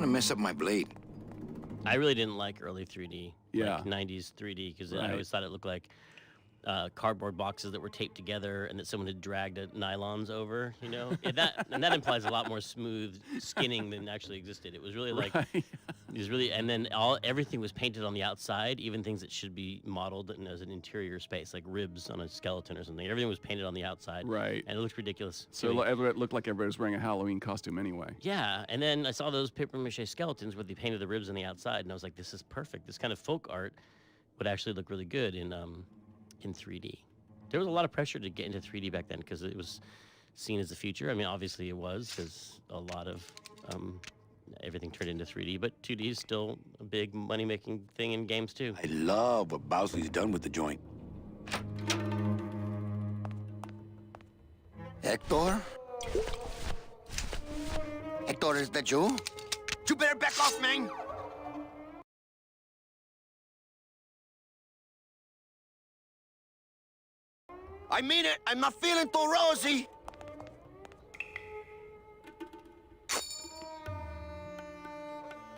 Mess up my blade. I really didn't like early 3D, yeah, like 90s 3D, because right. I always thought it looked like cardboard boxes that were taped together and that someone had dragged nylons over, you know? and that implies a lot more smooth skinning than actually existed. It was really like, right. It was really, and then everything was painted on the outside, even things that should be modeled as an interior space, like ribs on a skeleton or something. Everything was painted on the outside. Right. And it looked ridiculous. So it looked like everybody was wearing a Halloween costume anyway. Yeah, and then I saw those paper mache skeletons where they painted the ribs on the outside, and I was like, this is perfect. This kind of folk art would actually look really good in 3D. There was a lot of pressure to get into 3D back then because it was seen as the future. I mean, obviously it was, because a lot of everything turned into 3D, but 2D is still a big money-making thing in games too. I love what Bowsley's done with the joint. Hector? Hector, is that you? You better back off, man! I mean it! I'm not feeling too rosy!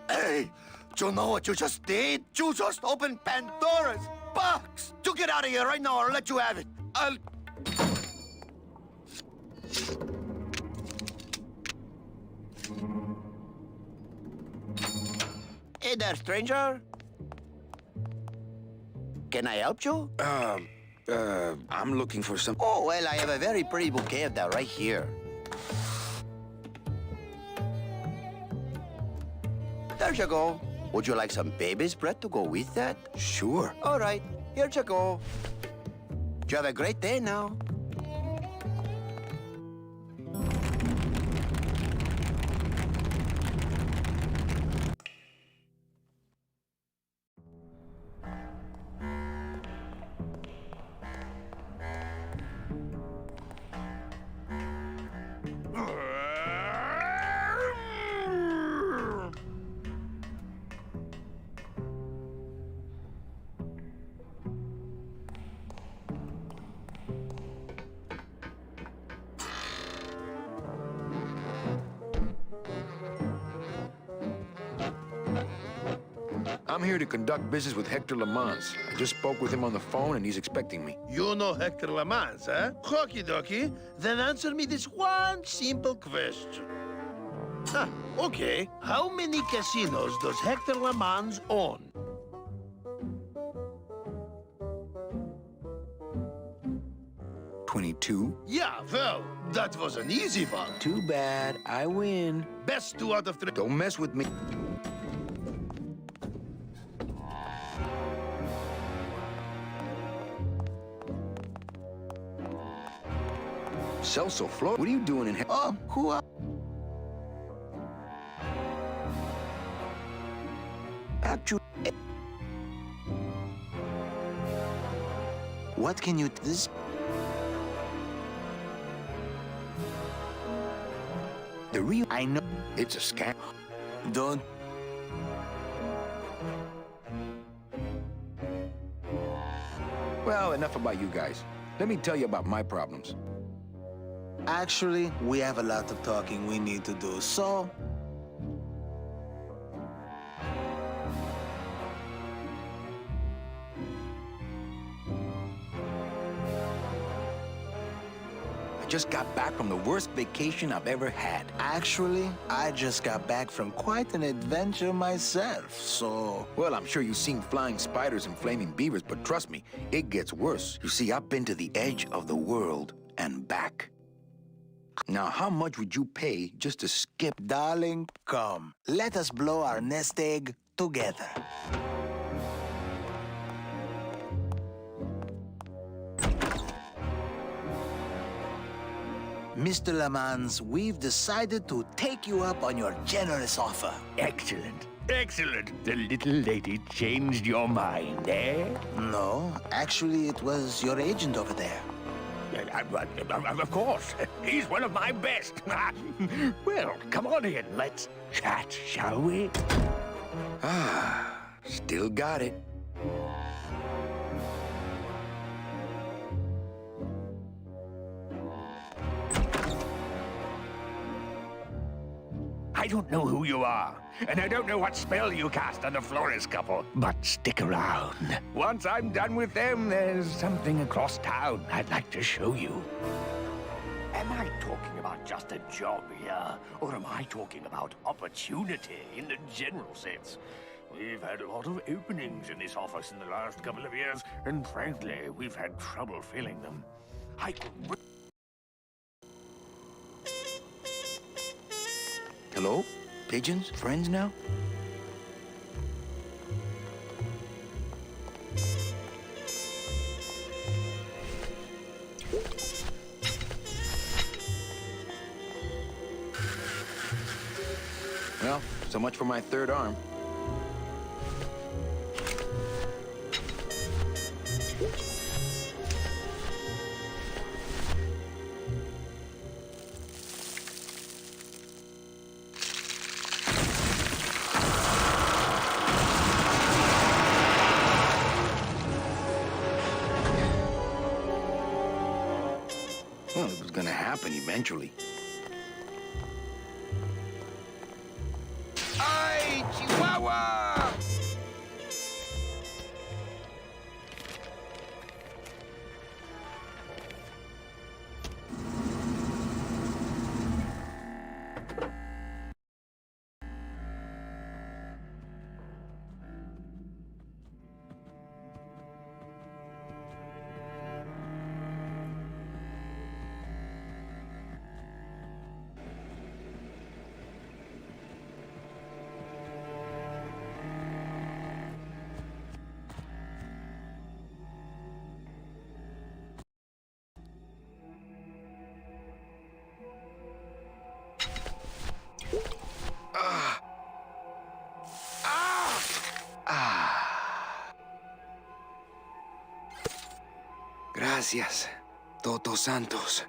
Hey! Do you know what you just did? You just opened Pandora's box! You get out of here right now or I'll let you have it! Hey there, stranger. Can I help you? I'm looking for some... Oh, well, I have a very pretty bouquet of that right here. There you go. Would you like some baby's breath to go with that? Sure. All right, here you go. You have a great day now. I'm here to conduct business with Hector Lamans. I just spoke with him on the phone, and he's expecting me. You know Hector Lamans, huh? Okie dokie. Then answer me this one simple question. Okay. How many casinos does Hector Lamans own? $22. Yeah, well, that was an easy one. Too bad. I win. Best 2 out of 3. Don't mess with me. Celso Flor, what are you doing in here? Oh, who are... Actually... What can you... This... The real... I know. It's a scam. Don't... Well, enough about you guys. Let me tell you about my problems. Actually, we have a lot of talking we need to do, so... I just got back from the worst vacation I've ever had. Actually, I just got back from quite an adventure myself, so... Well, I'm sure you've seen flying spiders and flaming beavers, but trust me, it gets worse. You see, I've been to the edge of the world and back. Now, how much would you pay just to skip? Darling, come. Let us blow our nest egg together. Mr. Lamans, we've decided to take you up on your generous offer. Excellent. Excellent. The little lady changed your mind, eh? No, actually, it was your agent over there. Of course. He's one of my best. Well, come on in. Let's chat, shall we? Still got it. I don't know who you are, and I don't know what spell you cast on the Flores couple, but stick around. Once I'm done with them, there's something across town I'd like to show you. Am I talking about just a job here, or am I talking about opportunity in the general sense? We've had a lot of openings in this office in the last couple of years, and frankly, we've had trouble filling them. I could... Hello? Pigeons? Friends now? Well, so much for my third arm. Well, it was gonna happen eventually. Ay, Chihuahua! Gracias, Toto Santos.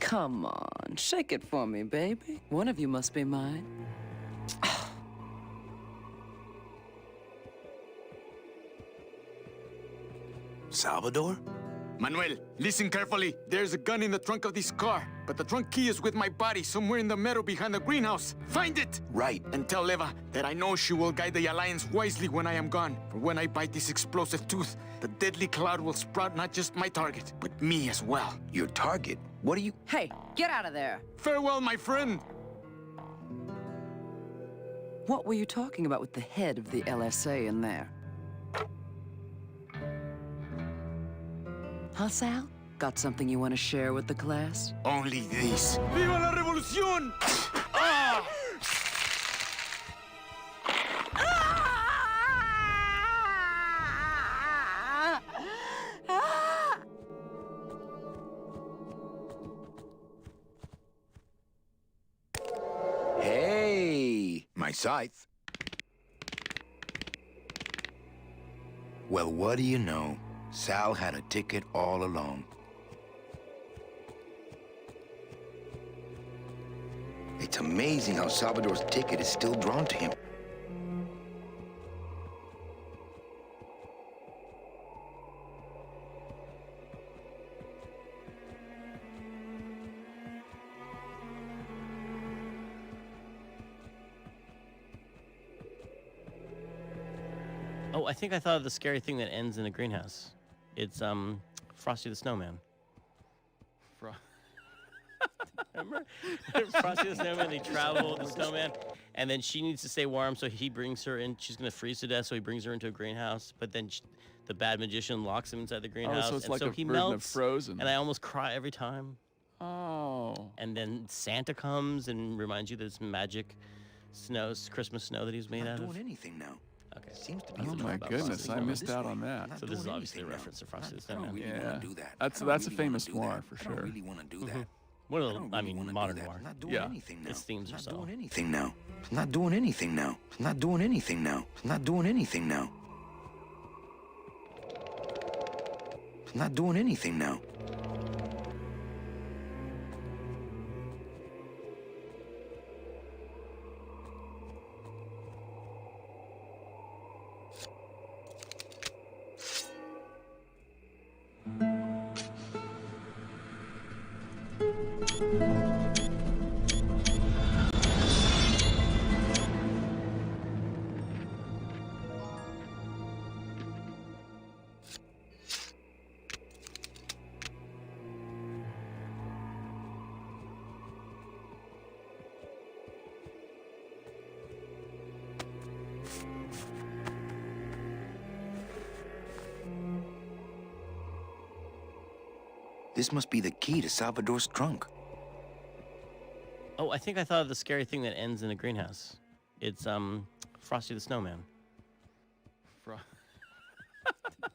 Come on, shake it for me, baby. One of you must be mine. Salvador? Manuel, listen carefully. There's a gun in the trunk of this car, but the trunk key is with my body somewhere in the meadow behind the greenhouse. Find it! Right. And tell Eva that I know she will guide the Alliance wisely when I am gone. For when I bite this explosive tooth, the deadly cloud will sprout not just my target, but me as well. Your target? What are you... Hey, get out of there. Farewell, my friend. What were you talking about with the head of the LSA in there? Huh, Sal? Got something you want to share with the class? Only this. Viva la revolución! Ah! Hey, my scythe. Well, what do you know? Sal had a ticket all along. It's amazing how Salvador's ticket is still drawn to him. Oh, I think I thought of the scary thing that ends in a greenhouse. It's Frosty the Snowman. Remember? Frosty the Snowman, they travel, the snowman, and then she needs to stay warm, so he brings her in. She's going to freeze to death, so he brings her into a greenhouse, but then the bad magician locks him inside the greenhouse. Oh, so it's and like so a he version of melts, Frozen. and I almost cry every time. Oh. And then Santa comes and reminds you that it's magic snow, Christmas snow that he's made out of. I'm not doing anything now. Okay. Seems to be Oh my goodness, I missed out on that. So this is obviously a reference to Frosty the Snowman. Yeah, that's a famous noir for sure. I don't really want to do that. Well, I mean, modern noir. I'm not doing Yeah. anything now. Its themes are I'm not subtle. doing anything now. I'm not doing anything now. I'm not doing anything now. I'm not doing anything now. I'm not doing anything now. This must be the key to Salvador's trunk. Oh, I think I thought of the scary thing that ends in a greenhouse. It's Frosty the Snowman.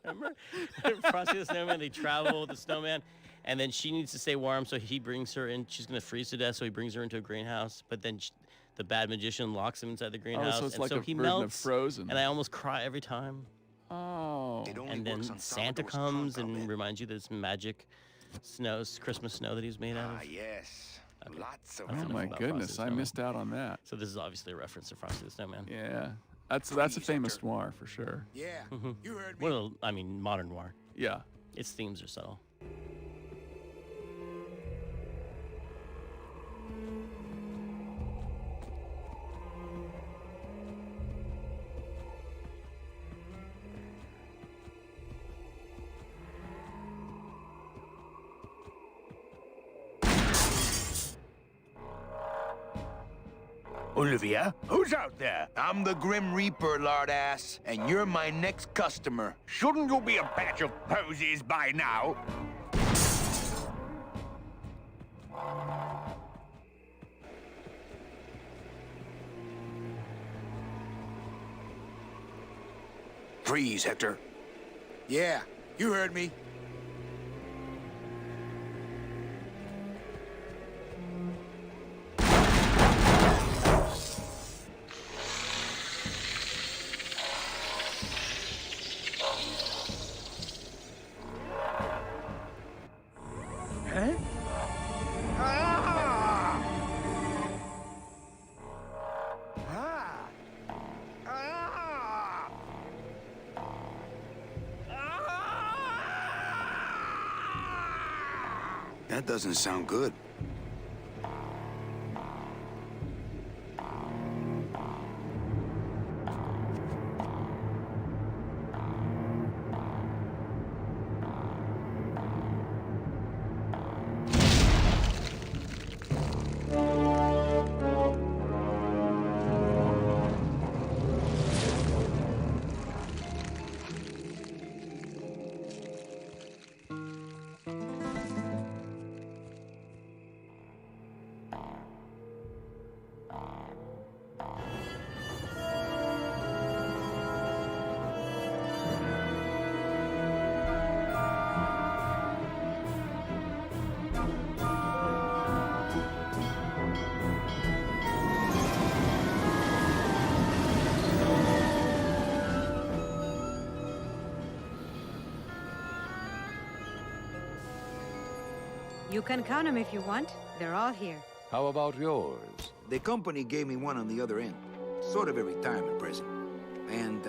Remember? Frosty the Snowman, they travel with the snowman, and then she needs to stay warm, so he brings her in. She's going to freeze to death, so he brings her into a greenhouse, but then the bad magician locks him inside the greenhouse. so it's and like so a he version of melts, Frozen. and I almost cry every time. Oh. And then Santa comes and reminds you that it's magic snow, Christmas snow that he's made out of. Ah, yes. Lots of Oh my goodness, I missed out on that. So this is obviously a reference to Frosty the Snowman. Yeah, that's a famous noir for sure. Yeah, you heard me. Well, I mean, modern noir. Yeah. Its themes are subtle. Olivia, who's out there? I'm the Grim Reaper, lard ass, and you're my next customer. Shouldn't you be a batch of posies by now? Freeze, Hector. Yeah, you heard me. That doesn't sound good. You can count them if you want. They're all here. How about yours? The company gave me one on the other end. Sort of a retirement present. And,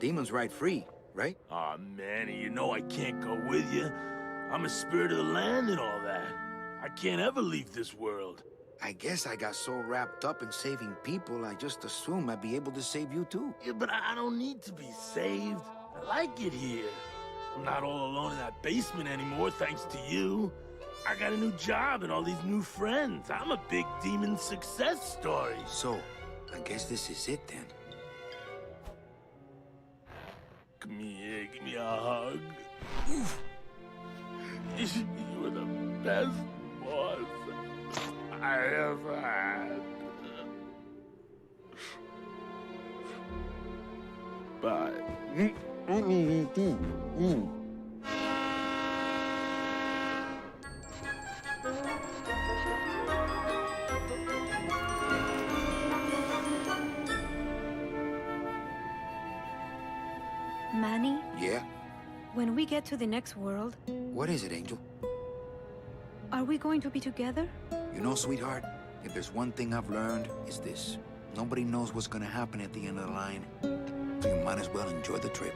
demons ride free, right? Aw, Manny, you know I can't go with you. I'm a spirit of the land and all that. I can't ever leave this world. I guess I got so wrapped up in saving people, I just assumed I'd be able to save you too. Yeah, but I don't need to be saved. I like it here. I'm not all alone in that basement anymore, thanks to you. I got a new job and all these new friends. I'm a big demon success story. So, I guess this is it then. Come here, give me a hug. Oof. You were the best boss I ever had. Bye. Manny, Yeah? when we get to the next world, What is it, Angel? are we going to be together? You know, sweetheart, if there's one thing I've learned, it's this. Nobody knows what's gonna happen at the end of the line. So you might as well enjoy the trip.